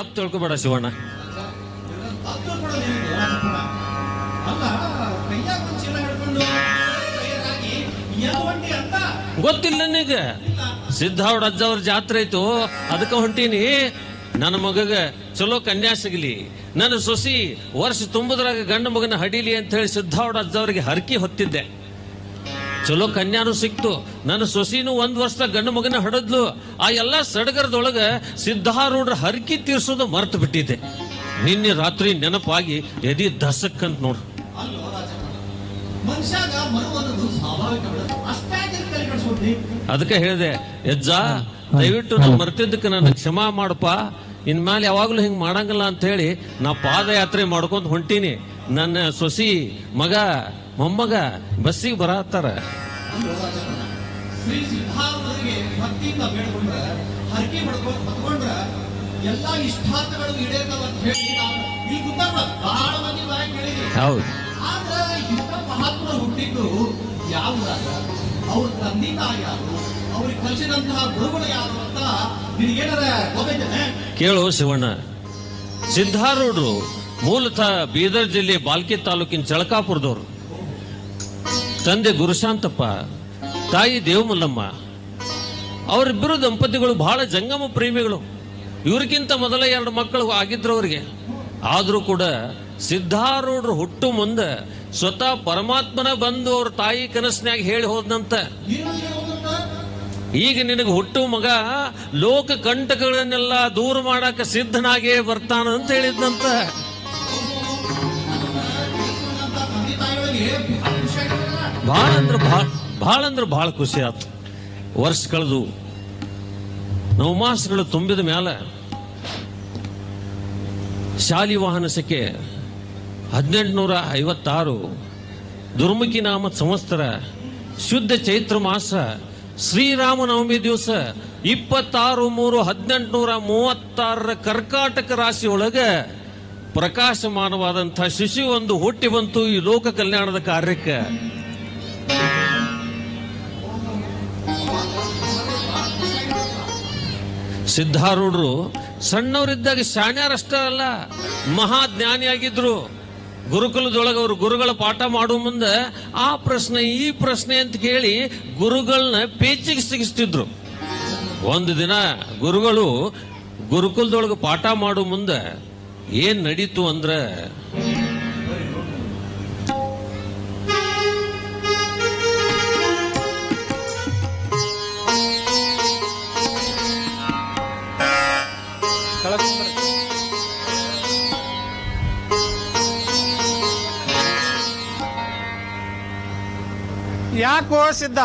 ತಪ್ಪು ತಿಳ್ಕೊಬೇಡ ಶಿವಣ್ಣ. ಗೊತ್ತಿಲ್ಲ ನನಗ. ಸಿದ್ಧಾವಡ ಅಜ್ಜ ಅವ್ರ ಜಾತ್ರೆ ಐತು, ಅದಕ್ಕೆ ಹೊಂಟೀನಿ. ನನ್ನ ಮಗಗ ಚಲೋ ಕನ್ಯಾ ಸಿಗಲಿ, ನನ್ನ ಸೊಸಿ ವರ್ಷ ತುಂಬುದ್ರಾಗ ಗಂಡ ಮಗನ ಹಡಿಲಿ ಅಂತ ಹೇಳಿ ಸಿದ್ಧಾವಡ ಅಜ್ಜ ಅವ್ರಿಗೆ ಹರಕಿ ಹೊತ್ತಿದ್ದೆ. ಚಲೋ ಕನ್ಯಾನು ಸಿಕ್ತು, ನನ್ನ ಸೊಸಿನೂ 1 ವರ್ಷದಾಗ ಗಂಡ ಮಗನ ಹಡದ್ಲು. ಆ ಎಲ್ಲಾ ಸಡಗರದೊಳಗ ಸಿದ್ಧಾರೂಢ್ರ ಹರಕಿ ತೀರ್ಸೋದು ಮರ್ತು ಬಿಟ್ಟಿದ್ದೆ. ನಿನ್ನೆ ರಾತ್ರಿ ನೆನಪಾಗಿ ಎದಿ ದಸಕ್ಕಂತ ನೋಡು. ಅದಕ್ಕೆ ಹೇಳಿದೆ, ಯಜ್ಜ ದಯವಿಟ್ಟು ನಾನು ಮರ್ತಿದ್ದಕ್ಕೆ ನನ್ನ ಕ್ಷಮಾ ಮಾಡಪ್ಪ, ಇನ್ಮೇಲೆ ಯಾವಾಗ್ಲೂ ಹಿಂಗ್ ಮಾಡಂಗಿಲ್ಲ ಅಂತ ಹೇಳಿ ನಾ ಪಾದಯಾತ್ರೆ ಮಾಡ್ಕೊಂತ ಹೊಂಟೀನಿ. ನನ್ನ ಸೊಸಿ ಮಗ ಮೊಮ್ಮಗ ಬಸ್ಸಿಗೆ ಬರತ್ತಾರ. ಹೌದು, ಹುಟ್ಟಿದ್ದು ಯಾವ ಅವ್ರ ತಂದೆ ತಾಯಿ ಯಾರು, ಅವ್ರಿಗೆ ಕಲಿಸಿದಂತಹ ಗುರುಗಳು ಯಾರು ಅಂತ ನಿನಗೇನಾರ ಗೊತ್ತೈತೆ? ಕೇಳು ಶಿವಣ್ಣ, ಸಿದ್ಧಾರೂಢರು ಮೂಲತಃ ಬೀದರ್ ಜಿಲ್ಲೆ ಬಾಲ್ಕಿ ತಾಲೂಕಿನ ಚಳಕಾಪುರದವರು. ತಂದೆ ಗುರುಶಾಂತಪ್ಪ, ತಾಯಿ ದೇವಮಲ್ಲಮ್ಮ. ಅವರಿಬ್ಬರು ದಂಪತಿಗಳು ಬಹಳ ಜಂಗಮ ಪ್ರೇಮಿಗಳು. ಇವ್ರಿಗಿಂತ ಮೊದಲ 2 ಮಕ್ಕಳು ಆಗಿದ್ರು ಅವ್ರಿಗೆ. ಆದ್ರೂ ಕೂಡ ಸಿದ್ಧಾರೂಢರು ಹುಟ್ಟು ಮುಂದೆ ಸ್ವತಃ ಪರಮಾತ್ಮನ ಬಂದು ಅವ್ರ ತಾಯಿ ಕನಸಿನಾಗ ಹೇಳಿ ಹೋದ್ನಂತ, ಈಗ ನಿನಗೆ ಹುಟ್ಟು ಮಗ ಲೋಕ ಕಂಟಕಗಳನ್ನೆಲ್ಲ ದೂರ ಮಾಡಾಕ ಸಿದ್ಧನಾಗೇ ಬರ್ತಾನ ಅಂತ ಹೇಳಿದ್ನಂತ. ಬಹಳ ಅಂದ್ರೆ ಬಹಳ ಖುಷಿ ಆಯ್ತು. ವರ್ಷ ಕಳೆದು 9 ಮಾಸಗಳು ತುಂಬಿದ ಮ್ಯಾಲ ಶಾಲಿವಾಹನ ಸೆಕೆ 1856 ದುರ್ಮುಖಿ ನಾಮ ಸಂವತ್ಸರ ಶುದ್ಧ ಚೈತ್ರ ಮಾಸ ಶ್ರೀರಾಮನವಮಿ ದಿವಸ 26/3/1836 ಕರ್ಕಾಟಕ ರಾಶಿಯೊಳಗ ಪ್ರಕಾಶಮಾನವಾದಂತಹ ಶಿಶು ಒಂದು ಹುಟ್ಟಿ ಬಂತು ಈ ಲೋಕ ಕಲ್ಯಾಣದ ಕಾರ್ಯಕ್ಕೆ. ಸಿದ್ಧಾರೂಢರು ಸಣ್ಣವರಿದ್ದಾಗ ಶಾಣ್ಯರಷ್ಟೇ ಅಲ್ಲ, ಮಹಾಜ್ಞಾನಿಯಾಗಿದ್ರು. ಗುರುಕುಲದೊಳಗೆ ಅವರು ಗುರುಗಳ ಪಾಠ ಮಾಡುವ ಮುಂದೆ ಆ ಪ್ರಶ್ನೆ ಈ ಪ್ರಶ್ನೆ ಅಂತ ಕೇಳಿ ಗುರುಗಳನ್ನ ಪೇಚಿಗೆ ಸಿಗಿಸ್ತಿದ್ರು. ಒಂದು ದಿನ ಗುರುಗಳು ಗುರುಕುಲದೊಳಗೆ ಪಾಠ ಮಾಡುವ ಮುಂದೆ ಏನ್ ನಡೀತು ಅಂದ್ರೆ, ಯಾಕೋ ಸಿದ್ಧ,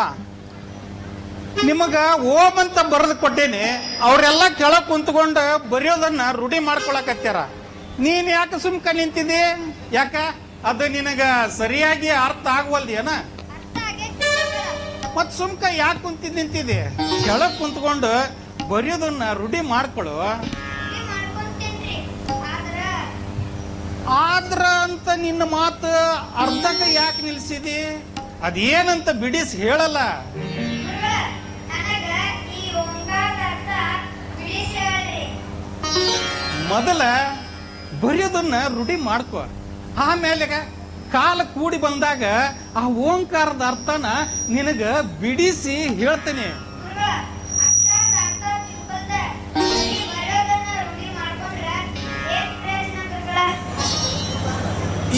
ನಿಮಗ ಓಂ ಅಂತ ಬರೆದು ಕೊಟ್ಟೇನಿ, ಅವರೆಲ್ಲ ಕೆಳಗ್ ಕುಂತ್ಕೊಂಡು ಬರೆಯೋದನ್ನ ರೂಢಿ ಮಾಡ್ಕೊಳಕತ್ಯಾರ. ನೀನ್ ಯಾಕೆ ಸುಮ್ಕ ನಿಂತಿದ್ದಿ? ಯಾಕ ಅದು ನಿನಗ ಸರಿಯಾಗಿ ಅರ್ಥ ಆಗವಲ್ದೇನ? ಮತ್ ಸುಮ್ಕ ಯಾಕೆ ನಿಂತಿದ್ದಿ? ಕೆಳಗ್ ಕುಂತ್ಕೊಂಡು ಬರೆಯೋದನ್ನ ರೂಢಿ ಮಾಡ್ಕೊಳ್ಳು. ಆದ್ರ ಅಂತ ನಿನ್ನ ಮಾತು ಅರ್ಧಕ್ಕೆ ಯಾಕೆ ನಿಲ್ಸಿದಿ? ಅದೇನಂತ ಬಿಡಿಸಿ ಹೇಳಲ್ಲ. ಮೊದಲ ಬರೆಯೋದನ್ನ ರೂಢಿ ಮಾಡ್ಕೊ, ಆಮೇಲೆ ಕಾಲ ಕೂಡಿ ಬಂದಾಗ ಆ ಓಂಕಾರದ ಅರ್ಥನ ನಿನಗ ಬಿಡಿಸಿ ಹೇಳ್ತೇನೆ.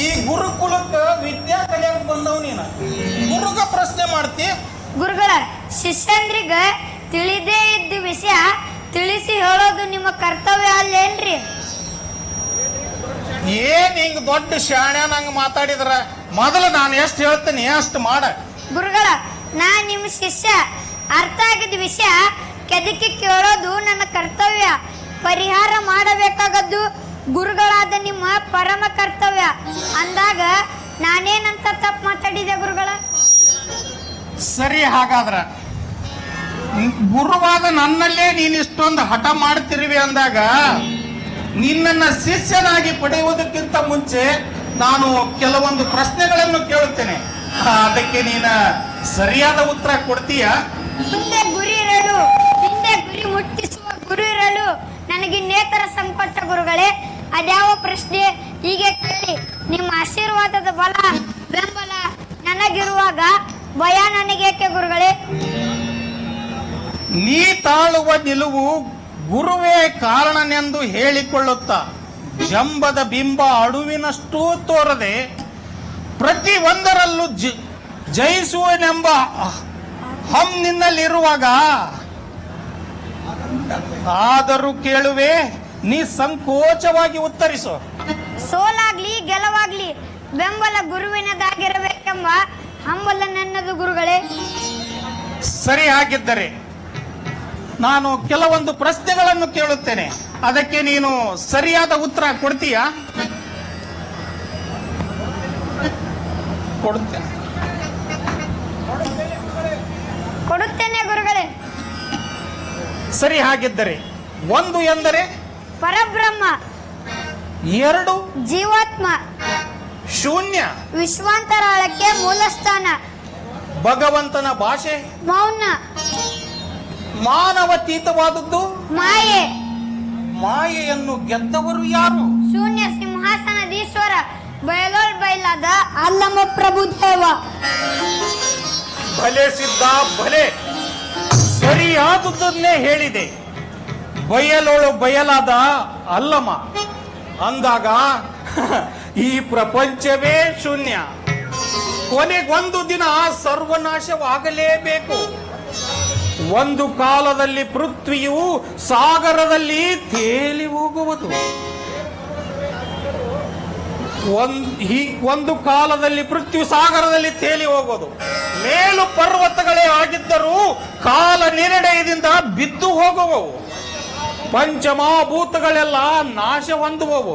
ಈ ಗುರುಕುಲಕ್ಕ ವಿದ್ಯಾ ಕಲಿಯಕ್ ಬಂದವ್ ನೀನ ಗುರುಗ ಪ್ರಶ್ನೆ ಮಾಡ್ತಿ? ಗುರುಗಳ ಶಿಷ್ಯಂದ್ರಿಗ ತಿಳಿದೇ ಇದ್ದ ವಿಷಯ ತಿಳಿಸಿ ಹೇಳೋದು ನಿಮ್ಮ ಕರ್ತವ್ಯ ಅಲ್ಲೇನ್ರಿ? ಏನ್ ಹಿಂಗ್ ದೊಡ್ಡ ಶಾಣ್ಯ ನಂಗ ಮಾತಾಡಿದ್ರ ಮೊದಲು ನಾನು ಎಷ್ಟು ಹೇಳ್ತೀನಿ ಅಷ್ಟು ಮಾಡ. ಗುರುಗಳ, ನಾ ನಿಮ್ಮ ಶಿಷ್ಯ, ಅರ್ಥ ಆಗಿದ ವಿಷಯ ಕೆದಕಿ ಕೇಳೋದು ನನ್ನ ಕರ್ತವ್ಯ. ಪರಿಹಾರ ಮಾಡಬೇಕಾಗದ್ದು ಗುರುಗಳಾದ ನಿಮ್ಮ ಪರಮ ಕರ್ತವ್ಯ ಅಂದಾಗ ನಾನೇನಂತ ತಪ್ಪು ಮಾತಾಡಿದೆ ಗುರುಗಳ? ಸರಿ, ಹಾಗಾದ್ರ ಗುರುವಾದ ನನ್ನಲ್ಲೇ ನೀನ್ ಇಷ್ಟೊಂದು ಹಠ ಮಾಡ್ತಿರುವೆ ಅಂದಾಗ ನಿನ್ನನ್ನ ಶಿಷ್ಯನಾಗಿ ಪಡೆಯುವುದಕ್ಕಿಂತ ಮುಂಚೆ ನಾನು ಕೆಲವೊಂದು ಪ್ರಶ್ನೆಗಳನ್ನು ಕೇಳುತ್ತೇನೆ. ಅದಕ್ಕೆ ನೀನ ಸರಿಯಾದ ಉತ್ತರ ಕೊಡ್ತೀಯ? ಮುಂದೆ ಗುರಿ ಇರಲು, ಹಿಂದೆ ಗುರಿ ಮುಟ್ಟಿಸುವ ಗುರು ಇರಲು ನನಗೆ ನೇತರ ಸಂಕೋಚ ಗುರುಗಳ. ಗುರುಗಳೇ. ಅದ್ಯಾವ ಪ್ರಶ್ನೆ ಹೀಗೆ ಕೇಳಿ. ನಿಮ್ಮ ಆಶೀರ್ವಾದದ ಬಲ ಬೆಂಬಲ ನನಗಿರುವಾಗ ಭಯ ನನಗೇಕೆ ಗುರುಗಳೇ? ನೀ ತಾಳುವ ನಿಲುವು ಗುರುವೇ ಕಾರಣನೆಂದು ಹೇಳಿಕೊಳ್ಳುತ್ತ ಜಂಬದ ಬಿಂಬ ಅಡುವಿನಷ್ಟೂ ತೋರದೆ ಪ್ರತಿ ಒಂದರಲ್ಲೂ ಜಯಿಸುವನೆಂಬ ಹಂ ನಿನ್ನಲ್ಲಿರುವಾಗ ಆದರೂ ಕೇಳುವೆ, ನೀ ಸಂಕೋಚವಾಗಿ ಉತ್ತರಿಸು. ಸೋಲಾಗ್ಲಿ ಗೆಲುವಾಗ್ಲಿ ಬೆಂಬಲ ಗುರುವಿನದಾಗಿರಬೇಕೆಂಬ ಹಂಬಲ ನನ್ನದು ಗುರುಗಳೇ. ಸರಿ, ಹಾಗಿದ್ದರೆ ನಾನು ಕೆಲವೊಂದು ಪ್ರಶ್ನೆಗಳನ್ನು ಕೇಳುತ್ತೇನೆ, ಅದಕ್ಕೆ ನೀನು ಸರಿಯಾದ ಉತ್ತರ ಕೊಡ್ತೀಯಾ? ಕೊಡುತ್ತೇನೆ ಗುರುಗಳೇ. ಸರಿ, ಹಾಗಿದ್ದರೆ ಒಂದು ಎಂದರೆ ಪರಬ್ರಹ್ಮ, ಎರಡು ಜೀವಾತ್ಮ, ಶೂನ್ಯ, ವಿಶ್ವಾಂತರಾಳಕ್ಕೆ ಮೂಲಸ್ಥಾನ, ಭಗವಂತನ ಭಾಷೆ ಮೌನ, ಮಾನವತೀತವಾದದ್ದು ಮಾಯೆ, ಮಾಯೆಯನ್ನು ಗೆದ್ದವರು ಯಾರು? ಶೂನ್ಯ ಸಿಂಹಾಸನದೀಶ್ವರ ಬಯಲೋಳ್ ಬಯಲಾದ ಅಲ್ಲಮ ಪ್ರಭುದೇವ. ಭಲೆ ಸಿದ್ಧ, ಭಲೆ ಸರಿಯಾದದ್ದನ್ನೇ ಹೇಳಿದೆ. ಬಯಲೋಳು ಬಯಲಾದ ಅಲ್ಲಮ ಅಂದಾಗ ಈ ಪ್ರಪಂಚವೇ ಶೂನ್ಯ. ಕೊನೆಗೊಂದು ದಿನ ಸರ್ವನಾಶವಾಗಲೇಬೇಕು. ಒಂದು ಕಾಲದಲ್ಲಿ ಪೃಥ್ವಿಯು ಸಾಗರದಲ್ಲಿ ತೇಲಿ ಹೋಗುವುದು. ಒಂದು ಕಾಲದಲ್ಲಿ ಪೃಥ್ವಿ ಸಾಗರದಲ್ಲಿ ತೇಲಿ ಹೋಗೋದು. ಮೇಲು ಪರ್ವತಗಳೇ ಆಗಿದ್ದರೂ ಕಾಲ ನಿರ್ಣಯದಿಂದ ಬಿದ್ದು ಹೋಗುವವು. ಪಂಚಮಹಾಭೂತಗಳೆಲ್ಲ ನಾಶ ಹೊಂದುವವು.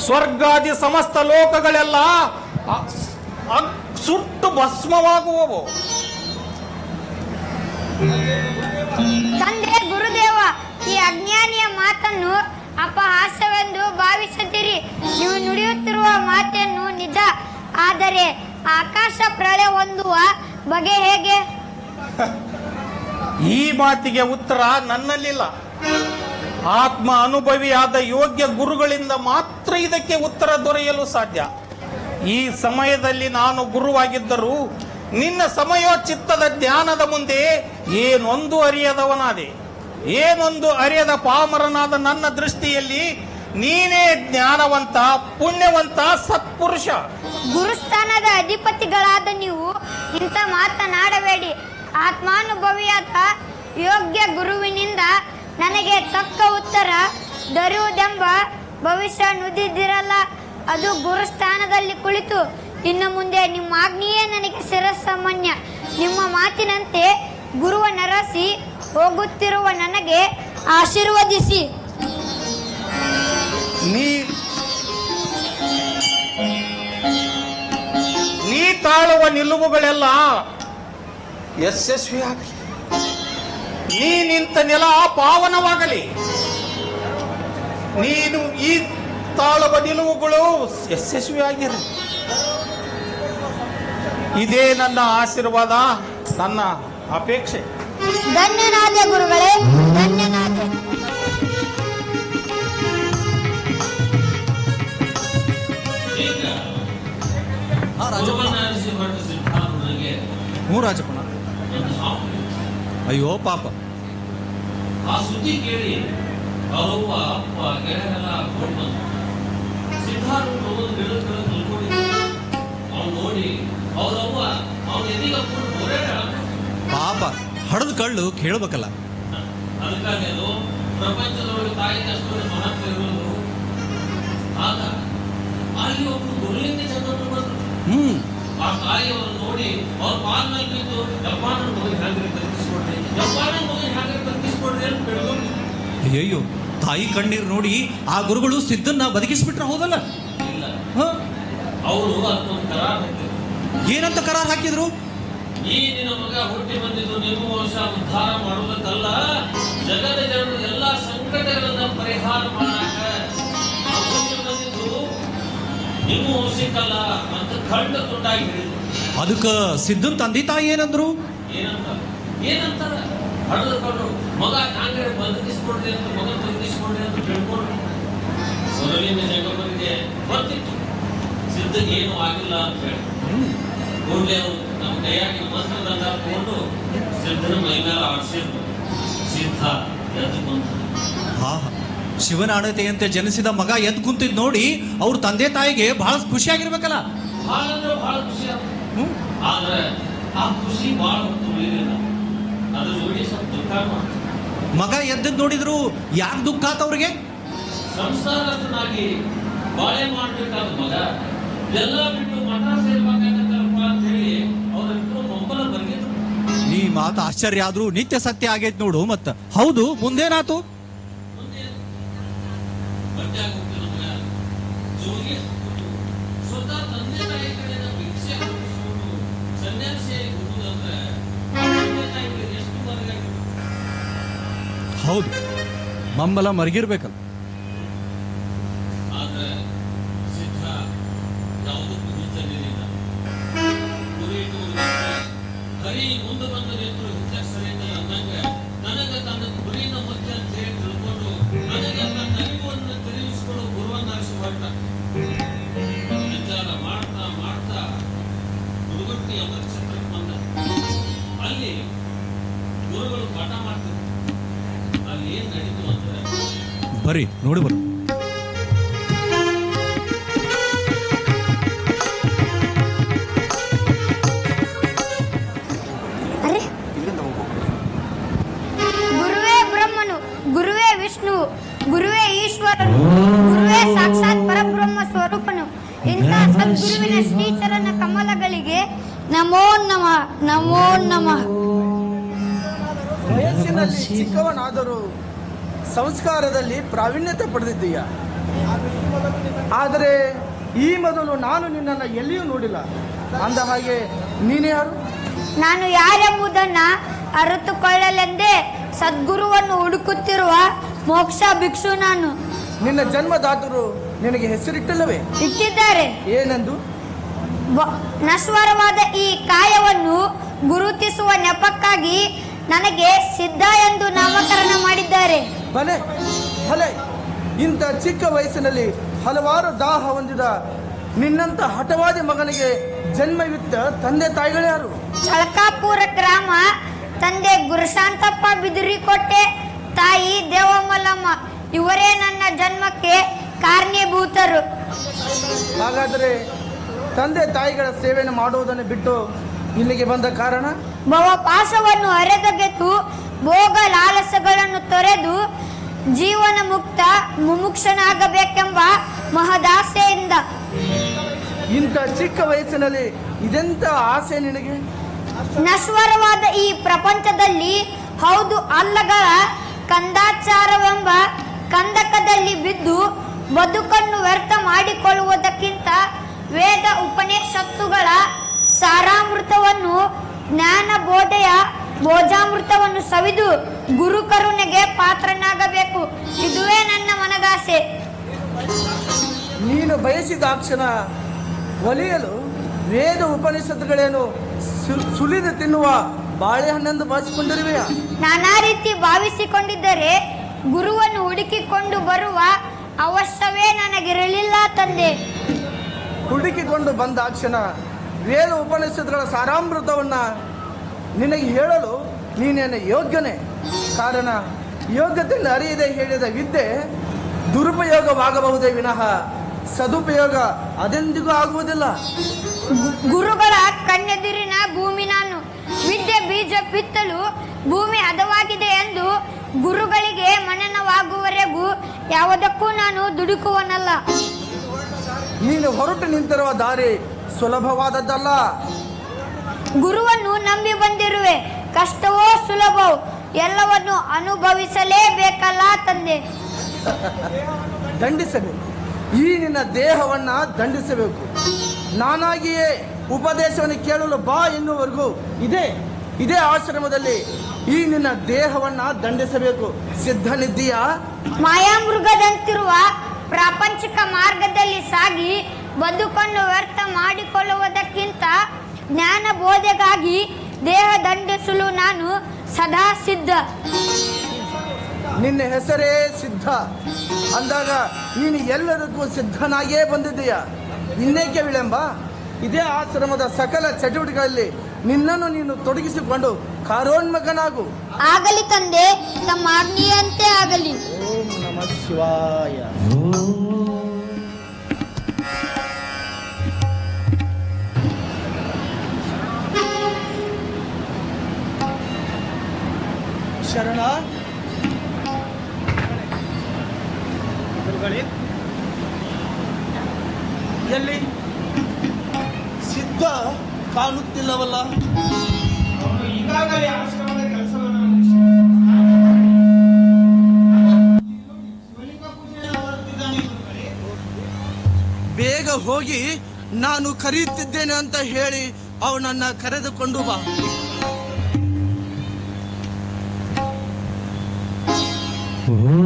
ಸ್ವರ್ಗಾದಿ ಸಮಸ್ತ ಲೋಕಗಳೆಲ್ಲ ಸುಟ್ಟು ಭಸ್ಮವಾಗುವವು. ತಂದೆ ಗುರುದೇವ, ಈ ಅಜ್ಞಾನಿಯ ಮಾತನ್ನು ಅಪಹಾಸ್ಯವೆಂದು ಭಾವಿಸುತ್ತೀರಿ. ನೀವು ನುಡಿಯುತ್ತಿರುವ ಮಾತನ್ನು ನಿಜ, ಆದರೆ ಆಕಾಶ ಪ್ರಳಯ ಹೊಂದುವ ಬಗೆ ಹೇಗೆ? ಈ ಮಾತಿಗೆ ಉತ್ತರ ನನ್ನಲ್ಲಿಲ್ಲ. ಆತ್ಮ ಅನುಭವಿಯಾದ ಯೋಗ್ಯ ಗುರುಗಳಿಂದ ಮಾತ್ರ ಇದಕ್ಕೆ ಉತ್ತರ ದೊರೆಯಲು ಸಾಧ್ಯ. ಈ ಸಮಯದಲ್ಲಿ ನಾನು ಗುರುವಾಗಿದ್ದರೂ ನಿನ್ನ ಸಮಯೋಚಿತ್ತದ ಜ್ಞಾನದ ಮುಂದೆ ಏನೊಂದು ಅರಿಯದವನಾದೆ. ಏನೊಂದು ಅರಿಯದ ಪಾಮರನಾದ ನನ್ನ ದೃಷ್ಟಿಯಲ್ಲಿ ನೀನೇ ಜ್ಞಾನವಂತ, ಪುಣ್ಯವಂತ, ಸತ್ಪುರುಷ. ಗುರುಸ್ಥಾನದ ಅಧಿಪತಿಗಳಾದ ನೀವು ಇಂಥ ಮಾತನಾಡಬೇಡಿ. ಆತ್ಮಾನುಭವಿಯಾದ ಯೋಗ್ಯ ಗುರುವಿನಿಂದ ನನಗೆ ತಕ್ಕ ಉತ್ತರ ದೊರೆಯುವುದೆಂಬ ಭವಿಷ್ಯ ನುಡಿದಿರಲ್ಲ. ಅದು ಗುರುಸ್ಥಾನದಲ್ಲಿ ಕುಳಿತು ಇನ್ನು ಮುಂದೆ ನಿಮ್ಮ ಆಜ್ಞೆಯೇ ನನಗೆ ಶಿರಸಾಮಾನ್ಯ. ನಿಮ್ಮ ಮಾತಿನಂತೆ ಗುರುವ ನರಸಿ ಹೋಗುತ್ತಿರುವ ನನಗೆ ಆಶೀರ್ವದಿಸಿ. ನೀ ತಾಳುವ ನಿಲುವುಗಳೆಲ್ಲ ಯಶಸ್ವಿಯಾಗಲಿ. ನೀ ನಿಂತ ನೆಲ ಪಾವನವಾಗಲಿ. ನೀನು ಈ ತಾಳುವ ನಿಲುವುಗಳು ಯಶಸ್ವಿಯಾಗಿರಲಿ. ಇದೇ ನನ್ನ ಆಶೀರ್ವಾದ, ನನ್ನ ಅಪೇಕ್ಷೆ. ಧನ್ಯನಾದೆ ಗುರುಗಳೇ, ಧನ್ಯನಾದೆ. ಹ್ಞೂ ರಾಜಪ್ಪಣ. ಅಯ್ಯೋ ಪಾಪ. ಆ ಸುದ್ದಿ ಕೇಳಿ ಅವರವ್ವ ಅಪ್ಪ ಗೆಳೆಯರೆಲ್ಲ ಕೊಂಡು ಬಂದ್ರು. ಸಿದ್ಧಾರ್ಥ ಗಿಡಗಳು ತಿಳ್ಕೊಂಡಿದ್ರು. ಅವ್ನು ನೋಡಿ ಅವರವ್ವ ಅವನ ಎದಿಗೆ ಹಾಕೊಂಡು ಹೊರಡ. ಪಾಪ, ಹಡದ ಕಳ್ಳು ಕೇಳ್ಬೇಕಲ್ಲ. ಅದಕ್ಕಾಗಿ ಅದು ಪ್ರಪಂಚದೊಳಗೆ ತಾಯಿಗೆ ಅಷ್ಟೊಂದು ಮಹತ್ವ ಇರೋದು. ಆಗ ಅಲ್ಲಿ ಒಬ್ಬರು ಗುರುಲಿಂಗ ಚಂದ್ರರು ಬಂದರು. ಆ ತಾಯಿಯವರು ನೋಡಿ ಅವ್ರ ಪಾಲ್ ಮೇಲೆ ಬಿದ್ದು ಯಪ್ಪಾನ ಮಗನ ಹ್ಯಾಂಗ್ರೆ ಬದುಕಿಸ್ಕೊಡ್ರಿ, ಯಪ್ಪಾನ ಮಗನ ಹ್ಯಾಂಗ್ರೆ ಬದುಕಿಸ್ಕೊಡ್ರಿ ಅಂತ ಬೆಳೆದೋಗಿ. ಅಯ್ಯಯ್ಯೋ, ತಾಯಿ ಕಣ್ಣೀರು ನೋಡಿ ಆ ಗುರುಗಳು ಸಿದ್ದನ್ನ ಬದುಕಿಸ್ಬಿಟ್ರೆ ಹೌದಲ್ಲ? ಇಲ್ಲ, ಅವರು ಅದಕ್ಕೊಂದು ಕರಾರ್ ಹಾಕಿದ್ರು. ಏನಂತ ಕರಾರ್ ಹಾಕಿದ್ರು? ಈ ನಿನ್ನ ಮಗ ಹುಟ್ಟಿ ಬಂದಿದ್ದು ನಿಮ್ಮ ವಂಶ ಉದ್ಧಾರ ಮಾಡುವುದಕ್ಕಲ್ಲ, ಜಗದ ಜನರ ಎಲ್ಲಾ ಸಂಕಟಗಳನ್ನ ಪರಿಹಾರ ಮಾಡಾಕ. ಹುಟ್ಟಿ ಬಂದಿದ್ದು ನಿಮ್ಮ ವಂಶಕ್ಕಲ್ಲ ಅಂತ ಖಂಡ ತುಂಡಾಗಿ ಹೇಳಿದ್ರು. ಅದಕ್ಕ ಸಿದ್ದನ್ ತಂದೆ ತಾಯಿ ಏನಂದ್ರು? ಏನಂತಾರ ಹಡದ್ಕೊಂಡು ಮಗ ಹ್ಯಾಂಗ್ರೆ ಬದುಕಿಸ್ಕೊಡ್ರಿ ಅಂತ, ಮಗನ್ ಬದುಕಿಸ್ಕೊಡ್ರಿ ಅಂತ ಕೇಳ್ಕೊಂಡ್ರು. ಕಲ್ಲಿನ ಜಗಬರಿಗೆ ಬರ್ತಿತ್ತು. ಸಿದ್ಧಗೆ ಏನು ಆಗಿಲ್ಲ ಅಂತ ಹೇಳಿ ಕೂಡಲೇ ಅವರು ನಮ್ಮ ಕೈಯಾಗಿ ಮಂತ್ರದಂಡ ತಗೊಂಡು ಸಿದ್ಧನ ಮೈ ಮೇಲೆ ಆಡಿಸಿದ್ರು. ಸಿದ್ಧ ಎದ್ದು ಬಂದ. ಶಿವನಾಣತೆಯಂತೆ ಜನಿಸಿದ ಮಗ ಎದ್ದು ಕುಂತಿದ್ ನೋಡಿ ಅವ್ರ ತಂದೆ ತಾಯಿಗೆ ಬಹಳ ಖುಷಿಯಾಗಿರ್ಬೇಕಲ್ಲ. ಬಹಳ ಅಂದ್ರೆ ಬಹಳ ಖುಷಿ ಆಯ್ತು. ಆದ್ರೆ ಆ ಖುಷಿ ಬಹಳ ಹೊತ್ತು ಉಳಿಲಿಲ್ಲ. ಅದ್ರ ಜೋಡಿ ಸ್ವಲ್ಪ ದುಃಖ ಮಾಡ್ತು. ಮಗ ಎದ್ದದ್ ನೋಡಿದ್ರು ಯಾಕೆ ದುಃಖ ಆತ ಅವ್ರಿಗೆ? ಸಂಸಾರನಾಗಿ ಬಾಳೆ ಮಾಡ್ಬೇಕಾದ ಮಗ ಎಲ್ಲ ಬಿಟ್ಟು ಮಠ ಸೇರ್ಬೇಕಾಗತ್ತಪ್ಪ ಅಂತ ಹೇಳಿ ಅವ್ರಿಬ್ರು ಮೊಂಬಲ ಬರ್ಗಿದ್ರು. ಈ ಮಾತು ಆಶ್ಚರ್ಯ ಆದ್ರೂ ನಿತ್ಯ ಸತ್ಯ ಆಗೈತ್ ನೋಡು. ಮತ್ತ ಹೌದು, ಮುಂದೇನಾತು? ಮುಂದೆ ಬಟ್ಟೆ ಆಗೋಗ್ತಿಲ್ಲ ಮಗ. ಜೋಗಿ ಹಾಕ್ಬಿಟ್ಟು ಸ್ವತಃ ತಂದೆ ತಾಯಿ ಕಡೆಯಿಂದ ಭಿಕ್ಷೆ ಹಾಕಿಸ್ಕೊಂಡು ಸನ್ಯಾಸಿಯಾಗಿ ಹೋಗುದಂದ್ರೆ ತಂದೆ ತಾಯಿಗಳಿಗೆ ಎಷ್ಟು ಮರಗಾಗಿರ್ಬೇಕು. ಹೌದು, ಮಂಬಲ ಮರಗಿರ್ಬೇಕಲ್ಲ. ಆದ್ರೆ ಸಿದ್ಧ ಯಾವುದಕ್ಕೂ ಹಿಂಜರಿಲಿಲ್ಲ. ಗುರಿ ಇಟ್ಟುಕೊಂಡು ಹರಿ ಮುಂದೆ ಬಂದ ನೆತ್ತರು ಹಿಂಸರಿತ ಅಂದಂಗ ನನಗೆ ತನ್ನ ಗುರಿನ ಮುಖ್ಯ ಅಂತ ಹೇಳಿ ತಿಳ್ಕೊಂಡು ನನಗೆ ತನ್ನ ಅರಿವನ್ನು ತಿಳಿಸಿಕೊಳ್ಳೋ ಗುರುವನ್ನಾರಿಸಿ ಹೊರಟ. ವಿಚಾರ ಮಾಡ್ತಾ ಮಾಡ್ತಾ ಗುರುಗಟ್ಟಿ ಅಮರ ಕ್ಷೇತ್ರಕ್ಕೆ ಬಂದ. ಅಲ್ಲಿ ಗುರುಗಳು ಪಾಠ ಮಾಡ್ತಿದ್ರು. ಅಲ್ಲಿ ಏನ್ ನಡೀತು ಅಂದ್ರೆ ಬರೀ ನೋಡಿ ಬರು. ಗುರುವೇ ಬ್ರಹ್ಮನು, ಗುರುವೇ ವಿಷ್ಣು, ಗುರುವೇ ಈಶ್ವರನು, ಗುರುವೇ ಸಾಕ್ಷಾತ್ ಪರಬ್ರಹ್ಮ ಸ್ವರೂಪನು. ಇಂಥ ಸದ್ಗುರುವಿನ ಶ್ರೀಚರಣ ಕಮಲಗಳಿಗೆ ನಮೋ ನಮಃ, ನಮೋ ನಮಃ. ವಯಸ್ಸಿನಲ್ಲಿ ಚಿಕ್ಕವನಾದರೂ ಸಂಸ್ಕಾರದಲ್ಲಿ ಪ್ರಾವೀಣ್ಯತೆ ಪಡೆದಿದ್ದೀಯ. ಆದರೆ ಈ ಮೊದಲು ನಾನು ನಿನ್ನನ್ನು ಎಲ್ಲಿಯೂ ನೋಡಿಲ್ಲ. ಅಂದ ಹಾಗೆ ನೀನು ಯಾರು? ನಾನು ಯಾರೆಂಬುದನ್ನ ಅರಿತುಕೊಳ್ಳಲೆಂದೇ ಸದ್ಗುರುವನ್ನು ಹುಡುಕುತ್ತಿರುವ ಮೋಕ್ಷ ಭಿಕ್ಷು ನಾನು. ನಿನ್ನ ಜನ್ಮದಾತರು ನಿನಗೆ ಹೆಸರಿಟ್ಟಲ್ಲವೇ? ಇಟ್ಟಿದ್ದಾರೆ. ಏನೆಂದು? ನಶ್ವರವಾದ ಈ ಕಾಯವನ್ನು ಗುರುತಿಸುವ ನೆಪಕ್ಕಾಗಿ ನನಗೆ ಸಿದ್ಧ ಎಂದು ನಾಮಕರಣ ಮಾಡಿದ್ದಾರೆ. ಭಲೆ ಭಲೆ, ಇಂಥ ಚಿಕ್ಕ ವಯಸ್ಸಿನಲ್ಲಿ ಹಲವಾರು ದಾಹ ಹೊಂದಿದ ನಿನ್ನಂತ ಹಠವಾದಿ ಮಗನಿಗೆ ಜನ್ಮವಿತ್ತ ತಂದೆ ತಾಯಿಗಳು ಯಾರು? ಚಳಕಾಪುರ ಗ್ರಾಮ, ತಂದೆ ಗುರುಶಾಂತಪ್ಪ ಬಿದಿರಿಕೊಟ್ಟೆ, ತಾಯಿ ದೇವಮಲ್ಲಮ್ಮ. ಇವರೇ ನನ್ನ ಜನ್ಮಕ್ಕೆ ಕಾರಣೀಭೂತರು. ಹಾಗಾದರೆ ತಂದೆ ತಾಯಿಗಳ ಸೇವೆಯನ್ನು ಮಾಡುವುದನ್ನು ಬಿಟ್ಟು ಇಲ್ಲಿಗೆ ಬಂದ ಕಾರಣ? ಭವಪಾಶವನ್ನು ಅರೆದಗೆತು ಭೋಗ ಲಾಲಸಗಳನ್ನು ತೊರೆದು ಜೀವನ ಮುಕ್ತ ಮುಮುಕ್ಷನಾಗಬೇಕೆಂಬ ಮಹದಾಸೆಯಿಂದ. ಇಂಥ ಚಿಕ್ಕ ವಯಸ್ಸಿನಲ್ಲಿ ಇದೆಂತ ಆಸೆ ನಿನಗೆ? ನಶ್ವರವಾದ ಈ ಪ್ರಪಂಚದಲ್ಲಿ ಹೌದು ಅಲ್ಲಗಳ ಕಂದಾಚಾರವೆಂಬ ಕಂದಕದಲ್ಲಿ ಬಿದ್ದು ಬದುಕನ್ನು ವ್ಯರ್ಥ ಮಾಡಿಕೊಳ್ಳುವುದಕ್ಕಿಂತ ವೇದ ಉಪನಿಷತ್ತುಗಳ ಸಾರಾಮೃತವನ್ನು, ಜ್ಞಾನ ಬೋಧೆಯ ಭೋಜಾಮೃತವನ್ನು ಸವಿದು ಗುರು ಕರುಣೆಗೆ ಪಾತ್ರನಾಗಬೇಕು. ಇದುವೇ ನನ್ನ ಮನದಾಸೆ. ನೀನು ಬಯಸಿದಾಕ್ಷಣ ಒಲಿಯಲು ವೇದ ಉಪನಿಷತ್ತುಗಳೇನು ಸುಲಿದು ತಿನ್ನುವ ಬಾಳೆಹಣ್ಣೆಂದು ಭಾವಿಸಿಕೊಂಡಿರುವೆಯಾ? ನಾನಾ ರೀತಿ ಭಾವಿಸಿಕೊಂಡಿದ್ದರೆ ಗುರುವನ್ನು ಹುಡುಕಿಕೊಂಡು ಬರುವ ಅವಶ್ಯವೇ ನನಗಿರಲಿಲ್ಲ ತಂದೆ. ಹುಡುಕಿಕೊಂಡು ಬಂದಾಕ್ಷಣ ವೇದ ಉಪನಿಷತ್ತುಗಳ ಸಾರಾಮೃತವನ್ನು ನಿನಗೆ ಹೇಳಲು ನೀನೇನು ಯೋಗ್ಯನೇ? ಕಾರಣ ಯೋಗ್ಯತೆಯನ್ನು ಅರಿಯದೆ ಹೇಳಿದ ವಿದ್ಯೆ ದುರುಪಯೋಗವಾಗಬಹುದೇ ವಿನಃ ಸದುಪಯೋಗ ಅದೆಂದಿಗೂ ಆಗುವುದಿಲ್ಲ. ಗುರುಗಳ ಕಣ್ಣೆದುರಿನ ಭೂಮಿ ನಾನು. ವಿದ್ಯೆ ಬೀಜ ಬಿತ್ತಲು ಭೂಮಿ ಹದವಾಗಿದೆ ಎಂದು ಗುರುಗಳಿಗೆ ಮನನವಾಗುವವರೆಗೂ ಯಾವುದಕ್ಕೂ ನಾನು ದುಡುಕುವನಲ್ಲ. ನೀನು ಹೊರಟು ನಿಂತಿರುವ ದಾರಿ ಸುಲಭವಾದದ್ದಲ್ಲ. ಗುರುವನ್ನು ನಂಬಿ ಬಂದಿರುವೆ. ಕಷ್ಟವೋ ಸುಲಭವೋ ಎಲ್ಲವನ್ನು ಅನುಭವಿಸಲೇಬೇಕಲ್ಲ ತಂದೆ. ದಂಡಿಸಬೇಕು. ಈ ನಿನ್ನ ದೇಹವನ್ನ ದಂಡಿಸಬೇಕು. ನಾನಾಗಿಯೇ ಉಪದೇಶವನ್ನು ಕೇಳಲು ಬಾ ಎನ್ನುವರೆಗೂ ಇದೇ ಆಶ್ರಮದಲ್ಲಿ ಈ ನಿನ್ನ ದೇಹವನ್ನ ದಂಡಿಸಬೇಕು. ಸಿದ್ಧನಿದ್ದೀಯಾ? ಮಾಯಾಮೃಗದಂತಿರುವ ಪ್ರಾಪಂಚಿಕ ಮಾರ್ಗದಲ್ಲಿ ಸಾಗಿ ಬದುಕನ್ನು ವ್ಯರ್ಥ ಮಾಡಿಕೊಳ್ಳುವುದಕ್ಕಿಂತ ಜ್ಞಾನ ಬೋಧೆಗಾಗಿ ದೇಹ ದಂಡಿಸಲು ನಾನು ಸದಾ ಸಿದ್ಧ. ನಿನ್ನ ಹೆಸರೇ ಸಿದ್ಧ ಅಂದಾಗ ನೀನು ಎಲ್ಲದಕ್ಕೂ ಸಿದ್ಧನಾಗೇ ಬಂದಿದ್ದೀಯ. ಇನ್ನೇಕೆ ವಿಳಂಬ? ಇದೇ ಆಶ್ರಮದ ಸಕಲ ಚಟುವಟಿಕೆಗಳಲ್ಲಿ ನಿನ್ನನ್ನು ನೀನು ತೊಡಗಿಸಿಕೊಂಡು ಕಾರೋನ್ಮಗನಾಗು. ಆಗಲಿ ತಂದೆ, ತಮ್ಮ ಆಜ್ಞೆಯಂತೆ ಆಗಲಿ. ಓಂ ನಮಃ ಶಿವಾಯ. ಶರಣ ಎಲ್ಲಿ ಸಿದ್ಧ ಕಾಣುತ್ತಿಲ್ಲವಲ್ಲ? ಈಗಾಗಲೇ ಆಶ್ರಮದ ಕೆಲಸವನ್ನು ಬೇಗ ಹೋಗಿ ನಾನು ಕರೆಯುತ್ತಿದ್ದೇನೆ ಅಂತ ಹೇಳಿ ಅವನನ್ನ ಕರೆದುಕೊಂಡು ಬಾ. ಓಂ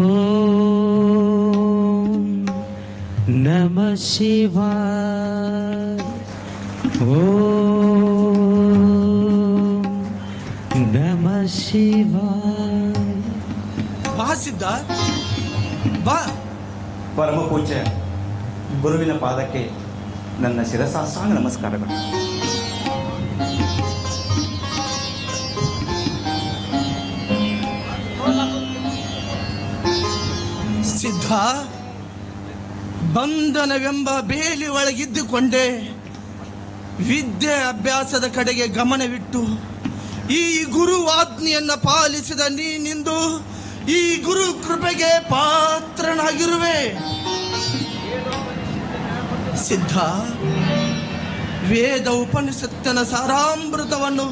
ನಮಃ ಶಿವಾಯ. ಓಂ ನಮಃ ಶಿವಾಯ. ಬಾ ಸಿದ್ಧ, ಬಾ. ಪರಮ ಪೂಜ್ಯ ಗುರುವಿನ ಪಾದಕ್ಕೆ ನನ್ನ ಶಿರಸಾಷ್ಟಾಂಗ ನಮಸ್ಕಾರಗಳು. ಸಿದ್ಧ, ಬಂಧನವೆಂಬ ಬೇಲಿ ಒಳಗಿದ್ದುಕೊಂಡೇ ವಿದ್ಯೆ ಅಭ್ಯಾಸದ ಕಡೆಗೆ ಗಮನವಿಟ್ಟು ಈ ಗುರು ಆಜ್ಞೆಯನ್ನ ಪಾಲಿಸಿದ ನೀನಿಂದು ಈ ಗುರು ಕೃಪೆಗೆ ಪಾತ್ರನಾಗಿರುವೆ. ಸಿದ್ಧ, ವೇದ ಉಪನಿಷತ್ತಿನ ಸಾರಾಮೃತವನ್ನು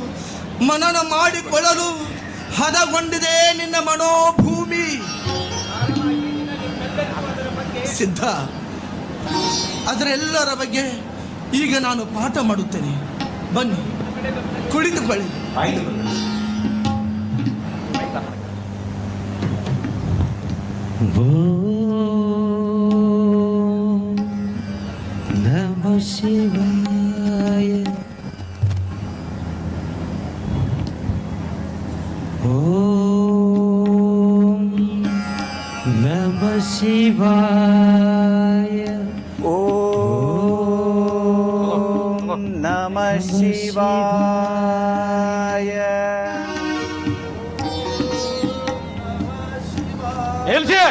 ಮನನ ಮಾಡಿಕೊಳ್ಳಲು ಹದಗೊಂಡಿದೆ ನಿನ್ನ ಮನೋಭೂಮಿ. ಸಿದ್ಧ, ಅದರೆಲ್ಲರ ಬಗ್ಗೆ ಈಗ ನಾನು ಪಾಠ ಮಾಡುತ್ತೇನೆ. ಬನ್ನಿ, ಕುಳಿತುಕೊಳ್ಳಿ. ಆಯ್ತು ಗುರುಗಳೇ. ಓಂ ನಮಃ ಶಿವಾಯ. ಓಂ ನಮಃ ಶಿವಾಯ. ಓಂ ನಮಃ ಶಿವಾಯ. ನಿಲ್ಸಿ.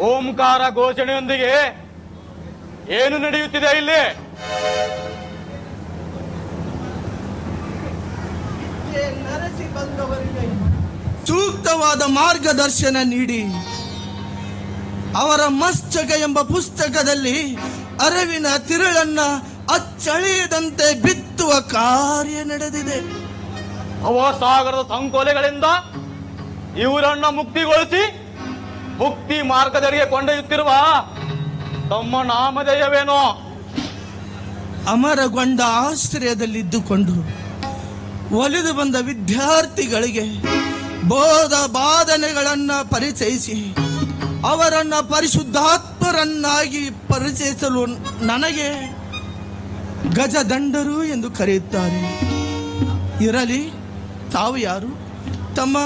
ಓಂಕಾರ ಘೋಷಣೆಯೊಂದಿಗೆ ಏನು ನಡೆಯುತ್ತಿದೆ ಇಲ್ಲಿ? ಸೂಕ್ತವಾದ ಮಾರ್ಗದರ್ಶನ ನೀಡಿ ಅವರ ಮಸ್ತಕ ಎಂಬ ಪುಸ್ತಕದಲ್ಲಿ ಅರಿವಿನ ತಿರುಳನ್ನ ಅಚ್ಚಳಿಯದಂತೆ ಬಿತ್ತುವ ಕಾರ್ಯ ನಡೆದಿದೆ. ಭವಸಾಗರದ ಸಂಕೋಲೆಗಳಿಂದ ಇವರನ್ನ ಮುಕ್ತಿಗೊಳಿಸಿ ಮುಕ್ತಿ ಮಾರ್ಗದೆಡೆಗೆ ಕೊಂಡೊಯ್ಯುತ್ತಿರುವ ತಮ್ಮ ನಾಮಧೇಯವೇನೋ? ಅಮರಗೊಂಡ ಆಶ್ರಯದಲ್ಲಿದ್ದುಕೊಂಡು ಒಲಿದು ಬಂದ ವಿದ್ಯಾರ್ಥಿಗಳಿಗೆ ಬೋಧ ಬಾಧನೆಗಳನ್ನ ಪರಿಚಯಿಸಿ ಅವರನ್ನ ಪರಿಶುದ್ಧಾತ್ಮರನ್ನಾಗಿ ಪರಿಚಯಿಸಲು ನನಗೆ ಗಜದಂಡರು ಎಂದು ಕರೆಯುತ್ತಾರೆ. ಇರಲಿ, ತಾವು ಯಾರು? ತಮ್ಮ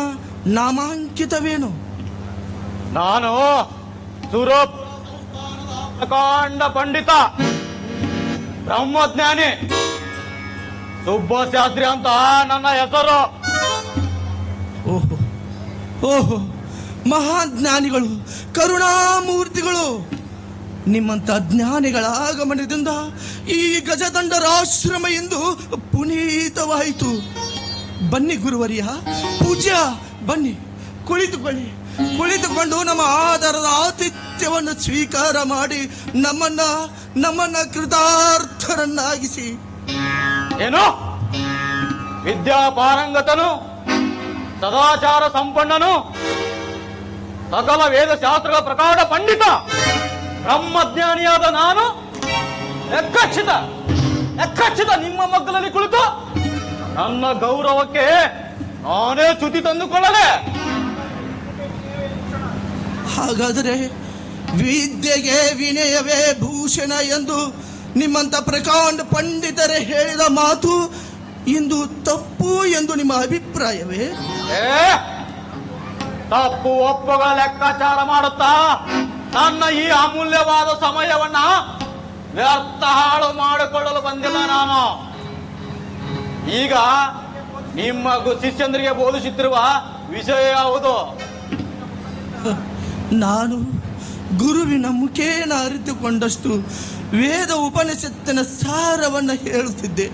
ನಾಮಾಂಕಿತವೇನು? ನಾನು ಸುರಪ್ ಪ್ರಕಾಂಡ ಪಂಡಿತ ಬ್ರಹ್ಮಜ್ಞಾನಿ ಸುಬ್ಬಶಾಸ್ತ್ರಿ ಅಂತ ನನ್ನ ಹೆಸರು. ಓಹೋ ಓಹೋ, ಮಹಾಜ್ಞಾನಿಗಳು, ಕರುಣಾಮೂರ್ತಿಗಳು. ನಿಮ್ಮಂತ ಜ್ಞಾನಿಗಳ ಆಗಮನದಿಂದ ಈ ಗಜದಂಡರಾಶ್ರಮ ಎಂದು ಪುನೀತವಾಯಿತು. ಬನ್ನಿ ಗುರುವರ್ಯ, ಪೂಜ್ಯ, ಬನ್ನಿ, ಕುಳಿತುಕೊಂಡು ನಮ್ಮ ಆಧಾರದ ಆತಿಥ್ಯವನ್ನು ಸ್ವೀಕಾರ ಮಾಡಿ ನಮ್ಮನ್ನ ಕೃತಾರ್ಥರನ್ನಾಗಿಸಿ. ಏನು? ವಿದ್ಯಾಪಾರಂಗತನು, ಸದಾಚಾರ ಸಂಪನ್ನನು, ಸಕಲ ವೇದಶಾಸ್ತ್ರಗಳ ಪ್ರಕಾಂಡ ಪಂಡಿತ ಬ್ರಹ್ಮಜ್ಞಾನಿಯಾದ ನಾನು ಎಕ್ಕಚ್ಚಿತ ನಿಮ್ಮ ಮಗ್ಗಲಲ್ಲಿ ಕುಳಿತು ನನ್ನ ಗೌರವಕ್ಕೆ ನಾನೇ ಚ್ಯುತಿ ತಂದುಕೊಳ್ಳಲೆ? ಹಾಗಾದರೆ ವಿದ್ಯೆಗೆ ವಿನಯವೇ ಭೂಷಣ ಎಂದು ನಿಮ್ಮಂತ ಪ್ರಕಾಂಡ ಪಂಡಿತರೇ ಹೇಳಿದ ಮಾತು ಇಂದು ತಪ್ಪು ಎಂದು ನಿಮ್ಮ ಅಭಿಪ್ರಾಯವೇ? ತಪ್ಪು ಒಪ್ಪುಗಳ ಲೆಕ್ಕಾಚಾರ ಮಾಡುತ್ತಾ ನನ್ನ ಈ ಅಮೂಲ್ಯವಾದ ಸಮಯವನ್ನ ವ್ಯರ್ಥ ಹಾಳು ಮಾಡಿಕೊಳ್ಳಲು ಬಂದಿಲ್ಲ ನಾನು. ಈಗ ನಿಮ್ಮ ಶಿಷ್ಯಂದ್ರಿಗೆ ಬೋಧಿಸುತ್ತಿರುವ ವಿಷಯ ಯಾವುದು? ನಾನು ಗುರುವಿನ ಮುಖೇನ ಅರಿತುಕೊಂಡಷ್ಟು ವೇದ ಉಪನಿಷತ್ತಿನ ಸಾರವನ್ನು ಹೇಳುತ್ತಿದ್ದೆ.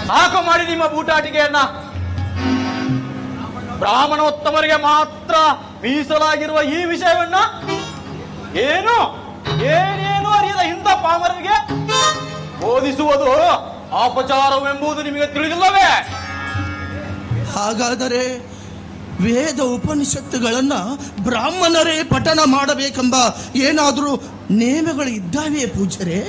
ಸಾಕು ಮಾಡಿ ನಿಮ್ಮ ಬೂಟಾಟಿಕೆಯನ್ನ. ಬ್ರಾಹ್ಮಣೋತ್ತಮರಿಗೆ ಮಾತ್ರ ಮೀಸಲಾಗಿರುವ ಈ ವಿಷಯವನ್ನ ಏನೇನು ಅರಿಯದ ಇಂಥ ಪಾಮರರಿಗೆ ಬೋಧಿಸುವುದು ಅಪಚಾರವೆಂಬುದು ನಿಮಗೆ ತಿಳಿದಿಲ್ಲವೇ? ಹಾಗಾದರೆ ವೇದ ಉಪನಿಷತ್ತುಗಳನ್ನ ಬ್ರಾಹ್ಮಣರೇ ಪಠನ ಮಾಡಬೇಕೆಂಬ ಏನಾದರೂ ನೇಮಗಳು ಇದ್ದಾವೆಯೇ ಪೂಜ್ಯರೇ?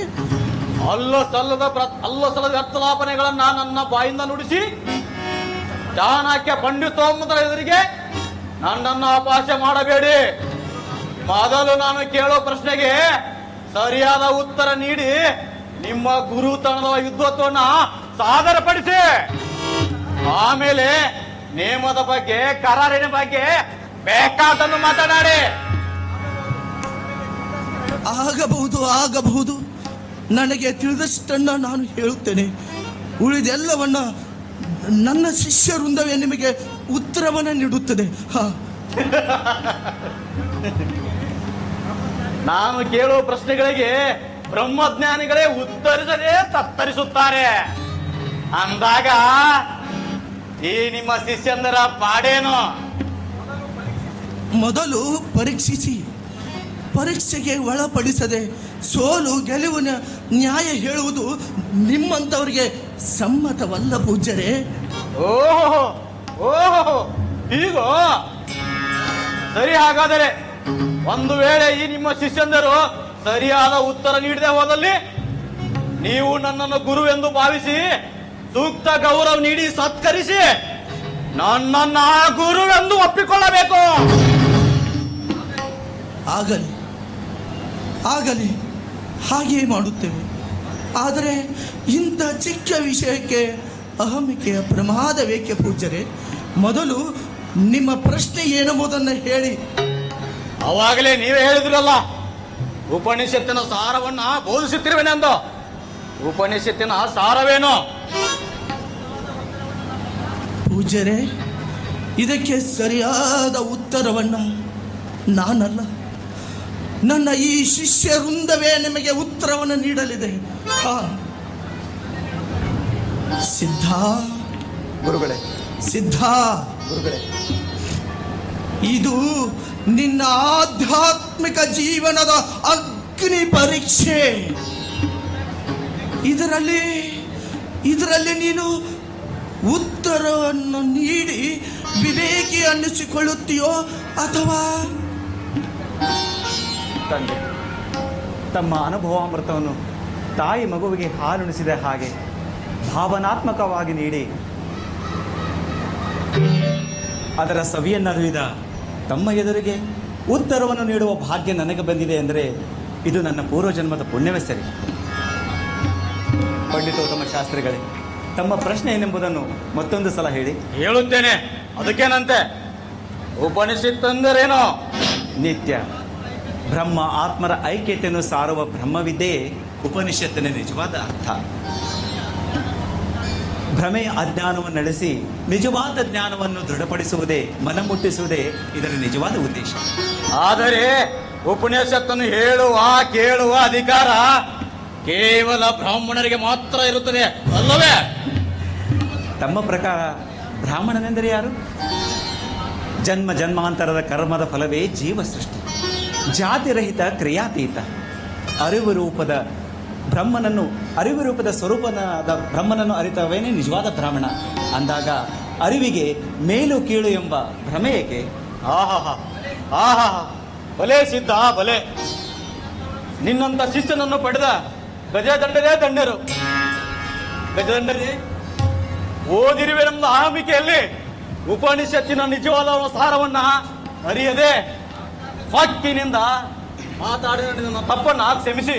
ಅಲ್ಲ ಸಲ್ಲದ ವ್ಯರ್ಥಲಾಪನೆಗಳನ್ನ ನನ್ನ ಬಾಯಿಂದ ನುಡಿಸಿ ಚಾಣಕ್ಯ ಪಂಡಿತೋಮ್ಮದರ ಎದುರಿಗೆ ನನ್ನನ್ನು ಅಪಹಾಸ್ಯ ಮಾಡಬೇಡಿ. ಮೊದಲು ನಾನು ಕೇಳೋ ಪ್ರಶ್ನೆಗೆ ಸರಿಯಾದ ಉತ್ತರ ನೀಡಿ ನಿಮ್ಮ ಗುರುತನದ ಯುದ್ಧತ್ವನ್ನ ಸಾದರಪಡಿಸಿ. ಆಮೇಲೆ ನೇಮದ ಬಗ್ಗೆ, ಕರಾರಿನ ಬಗ್ಗೆ ಬೇಕಾದನ್ನು ಮಾತನಾಡಿ. ಆಗಬಹುದು. ನನಗೆ ತಿಳಿದಷ್ಟನ್ನ ನಾನು ಹೇಳುತ್ತೇನೆ. ಉಳಿದೆಲ್ಲವನ್ನ ನನ್ನ ಶಿಷ್ಯ ವೃಂದವೇ ನಿಮಗೆ ಉತ್ತರವನ್ನು ನೀಡುತ್ತದೆ. ನಾನು ಕೇಳುವ ಪ್ರಶ್ನೆಗಳಿಗೆ ಬ್ರಹ್ಮಜ್ಞಾನಿಗಳೇ ಉತ್ತರಿಸದೆ ತತ್ತರಿಸುತ್ತಾರೆ ಅಂದಾಗ ಈ ನಿಮ್ಮ ಶಿಷ್ಯಂದರ ಪಾಡೇನು? ಮೊದಲು ಪರೀಕ್ಷೆಗೆ ಒಳಪಡಿಸದೆ ಸೋಲು ಗೆಲುವಿನ ನ್ಯಾಯ ಹೇಳುವುದು ನಿಮ್ಮಂತವರಿಗೆ ಸಮ್ಮತವಲ್ಲ ಪೂಜ್ಯರೇ. ಓಹೋ ಹೀಗೋ? ಸರಿ, ಹಾಗಾದರೆ ಒಂದು ವೇಳೆ ಈ ನಿಮ್ಮ ಶಿಷ್ಯಂದರು ಸರಿಯಾದ ಉತ್ತರ ನೀಡದೆ ಹೋದಲ್ಲಿ ನೀವು ನನ್ನನ್ನು ಗುರು ಎಂದು ಭಾವಿಸಿ ಸೂಕ್ತ ಗೌರವ ನೀಡಿ ಸತ್ಕರಿಸಿ ನನ್ನನ್ನು ಗುರುವೆಂದು ಒಪ್ಪಿಕೊಳ್ಳಬೇಕು. ಆಗಲಿ ಹಾಗೆಯೇ ಮಾಡುತ್ತೇವೆ. ಆದರೆ ಇಂಥ ಚಿಕ್ಕ ವಿಷಯಕ್ಕೆ ಅಹಮಿಕೆಯ ಪ್ರಮಾದವೇಕೆ ಪೂಜ್ಯರೇ? ಮೊದಲು ನಿಮ್ಮ ಪ್ರಶ್ನೆ ಏನೆಂಬುದನ್ನು ಹೇಳಿ. ಅವಾಗಲೇ ನೀವೇ ಹೇಳಿದ್ರಲ್ಲ, ಉಪನಿಷತ್ತಿನ ಸಾರವನ್ನ ಬೋಧಿಸುತ್ತಿರುವೆನೆಂದು. ಉಪನಿಷತ್ತಿನ ಸಾರವೇನು? ಪೂಜ್ಯರೇ, ಇದಕ್ಕೆ ಸರಿಯಾದ ಉತ್ತರವನ್ನು ನಾನಲ್ಲ, ನನ್ನ ಈ ಶಿಷ್ಯ ವೃಂದವೇ ನಿಮಗೆ ಉತ್ತರವನ್ನು ನೀಡಲಿದೆ. ಸಿದ್ಧ ಗುರುಗಳೇ, ಇದು ನಿನ್ನ ಆಧ್ಯಾತ್ಮಿಕ ಜೀವನದ ಅಗ್ನಿ ಪರೀಕ್ಷೆ. ಇದರಲ್ಲಿ ನೀನು ಉತ್ತರವನ್ನು ನೀಡಿ ವಿವೇಕಿ ಅನ್ನಿಸಿಕೊಳ್ಳುತ್ತೀಯೋ ಅಥವಾ ತಂದೆ ತಮ್ಮ ಅನುಭವಾಮೃತವನ್ನು ತಾಯಿ ಮಗುವಿಗೆ ಹಾಲುಣಿಸಿದ ಹಾಗೆ ಭಾವನಾತ್ಮಕವಾಗಿ ನೀಡಿ ಅದರ ಸವಿಯನ್ನರಿದ ತಮ್ಮ ಎದುರಿಗೆ ಉತ್ತರವನ್ನು ನೀಡುವ ಭಾಗ್ಯ ನನಗೆ ಬಂದಿದೆ ಅಂದರೆ ಇದು ನನ್ನ ಪೂರ್ವಜನ್ಮದ ಪುಣ್ಯವೇ ಸರಿ. ಪಂಡಿತೋತ್ತಮ ಶಾಸ್ತ್ರಿಗಳೇ, ತಮ್ಮ ಪ್ರಶ್ನೆ ಏನೆಂಬುದನ್ನು ಮತ್ತೊಂದು ಸಲ ಹೇಳಿ. ಹೇಳುತ್ತೇನೆ, ಅದಕ್ಕೇನಂತೆ. ಉಪನಿಷತ್ತಂದರೇನು? ನಿತ್ಯ ಬ್ರಹ್ಮ ಆತ್ಮರ ಐಕ್ಯತೆಯನ್ನು ಸಾರುವ ಬ್ರಹ್ಮವಿದ್ಯೆಯೇ ಉಪನಿಷತ್ತಿನ ನಿಜವಾದ ಅರ್ಥ. ಭ್ರಮೆಯ ಅಜ್ಞಾನವನ್ನು ನಡೆಸಿ ನಿಜವಾದ ಜ್ಞಾನವನ್ನು ದೃಢಪಡಿಸುವುದೇ, ಮನಮುಟ್ಟಿಸುವುದೇ ಇದರ ನಿಜವಾದ ಉದ್ದೇಶ. ಆದರೆ ಉಪನಿಷತ್ತನ್ನು ಹೇಳುವ ಕೇಳುವ ಅಧಿಕಾರ ಕೇವಲ ಬ್ರಾಹ್ಮಣರಿಗೆ ಮಾತ್ರ ಇರುತ್ತದೆ ಅಲ್ಲವೇ? ತಮ್ಮ ಪ್ರಕಾರ ಬ್ರಾಹ್ಮಣನೆಂದರೆ ಯಾರು? ಜನ್ಮ ಜನ್ಮಾಂತರದ ಕರ್ಮದ ಫಲವೇ ಜೀವ ಸೃಷ್ಟಿ, ಜಾತಿರಹಿತ ಕ್ರಿಯಾತೀತ, ಅರಿವು ರೂಪದ ಸ್ವರೂಪನಾದ ಬ್ರಹ್ಮನನ್ನು ಅರಿತವೇನೇ ನಿಜವಾದ ಬ್ರಾಹ್ಮಣ ಅಂದಾಗ ಅರಿವಿಗೆ ಮೇಲು ಕೀಳು ಎಂಬ ಭ್ರಮೆ ಏಕೆ? ಆಹಾ ಬಲೆ ಸಿದ್ಧ, ಬಲೆ. ನಿನ್ನಂತ ಶಿಷ್ಯನನ್ನು ಪಡೆದ ಗಜದಂಡರೇ ದಂಡರು. ಗಜದಂಡರೇ, ಓದಿರುವೆನೆಂಬ ಆಮಿಕೆಯಲ್ಲಿ ಉಪನಿಷತ್ತಿನ ನಿಜವಾದ ಸಾರವನ್ನ ಅರಿಯದೆ ಹಕ್ಕಿನಿಂದ ಮಾತಾಡಿದ ನಿನ್ನ ತಪ್ಪನ್ನ ಕ್ಷಮಿಸಿ.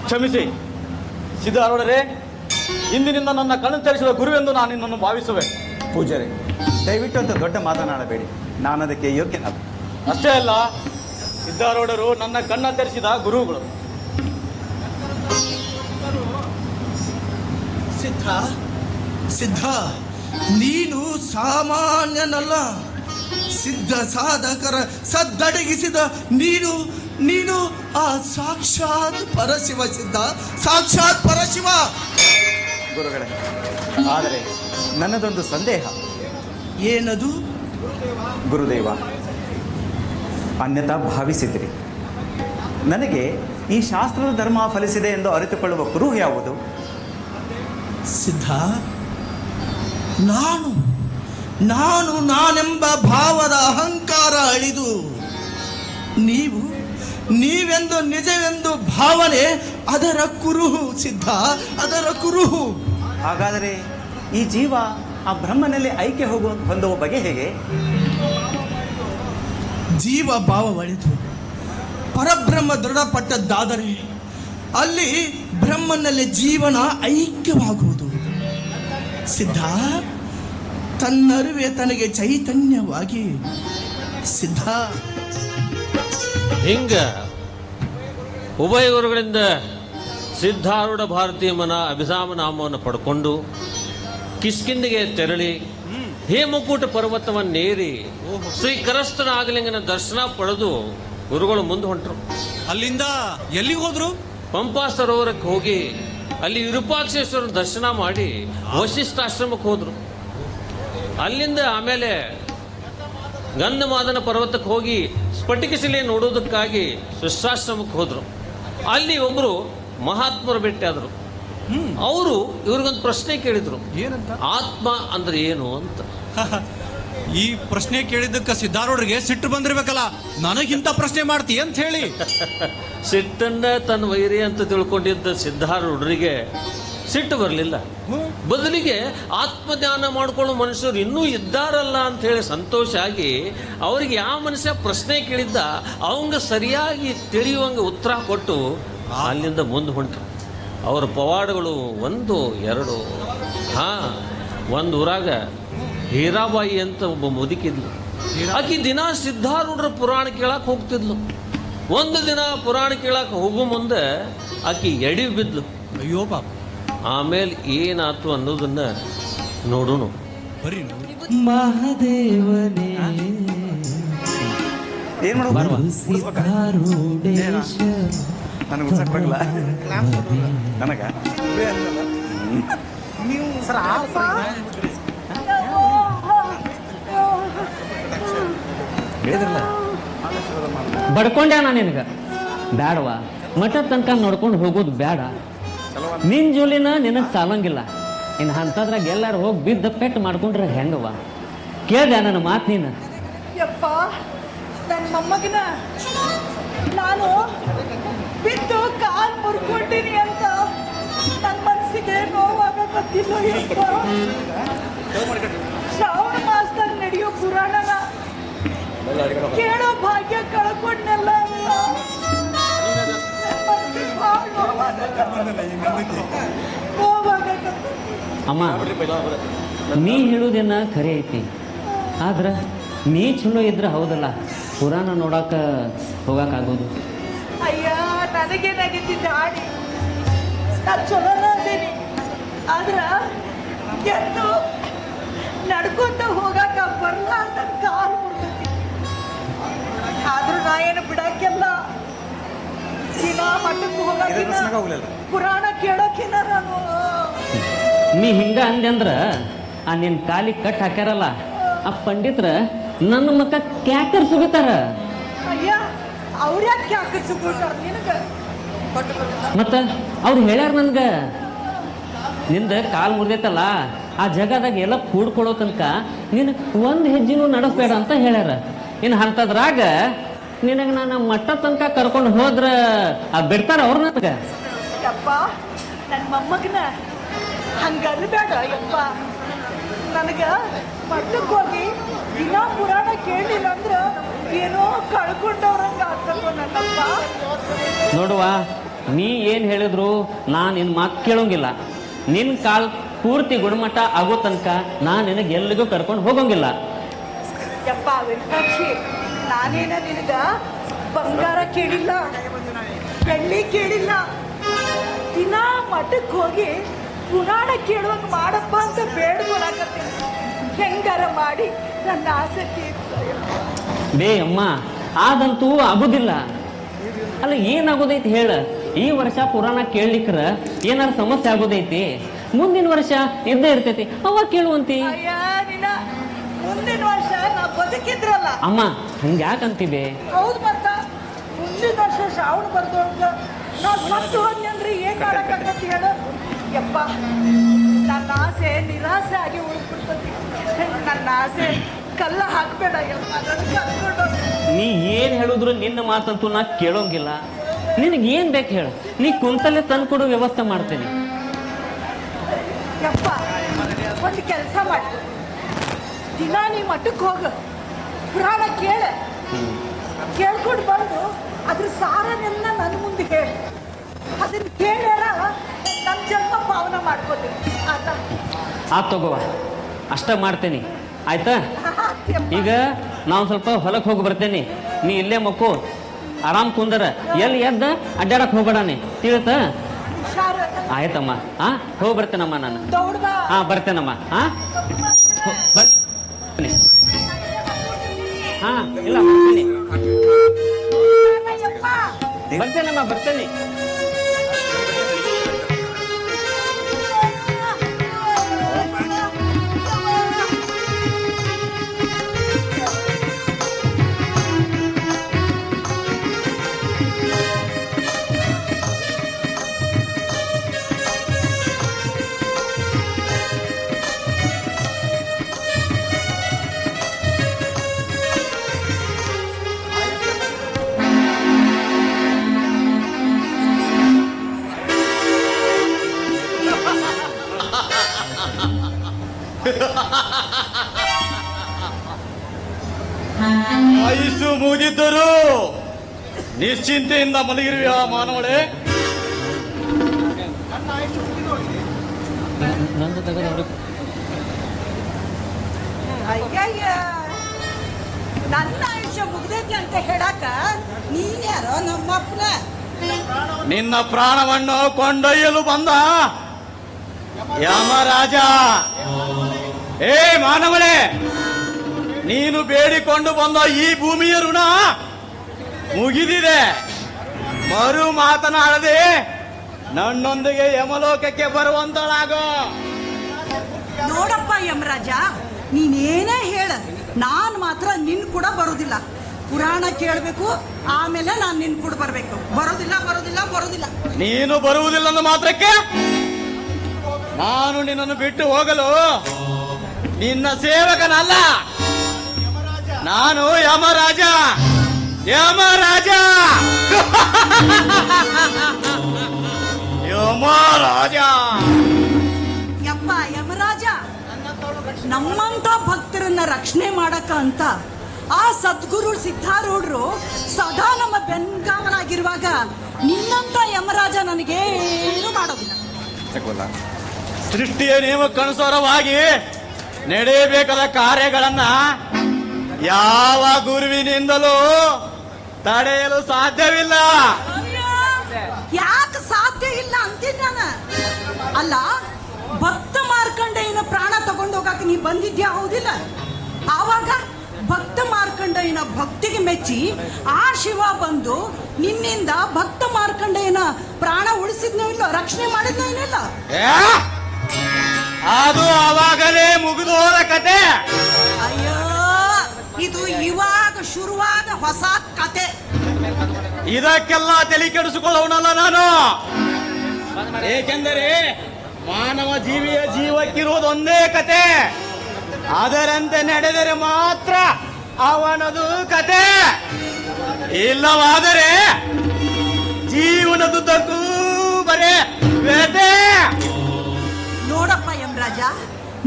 ಕ್ಷಮಿಸಿ ಸಿದ್ಧಾರೂಢರೇ, ಇಂದಿನಿಂದ ನನ್ನ ಕಣ್ಣು ತೆರೆಸುವ ಗುರುವೆಂದು ನಾನು ನಿನ್ನನ್ನು ಭಾವಿಸುವೆ. ಪೂಜಾರಿ, ದಯವಿಟ್ಟು ಅಂತ ದೊಡ್ಡ ಮಾತನಾಡಬೇಡಿ, ನಾನು ಅದಕ್ಕೆ ಯೋಗ್ಯನಲ್ಲ. ಅಷ್ಟೇ ಅಲ್ಲ, ಸಿದ್ಧಾರೂಢರು ನನ್ನ ಕಣ್ಣ ತೆರೆಸಿದ ಗುರುಗಳು. ಸಿದ್ಧ ಸಿದ್ಧ, ನೀನು ಸಾಮಾನ್ಯನಲ್ಲ. ಸಿದ್ಧ ಸಾಧಕರ ಸದ್ದಡಗಿಸಿದ ನೀನು ನೀನು ಆ ಸಾಕ್ಷಾತ್ ಪರಶಿವ. ಸಿದ್ಧ, ಸಾಕ್ಷಾತ್ ಪರಶಿವ. ಗುರುಗಳೇ, ಆದರೆ ನನ್ನದೊಂದು ಸಂದೇಹ. ಏನದು? ಗುರುದೇವ, ಅನ್ಯತಾ ಭಾವಿಸಿದಿರಿ. ನನಗೆ ಈ ಶಾಸ್ತ್ರದ ಧರ್ಮ ಫಲಿಸಿದೆ ಎಂದು ಅರಿತುಕೊಳ್ಳುವ ಕುರುಹು ಯಾವುದು? ಸಿದ್ಧ, ನಾನೆಂಬ ಭಾವದ ಅಹಂಕಾರ ಅಳಿದು ನೀವೆಂದು ನಿಜವೆಂದು ಭಾವನೆ, ಅದರ ಕುರುಹು. ಸಿದ್ಧ, ಅದರ ಕುರುಹು. ಹಾಗಾದರೆ ಈ ಜೀವ ಆ ಬ್ರಹ್ಮನಲ್ಲಿ ಐಕ್ಯ ಹೊಂದುವ ಬಗೆ ಹೇಗೆ? ಜೀವ ಭಾವ ಒಳಿತು ಪರಬ್ರಹ್ಮ ದೃಢಪಟ್ಟದ್ದಾದರೆ ಅಲ್ಲಿ ಬ್ರಹ್ಮನಲ್ಲಿ ಜೀವನ ಐಕ್ಯವಾಗುವುದು. ಸಿದ್ಧ, ತನ್ನರಿವೆ ತನಗೆ ಚೈತನ್ಯವಾಗಿ. ಸಿದ್ಧ, ಹಿಂಗ ಉಭಯ ಗುರುಗಳಿಂದ ಸಿದ್ಧಾರೂಢ ಭಾರತೀಯ ಮನ ಅಭಿಧಾಮ ನಾಮವನ್ನು ಪಡ್ಕೊಂಡು ಕಿಷ್ಕಿಂದಿಗೆ ತೆರಳಿ ಹೇಮಕೂಟ ಪರ್ವತವನ್ನೇರಿ ಶ್ರೀ ಕರಸ್ಥನ ಆಗಲಿಂಗನ ದರ್ಶನ ಪಡೆದು ಗುರುಗಳು ಮುಂದೆ ಹೊಂಟರು. ಅಲ್ಲಿಂದ ಎಲ್ಲಿಗೆ ಹೋದ್ರು? ಪಂಪಾ ಸರೋವರಕ್ಕೆ ಹೋಗಿ ಅಲ್ಲಿ ವಿರೂಪಾಕ್ಷೇಶ್ವರನ ದರ್ಶನ ಮಾಡಿ ವಶಿಷ್ಠಾಶ್ರಮಕ್ಕೆ ಹೋದ್ರು. ಅಲ್ಲಿಂದ ಆಮೇಲೆ ಗಂಧಮಾದನ ಪರ್ವತಕ್ಕೆ ಹೋಗಿ ಸ್ಫಟಿಕ ಶಿಲೆ ನೋಡೋದಕ್ಕಾಗಿ ಶಿಷ್ಟಾಶ್ರಮಕ್ಕೆ ಹೋದ್ರು. ಅಲ್ಲಿ ಒಬ್ರು ಮಹಾತ್ಮರು ಭೇಟಿಯಾದರು. ಅವರು ಇವ್ರಿಗೊಂದು ಪ್ರಶ್ನೆ ಕೇಳಿದ್ರು, ಏನಂತ? ಆತ್ಮ ಅಂದ್ರೆ ಏನು ಅಂತ. ಈ ಪ್ರಶ್ನೆ ಕೇಳಿದ್ದಕ್ಕೆ ಸಿದ್ಧಾರೂಢರಿಗೆ ಸಿಟ್ಟು ಬಂದಿರ್ಬೇಕಲ್ಲ, ನನಗಿಂತ ಪ್ರಶ್ನೆ ಮಾಡ್ತಿ ಅಂತ ಹೇಳಿ. ಸಿಟ್ಟನ್ನ ತನ್ನ ವೈರಿ ಅಂತ ತಿಳ್ಕೊಂಡಿದ್ದ ಸಿದ್ಧಾರೂಢರಿಗೆ ಸಿಟ್ಟು ಬರಲಿಲ್ಲ. ಬದಲಿಗೆ ಆತ್ಮಧ್ಯಾನ ಮಾಡ್ಕೊಳ್ಳೋ ಮನುಷ್ಯರು ಇನ್ನೂ ಇದ್ದಾರಲ್ಲ ಅಂತ ಹೇಳಿ ಸಂತೋಷ ಆಗಿ ಅವ್ರಿಗೆ ಯಾವ ಮನುಷ್ಯ ಪ್ರಶ್ನೆ ಕೇಳಿದ್ದ ಅವಂಗ ಸರಿಯಾಗಿ ತಿಳಿಯುವಂಗೆ ಉತ್ತರ ಕೊಟ್ಟು ಅಲ್ಲಿಂದ ಮುಂದೆ ಹೊಂಟರು. ಅವರ ಪವಾಡಗಳು 1 2. ಒಂದು ಊರಾಗ ಹೀರಾಬಾಯಿ ಅಂತ ಒಬ್ಬ ಮುದುಕಿದ್ಲು. ಆಕಿ ದಿನ ಸಿದ್ಧಾರೂಢರ ಪುರಾಣ ಕೇಳಕ್ಕೆ ಹೋಗ್ತಿದ್ಲು. ಒಂದು ದಿನ ಪುರಾಣ ಕೇಳಕ್ಕೆ ಹೋಗೋ ಮುಂದೆ ಆಕಿ ಎಡಿ ಬಿದ್ಲು. ಅಯ್ಯೋ ಪಾಪ. ಆಮೇಲೆ ಏನಾಯ್ತು ಅನ್ನೋದನ್ನ ನೋಡೋಣ. ಬರೀ ಮಹಾದೇವನೇ ಏನ್ ಮಾಡೋದು? ನನಗೆ ಉತ್ಸಾಹ ಬರಲ್ಲ. ನನಗ ಹೇಳಿದ್ರಲ್ಲ, ಬಡ್ಕೊಂಡ್ಯಾನ ನಿನಗ ಬ್ಯಾಡವಾ, ಮಠ ತನಕ ನೋಡ್ಕೊಂಡು ಹೋಗೋದು ಬ್ಯಾಡ. ನಿನ್ ಜೋಲಿನ ನಿನಗೆ ಸಾಲಂಗಿಲ್ಲ. ಇನ್ನು ಅಂಥದ್ರಾಗ ಎಲ್ಲಾರು ಹೋಗಿ ಬಿದ್ದ ಪೆಟ್ಟು ಮಾಡ್ಕೊಂಡ್ರೆ ಹೆಂಗವ? ಕೇಳ್ದೆ ನನ್ನ ಮಾತು ನೀನು? ಯಪ್ಪ, ನನ್ನ ಮೊಮ್ಮಗನ ನಾನು ಬಿದ್ದು ಕಾಲು ಮುರ್ಕೊಂಡಿನಿ ಅಂತ ನನ್ನ ಮನಸ್ಸಿಗೆ ನೋವಾಗತ್ತಿಲ್ಲ. ಯಪ್ಪ, ಶ್ರಾವಣ ಮಾಸದಾಗ ನಡೆಯೋ ಪುರಾಣನ ಕೇಳೋ ಭಾಗ್ಯ ಕಳ್ಕೊಂಡ್ನಲ್ಲ. ಅಮ್ಮ, ನೀ ಹೇಳೋದೇನ ಖರೆ ಐತಿ. ಆದ್ರೆ ನೀ ಚಲೋ ಇದ್ರೆ ಹೌದಲ್ಲ ಪುರಾಣ ನೋಡಾಕ ಹೋಗಕ್ಕಾಗೋದು? ಅಯ್ಯ, ನನಗೇನಾಗಿದ್ದ ಆಡಿ ನಾನು ಚಲೋನ ಅದೇನಿ. ಆದ್ರ ಎದ್ದು ನಡ್ಕೊಂತ ಹೋಗಾಕ ಬರಲ್ಲ ಅಂತ ಕಾಲು ಮುಡ್ಕತಿ. ಆದ್ರೂ ನಾ ಏನು ಬಿಡಕ್ಕೆಲ್ಲ ದಿನ ಮಠಕ್ಕೆ ಹೋಗಕ್ಕಿನ ಪುರಾಣ ಕೇಳಕ್ಕಿನ ನಾನು. ನೀ ಹಿಂಗ ಅಂದೆ ಅಂದ್ರ ಆ ನಿನ್ ಕಾಲಿಗೆ ಕಟ್ ಹಾಕ್ಯಾರಲ್ಲ ಆ ಪಂಡಿತ್ರ ನನ್ನ ಮಕ್ಕ ಕ್ಯಾಕರ್ ಸುಗಿತಾರ. ಅಯ್ಯ, ಅವ್ರ ಯಾಕೆ ಹಾಕಿಸ್ಬಿಟ್ಟಾರ ನಿನಗ? ಮತ್ತ ಅವ್ರು ಹೇಳ್ಯಾರ ನನ್ಗ, ನಿಂದ ಕಾಲ್ ಮುರಿದೈತಲ್ಲ ಆ ಜಗದಾಗ ಎಲ್ಲ ಕೂಡ್ಕೊಳ್ಳೋ ತನಕ ನಿನ್ ಒಂದ್ ಹೆಜ್ಜಿನೂ ನಡೆಸ್ಬೇಡ ಅಂತ ಹೇಳ್ಯಾರ. ಇನ್ನು ಅಂತದ್ರಾಗ ನಿನಗೆ ನಾನು ಮಟ್ಟ ತನಕ ಕರ್ಕೊಂಡು ಹೋದ್ರ ಬಿಡ್ತಾರ ಅವ್ರ ನನಗ? ಯಪ್ಪ, ನನ್ನ ಮೊಮ್ಮಗನ ಹಂಗನ್ಬೇಡ ಯಪ್ಪ. ನನಗ ಮಟ್ಟಕ್ಕೆ ಹೋಗಿ ದಿನ ಪುರಾಣ ಕೇಳಲಿಲ್ಲ ಅಂದ್ರ ಏನೋ ಕಳ್ಕೊಂಡವ್ರಂಗ ಆಗ್ತದ ನನ್ನಪ್ಪ. ನೋಡುವ, ನೀ ಏನು ಹೇಳಿದ್ರು ನಾನು ನಿನ್ನ ಮಾತು ಕೇಳೋಂಗಿಲ್ಲ. ನಿನ್ನ ಕಾಲ್ ಪೂರ್ತಿ ಗುಣಮಟ್ಟ ಆಗೋ ತನಕ ನಾನು ನಿನಗೆ ಎಲ್ಲಿಗೂ ಕರ್ಕೊಂಡು ಹೋಗೋಂಗಿಲ್ಲ. ಯಪ್ಪ ವೆಂಕಟಾಕ್ಷಿ, ನಾನೇನ ನಿನಗ ಬಂಗಾರ ಕೇಳಿಲ್ಲ, ಬೆಳ್ಳಿ ಕೇಳಿಲ್ಲ. ದಿನ ಮಠಕ್ಕೆ ಹೋಗಿ ಪುರಾಣ ಕೇಳುವಂಗ ಮಾಡಪ್ಪ ಅಂತ ಬೇಡ್ಕೊಳಕತ್ತೀನಿ. ಹೆಂಗಾರ ಮಾಡಿ ನನ್ನ ಆಸೆ ತೀರ್ಸ. ಬೇ ಅಮ್ಮ, ಅದಂತೂ ಆಗೋದಿಲ್ಲ. ಅಲ್ಲ, ಏನಾಗೋದೈತಿ ಹೇಳ? ಈ ವರ್ಷ ಪುರಾಣ ಕೇಳಲಿಕ್ರ ಏನಾರ ಸಮಸ್ಯೆ ಆಗೋದೈತಿ? ಮುಂದಿನ ವರ್ಷ ಇದ್ದೇ ಇರ್ತೈತಿ, ಅವಾಗ ಕೇಳುವಂತಿ. ಅಯ್ಯ ನಿನ್ನ ಮುಂದಿನ ವರ್ಷ ನಾ ಬದುಕಿದ್ರಲ್ಲ. ಅಮ್ಮ, ಹಂಗ್ಯಾಕಂತೀವಿ? ಹೌದು ಮತ್ತ ಮುಂದಿನ ವರ್ಷ ಶ್ರಾವಣ ಬರ್ದು ನಾವು ಸತ್ತು ಹೋದ್ನಂದ್ರೆ ಏನ್ ಮಾಡಕ್ಕಾಗತ್ತಿ ಹೇಳು? ಯಪ್ಪ, ನನ್ನ ಆಸೆ ನಿರಾಸೆ ಆಗಿ ಉಳ್ಬಿಡ್ತತಿ. ನನ್ನ ಆಸೆ ಕಲ್ಲ ಹಾಕ್ಬೇಡ ಯಪ್ಪ, ನನ್ನ ಕರ್ಕೊಂಡು. ನೀ ಏನ್ ಹೇಳಿದ್ರು ನಿನ್ನ ಮಾತಂತೂ ನಾ ಕೇಳೋಂಗಿಲ್ಲ. ನಿನಗೆ ಏನ್ ಬೇಕು ಹೇಳು, ನೀ ಕುಂತಲ್ಲೇ ತಂದ್ಕೊಡೋ ವ್ಯವಸ್ಥೆ ಮಾಡ್ತೀನಿ. ಯಪ್ಪ, ಒಂದು ಕೆಲಸ ಮಾಡಿ, ದಿನ ನೀ ಮಠಕ್ಕೆ ಹೋಗು, ಪುರಾಣ ಕೇಳ್ಕೊಂಡು ಬಂದು ಅದ್ರ ಸಾರನೆಲ್ಲ ನನ್ನ ಮುಂದೆ ಹೇಳಿ. ಅದನ್ನ ಕೇಳ್ಯಾರ ನನ್ನ ಜನ್ಮ ಪಾವನ ಮಾಡ್ಕೋತೀನಿ. ಆತ ತಗೋವ, ಅಷ್ಟ ಮಾಡ್ತೇನೆ, ಆಯ್ತಾ? ಈಗ ನಾವು ಸ್ವಲ್ಪ ಹೊಲಕ್ಕೆ ಹೋಗಿ ಬರ್ತೇನೆ, ನೀ ಇಲ್ಲೇ ಮಕ್ಕೋ, ಆರಾಮ್ ಕುಂದರ, ಎಲ್ಲಿ ಎದ್ದ ಅಡ್ಡಾಡಕ್ ಹೋಗ್ಬೇಡಾನೆ, ತಿಳಿತ? ಆಯ್ತಮ್ಮ, ಹೋಗಿ ಬರ್ತೇನಮ್ಮ ನಾನು. ಬರ್ತೇನಮ್ಮ. ಇಲ್ಲ ಬರ್ತೇನಮ್ಮ, ಬರ್ತೇನೆ. ಆಯುಸ್ಸು ಮುಗಿದಿದ್ದರು ನಿಶ್ಚಿಂತೆಯಿಂದ ಮಲಗಿರುವ ಮಾನವಳೆ. ಅಯ್ಯಯ್ಯ, ನನ್ನ ಆಯುಷ್ಯ ಮುಗ್ದೈತಿ ಅಂತ ಹೇಳಾಕ ನೀನ್ಯಾರೋ ನಮ್ಮಪ್ಪನ? ನಿನ್ನ ಪ್ರಾಣವನ್ನು ಕೊಂಡೊಯ್ಯಲು ಬಂದ ಯಮರಾಜ. ಏ ಮಾನವಳೆ, ನೀನು ಬೇಡಿಕೊಂಡು ಬಂದ ಈ ಭೂಮಿಯ ಋಣ ಮುಗಿದಿದೆ. ಮರು ಮಾತನಾಡದೆ ನನ್ನೊಂದಿಗೆ ಯಮಲೋಕಕ್ಕೆ ಬರುವಂತಳಾಗೋ. ನೋಡಪ್ಪ ಯಮರಾಜ, ನೀನೇನೇ ಹೇಳ, ನಾನು ಮಾತ್ರ ನಿನ್ ಕೂಡ ಬರುದಿಲ್ಲ. ಪುರಾಣ ಕೇಳಬೇಕು, ಆಮೇಲೆ ನಾನು ನಿನ್ ಕೂಡ ಬರ್ಬೇಕು. ಬರೋದಿಲ್ಲ ಬರೋದಿಲ್ಲ ಬರೋದಿಲ್ಲ. ನೀನು ಬರುವುದಿಲ್ಲ ಅಂದ ಮಾತ್ರಕ್ಕೆ ನಾನು ನಿನ್ನನ್ನು ಬಿಟ್ಟು ಹೋಗಲು ನಿನ್ನ ಸೇವಕನಲ್ಲ. ನಾನು ಯಮರಾಜ, ಯಮರಾಜ, ಯಮರಾಜ. ಯಪ್ಪ ಯಮರಾಜ, ನಮ್ಮಂತ ಭಕ್ತರನ್ನ ರಕ್ಷಣೆ ಮಾಡಕ ಅಂತ ಆ ಸದ್ಗುರು ಸಿದ್ಧಾರೂಢರು ಸದಾ ನಮ್ಮ ಬೆನ್ಗಾವಲಾಗಿರುವಾಗ ನಿನ್ನಂತ ಯಮರಾಜ ನನಗೇನು ಮಾಡೋದಿಲ್ಲ. ಸೃಷ್ಟಿಯ ನಿಯಮಕ್ಕನುಸಾರವಾಗಿ ನಡೆಯಬೇಕಾದ ಕಾರ್ಯಗಳನ್ನ ಯಾವ ಗುರುವಿನಿಂದಲೂ ತಡೆಯಲು ಸಾಧ್ಯವಿಲ್ಲ. ಯಾಕೆ ಸಾಧ್ಯ ಇಲ್ಲ ಅಂತೀನಿ ನಾನು. ಅಲ್ಲ, ಭಕ್ತ ಮಾರ್ಕಂಡೇಯನ ಪ್ರಾಣ ತಗೊಂಡೋಗಕ್ಕೆ ನೀ ಬಂದಿದ್ಯಾ, ಹೌದಿಲ್ಲ? ಆವಾಗ ಭಕ್ತ ಮಾರ್ಕಂಡೇಯನ ಭಕ್ತಿಗೆ ಮೆಚ್ಚಿ ಆ ಶಿವ ಬಂದು ನಿನ್ನಿಂದ ಭಕ್ತ ಮಾರ್ಕಂಡೇಯನ ಪ್ರಾಣ ಉಳಿಸಿದ್ನೋ ಇಲ್ಲ, ರಕ್ಷಣೆ ಮಾಡಿದ್ನೋ ಇಲ್ಲ? ಅದು ಅವಾಗಲೇ ಮುಗಿದು ಹೋದ ಕತೆ. ಅಯ್ಯೋ, ಇದು ಇವಾಗ ಶುರುವಾದ ಹೊಸ ಕತೆ. ಇದಕ್ಕೆಲ್ಲ ತಲೆ ಕೆಡಿಸಿಕೊಳ್ಳೋನಲ್ಲ ನಾನು. ಏಕೆಂದರೆ ಮಾನವ ಜೀವಿಯ ಜೀವಕ್ಕಿರುವುದೊಂದೇ ಕತೆ. ಅದರಂತೆ ನಡೆದರೆ ಮಾತ್ರ ಅವನದು ಕತೆ, ಇಲ್ಲವಾದರೆ ಜೀವನದುದ್ದಕ್ಕೂ ಬರೇ ವ್ಯಥೆ. ನೋಡಪ್ಪ ಯಮರಾಜ,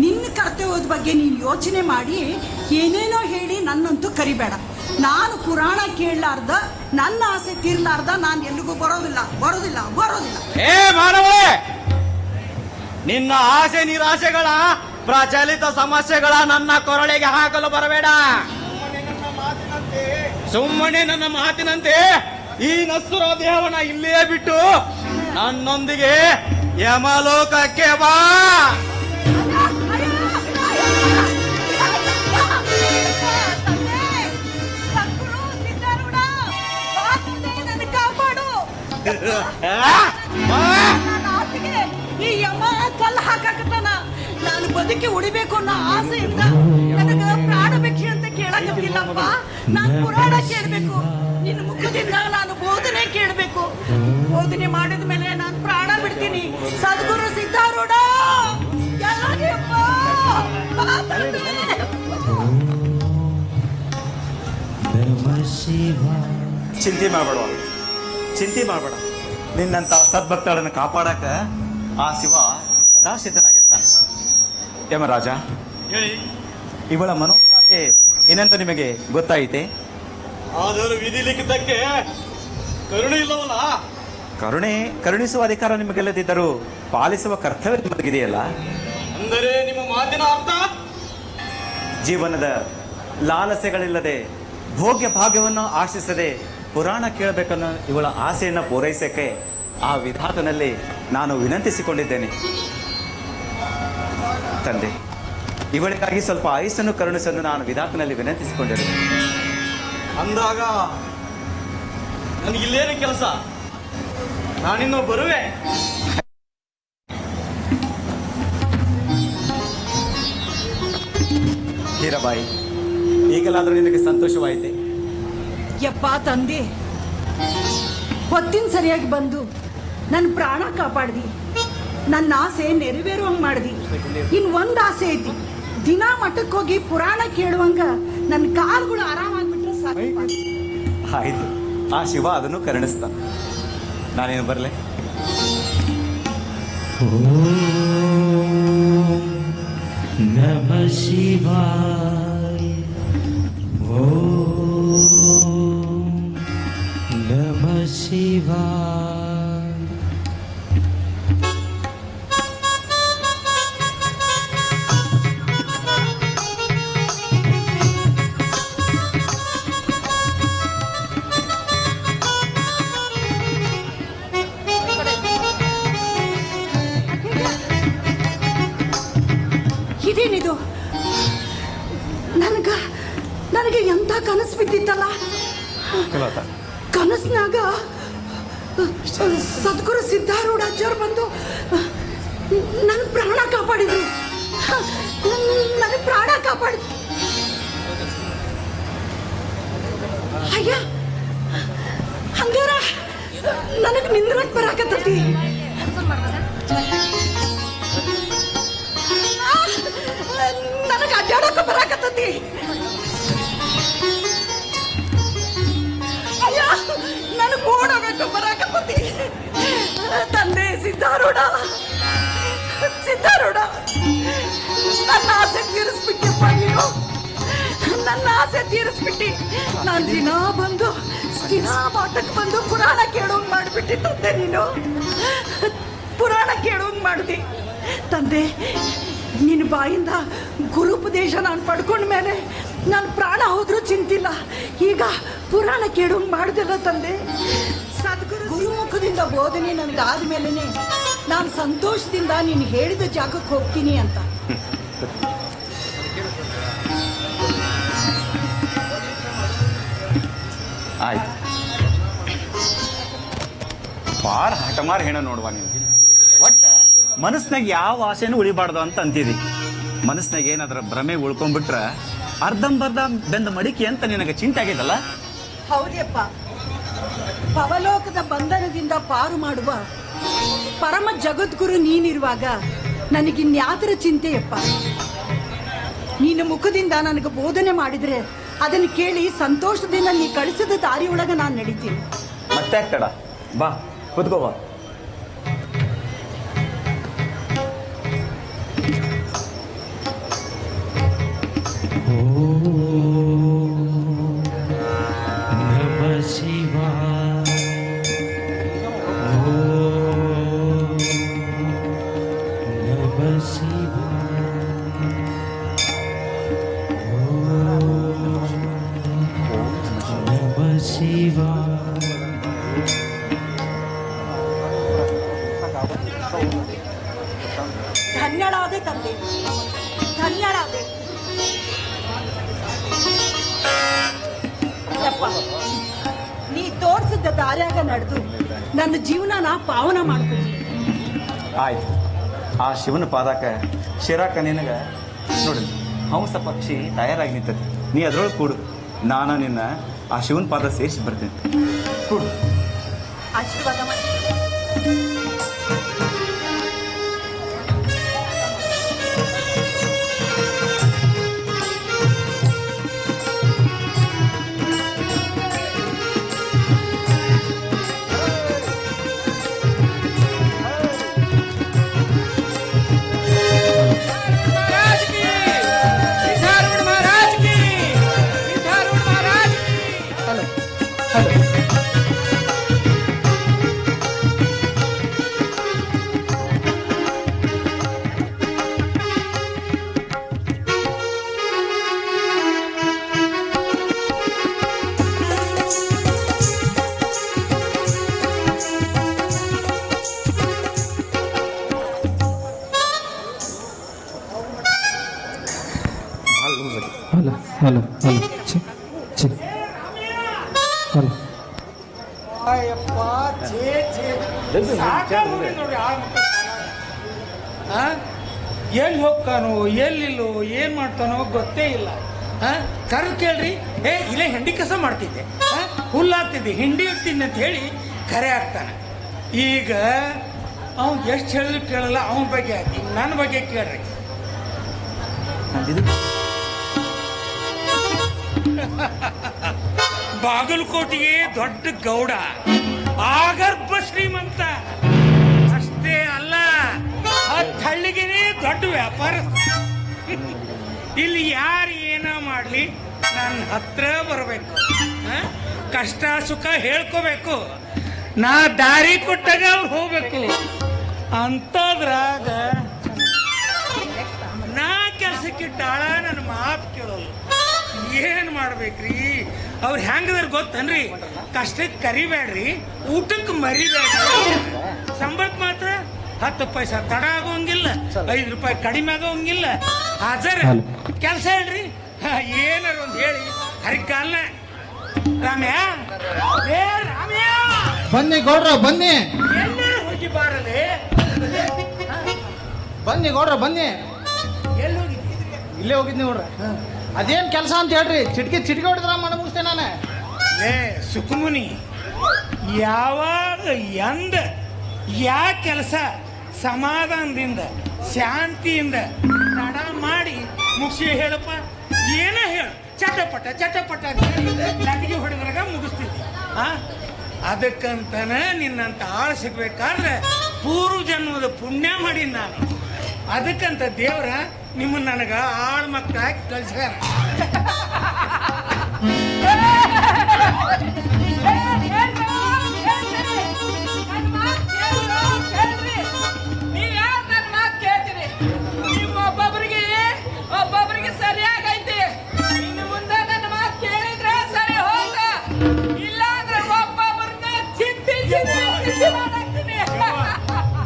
ನಿನ್ನ ಕರ್ತವ್ಯದ ಬಗ್ಗೆ ನೀನು ಯೋಚನೆ ಮಾಡಿ ಏನೇನೋ ಹೇಳಿ ನನ್ನಂತೂ ಕರಿಬೇಡ. ನಾನು ಪುರಾಣ ಕೇಳಲಾರ್ದ ನನ್ನ ಆಸೆ ತೀರ್ಲಾರ್ದ ನಾನು ಎಲ್ಲಿಗೂ ಬರೋದಿಲ್ಲ. ಏ ಮಾನವೇ, ನಿನ್ನ ಆಸೆ ನಿರಾಸೆಗಳ ಪ್ರಚಲಿತ ಸಮಸ್ಯೆಗಳ ನನ್ನ ಕೊರಳಿಗೆ ಹಾಕಲು ಬರಬೇಡ. ಸುಮ್ಮನೆ ನನ್ನ ಮಾತಿನಂತೆ ಈ ನಸುರ ದೇಹವನ್ನ ಇಲ್ಲೇ ಬಿಟ್ಟು ನನ್ನೊಂದಿಗೆ ಯಮಲೋಕಕ್ಕೆ ಬಾ. ಈ ಯಮ ಕಲ್ಲು ಹಾಕಕತ್ತಾನ. ನಾನು ಬದುಕಿ ಉಳಿಬೇಕು ಅನ್ನೋ ಆಸೆಯಿಂದ ನನಗ ಪ್ರಾಣ ಭಿಕ್ಷೆ ಅಂತ ಕೇಳಕತ್ತಿಲ್ಲಪ್ಪ. ನಾನು ಪುರಾಣ ಕೇಳಬೇಕು, ನಿನ್ನ ಮುಖದಿಂದ ನಾನು ಬೋಧನೆ ಕೇಳಬೇಕು. ಬೋಧನೆ ಮಾಡಿದ ಮೇಲೆ ನಾನು ಪ್ರಾಣ ಬಿಡ್ತೀನಿ. ಸದ್ಗುರು ಸಿದ್ಧಾರೂಢ ಚಿಂತೆ ಮಾಡಬೇಡ. ನಿನ್ನಂತ ಸದ್ಭಕ್ತಳನ್ನು ಕಾಪಾಡಕ ಆ ಶಿವ ಸದಾ ಸಿದ್ಧನಾಗಿರ್ತಾನೆ. ಯಮರಾಜ, ಹೇಳಿ. ಇವಳ ಮನೋಭಿಲಾಷೆ ಏನಂತ ನಿಮಗೆ ಗೊತ್ತಾಯಿತೆ? ಆದರೂ ವಿಧಿ ಲಿಖಿತಕ್ಕೆ ಕರುಣೆ ಇಲ್ಲವಲ್ಲ? ಕರುಣಿಸುವ ಅಧಿಕಾರ ನಿಮಗೆಲ್ಲದಿದ್ದರೂ ಪಾಲಿಸುವ ಕರ್ತವ್ಯ ನಿಮಗಿದೆಯಲ್ಲ. ಅಂದರೆ ನಿಮ್ಮ ಮಾತಿನ ಅರ್ಥ? ಜೀವನದ ಲಾಲಸೆಗಳಿಲ್ಲದೆ ಭೋಗ್ಯ ಭಾಗ್ಯವನ್ನು ಆಶಿಸದೆ ಪುರಾಣ ಕೇಳಬೇಕನ್ನೋ ಇವಳ ಆಸೆಯನ್ನು ಪೂರೈಸಕ್ಕೆ ಆ ವಿಧಾತನಲ್ಲಿ ನಾನು ವಿನಂತಿಸಿಕೊಂಡಿದ್ದೇನೆ. ತಂದೆ, ಇವಳಿಗಾಗಿ ಸ್ವಲ್ಪ ಆಯುಸ್ಸನ್ನು ಕರುಣಿಸಲು ನಾನು ವಿಧಾತನಲ್ಲಿ ವಿನಂತಿಸಿಕೊಂಡಿದ್ದೇನೆ. ಅಂದಾಗ ನನಗಿಲ್ಲೇನು ಕೆಲಸ? ನಾನಿನ್ನೂ ಬರುವೆ. ಹೀರಾಬಾಯಿ, ಈಗಲಾದರೂ ನಿನಗೆ ಸಂತೋಷವಾಯಿತೆ? ಯಪ್ಪ ತಂದೆ, ಹೊತ್ತಿನ ಸರಿಯಾಗಿ ಬಂದು ನನ್ನ ಪ್ರಾಣ ಕಾಪಾಡ್ದಿ, ನನ್ನ ಆಸೆ ನೆರವೇರುವಂಗೆ ಮಾಡ್ದಿ. ಇನ್ನು ಒಂದು ಆಸೆ ಐತಿ, ದಿನ ಮಠಕ್ಕೆ ಹೋಗಿ ಪುರಾಣ ಕೇಳುವಂಗ ನನ್ನ ಕಾಲುಗಳು ಆರಾಮಾಗ್ಬಿಟ್ರೆ ಸಾಕು. ಆಯ್ತು, ಆ ಶಿವ ಅದನ್ನು ಕರುಣಿಸ್ತಾನೆ. ನಾನೇನು ಬರಲೆ? ನಮಃ ಶಿವಾಯ. ನಮಃ ಶಿವಾಯ. ಇದೇನಿದು? ನನಗೆ ಎಂತ ಕನಸು ಬಿದ್ದಿತ್ತಲ್ಲ. ಕನಸ್ನಾಗ ಸದ್ಗುರು ಸಿದ್ಧಾರೂಢಾಚಾರ್ಯ ಬಂದು ನನ್ನ ಪ್ರಾಣ ಕಾಪಾಡಿದ್ರು. ಅಯ್ಯ, ಹಂಗಾರ ನನಗೆ ನಿಂದ್ರಕ್ ಬರಾಕತ್ತೈತಿ. ನನಗೆ ಅಡ್ಡಾಡಕ ಬರಾಕತ್ತೈತಿ. ಅಯ್ಯ, ನನಗೆ ಓಡೋಗಕ್ಕೆ ಬರಾಕತ್ತೈತಿ. ತಂದೆ ಸಿದ್ಧಾರೂಢ, ನನ್ನ ಆಸೆ ತೀರಿಸ್ಬಿಟ್ಟಿಪ್ಪ ನೀನು. ನನ್ನ ಆಸೆ ತೀರಿಸ್ಬಿಟ್ಟಿ. ನಾನು ದಿನ ಬಾಟಕ್ಕೆ ಬಂದು ಪುರಾಣ ಕೇಳೋಂಗ್ ಮಾಡಿಬಿಟ್ಟಿ ತಂದೆ. ನೀನು ಪುರಾಣ ಕೇಳೋಂಗ್ ಮಾಡಿದಿ ತಂದೆ. ನಿನ್ನ ಬಾಯಿಂದ ಗುರುಪದೇಶ ನಾನು ಪಡ್ಕೊಂಡ ಮೇಲೆ ನಾನು ಪ್ರಾಣ ಹೋದ್ರೂ ಚಿಂತಿಲ್ಲ. ಈಗ ಪುರಾಣ ಕೇಳೋಂಗ್ ಮಾಡಿದೆಲ್ಲ ತಂದೆ. ಸದ್ಗುರು ಗುರುಮುಖದಿಂದ ಬೋಧನೆ ನನಗಾದ ಮೇಲೆನೆ ನಾನು ಸಂತೋಷದಿಂದ ನೀನು ಹೇಳಿದ ಜಾಗಕ್ಕೆ ಹೋಗ್ತೀನಿ ಅಂತ. ಆಯ್ತು, ಬಾಳ ಹಠಮಾರ ಹೆಣ ನೋಡುವ ನಿಮ್ಗೆ. ಒಟ್ಟ ಮನಸ್ನಾಗ ಯಾವ ಆಸೆನೂ ಉಳಿಬಾರ್ದು ಅಂತ ಅಂತಿದಿ. ಮನಸ್ನಾಗ ಏನಾದ್ರ ಭ್ರಮೆ ಉಳ್ಕೊಂಡ್ಬಿಟ್ರ ಅರ್ಧಂಬರ್ಧ ಬೆಂದ ಮಡಿಕೆ ಅಂತ ನಿನಗೆ ಚಿಂತೆ ಆಗಿದಲ್ಲ? ಹೌದಪ್ಪ, ಪವಲೋಕದ ಬಂಧನದಿಂದ ಪಾರು ಮಾಡುವ ಪರಮ ಜಗದ್ಗುರು ನೀನಿರುವಾಗ ನನಗಿನ್ಯಾತರ ಚಿಂತೆಯಪ್ಪ. ನಿನ್ನ ಮುಖದಿಂದ ನನಗೆ ಬೋಧನೆ ಮಾಡಿದ್ರೆ ಅದನ್ನು ಕೇಳಿ ಸಂತೋಷದಿಂದ ನೀ ಕಳಿಸಿದ ದಾರಿಯೊಳಗೆ ನಾನು ನಡೀತೀನಿ. ಮತ್ತೆ ತಡ, ಬಾ ಕೂತ್ಕೋ ಬಾ. ನಡೆದು ನನ್ನ ಜೀವನನ ಪಾವನ ಮಾಡ್ಕೊತೀನಿ. ಆಯ್ತು, ಆ ಶಿವನ ಪಾದಕ್ಕೆ ಶಿರಾಕ ನಿನಗ ನೋಡಿ ಹಂಸ ಪಕ್ಷಿ ತಯಾರಾಗಿ ನಿಂತತಿ. ನೀ ಅದ್ರೊಳಗೆ ಕೂಡು, ನಾನು ನಿನ್ನ ಆ ಶಿವನ ಪಾದ ಸೇರಿಸಿ ಬರ್ತೀನಿ. ಕೂಡು. ಆಶೀರ್ವಾದ ಮಾಡಿ. ಹಲೋ ಹಲೋ ಹಲೋ ಛೆ ಛೆ ಹಲೋ ಎಲ್ಲಿ ಹೋಗ್ತಾನೋ ಎಲ್ಲಿಲ್ಲೋ ಏನ್ ಮಾಡ್ತಾನೋ ಗೊತ್ತೇ ಇಲ್ಲ. ಕರ್ ಕೇಳ್ರಿ, ಇಲ್ಲೇ ಹೆಂಡಿ ಕಸ ಮಾಡ್ತಿದ್ದೆ, ಹುಲ್ಲಾಗ್ತಿದ್ದೆ, ಹಿಂಡಿ ಇಡ್ತೀನಿ ಅಂತ ಹೇಳಿ ಕರೆ ಆಗ್ತಾನೆ. ಈಗ ಅವ್ನು ಎಷ್ಟು ಹೇಳಿದ್ರು ಕೇಳಲ್ಲ. ಅವನ ಬಗ್ಗೆ ಹಾಕಿ ನನ್ನ ಬಗ್ಗೆ ಕೇಳ್ರಿ. ಬಾಗಲಕೋಟೆಗೆ ದೊಡ್ಡ ಗೌಡ, ಆಗರ್ಭ ಶ್ರೀಮಂತ. ಅಷ್ಟೇ ಅಲ್ಲ, ಹಳ್ಳಿಗೆನೇ ದೊಡ್ಡ ವ್ಯಾಪಾರ. ಇಲ್ಲಿ ಯಾರು ಏನ ಮಾಡ್ಲಿ ನನ್ನ ಹತ್ರ ಬರಬೇಕು, ಕಷ್ಟ ಸುಖ ಹೇಳ್ಕೋಬೇಕು, ನಾ ದಾರಿ ಕೊಟ್ಟಾಗ ಅವ್ರು ಹೋಗ್ಬೇಕು. ಅಂತದ್ರಾಗ ನಾ ಕೆಲ್ಸಕ್ಕಿಟ್ಟಾಳ ನನ್ನ ಮಾತು ಕೇಳೋಲ್ಲ. ಏನ್ ಮಾಡ್ಬೇಕ್ರಿ? ಅವ್ರು ಹೆಂಗದ್ರ ಗೊತ್ತನ್ರಿ? ಕಷ್ಟಕ್ಕೆ ಕರಿಬೇಡ್ರಿ, ಊಟಕ್ಕೆ ಮರಿಬೇಡ್ರಿ. ಸಂಬಳಕ್ಕೆ ಮಾತ್ರ 10 ಪೈಸಾ ತಡ ಆಗೋಂಗಿಲ್ಲ, 5 ರೂಪಾಯಿ ಕಡಿಮೆ ಆಗೋಂಗಿಲ್ಲ. ಹಾಜರ ಕೆಲಸ ಹೇಳ್ರಿ, ಏನಾರ ಒಂದು ಹೇಳಿ ಹರಿಕಾಲ್ನ. ರಾಮ್ಯಾ, ಏ ರಾಮ್ಯಾ, ಬನ್ನಿ ಗೌಡ್ರ ಬನ್ನಿ. ಎಲ್ಲೇ ಹೋಗಿ ಬಾರಲೆ. ಬನ್ನಿ ಗೌಡ್ರ ಬನ್ನಿ. ಎಲ್ಲಿ ಹೋಗಿದ್ದಿ? ಇಲ್ಲೇ ಹೋಗಿದ್ನಿ ನೋಡ್ರ. ಅದೇನ್ ಕೆಲಸ ಅಂತ ಹೇಳ್ರಿ? ಚಿಟಿಕೆ ಹೊಡೆದ್ರ ಮಾಡ ಮುಗಿಸ್ತೇನೆ ನಾನು. ಲೇ ಸುಖಮುನಿ, ಯಾವಾಗ ಎಂದ ಯಾ ಕೆಲಸ ಸಮಾಧಾನದಿಂದ ಶಾಂತಿಯಿಂದ ತಡ ಮಾಡಿ ಮುಗಿಸಿ ಹೇಳಪ್ಪ. ಏನ ಹೇಳು, ಚಟಪಟ ಚಟಪಟ ಲಟಿಗೆ ಹೊಡೆದ್ರಾಗ ಮುಗಿಸ್ತಿದ್ದೆ. ಅದಕ್ಕಂತನ ನಿನ್ನಂತ ಆಳು ಸಿಗ್ಬೇಕಾದ್ರೆ ಪೂರ್ವ ಜನ್ಮದ ಪುಣ್ಯ ಮಾಡಿ ನಾನು. ಅದಕ್ಕಂತ ದೇವ್ರ ನಿಮ್ಮನ್ನ ನನಗ ಆಳ್ ಮಕ್ಕಳಾಗಿ ಕಳ್ಸ್ಯಾರ. ಒಬ್ಬೊಬ್ಬರಿಗೆ ಸರಿಯಾಗೈತಿ. ಇನ್ನು ಮುಂದೆ ನನ್ನ ಮಾತು ಕೇಳಿದ್ರೆ ಸರಿ ಹೋಗ, ಇಲ್ಲ ಅಂದ್ರೆ ಒಬ್ಬೊಬ್ಬರನ್ನ ಚಿಂತಿ ಮಾಡಾಕ್ತೀನಿ.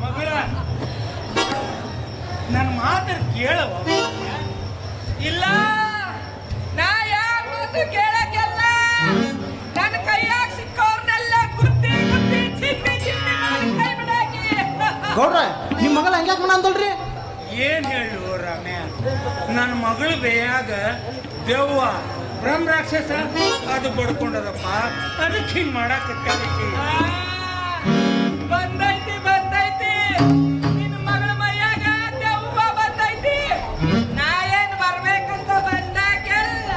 ಮಗಳ ನನ್ನ ಮಾತು ಕೇಳವ. ಇಲ್ಲ, ನಾ ಯಾವ ಮಾತು ಕೇಳಕ್ಕೆಲ್ಲ ನನ್ನ ಕೈಯಾಗ ಸಿಕ್ಕವ್ರನ್ನೆಲ್ಲ ಗುರ್ತಿ ಗುರ್ತಿ ಚಿಂತಿ ಚಿಂತಿ ಮಾಡಿ ಕೈ ಬಿಡಾಕಿ. ಗೌಡ್ರ ನಿಮ್ಮ ಮಗಳ ಹಂಗ್ಯಾಕ್ ಮಾಡ ಅಂತಲ್ರಿ? ಏನ್ ಹೇಳು ರಾಮ್ಯ, ನನ್ನ ಮಗಳು ಬೇಯಾಗ ದೆವ್ವ ಬ್ರಹ್ಮ ರಾಕ್ಷಸ ಅದು ಬಡ್ಕೊಂಡದಪ್ಪ. ಅದಕ್ಕೆ ಹಿಂಗ್ ಮಾಡಾಕತ್ತಿ. ಬಂದೈತಿ ಬಂದೈತಿ, ನಿನ್ನ ಮಗಳ ಮೈಯಾಗ ದೆವ್ವ ಬಂದೈತಿ. ನಾ ಏನ್ ಬರ್ಬೇಕಂತ ಬಂದಾಗೆಲ್ಲ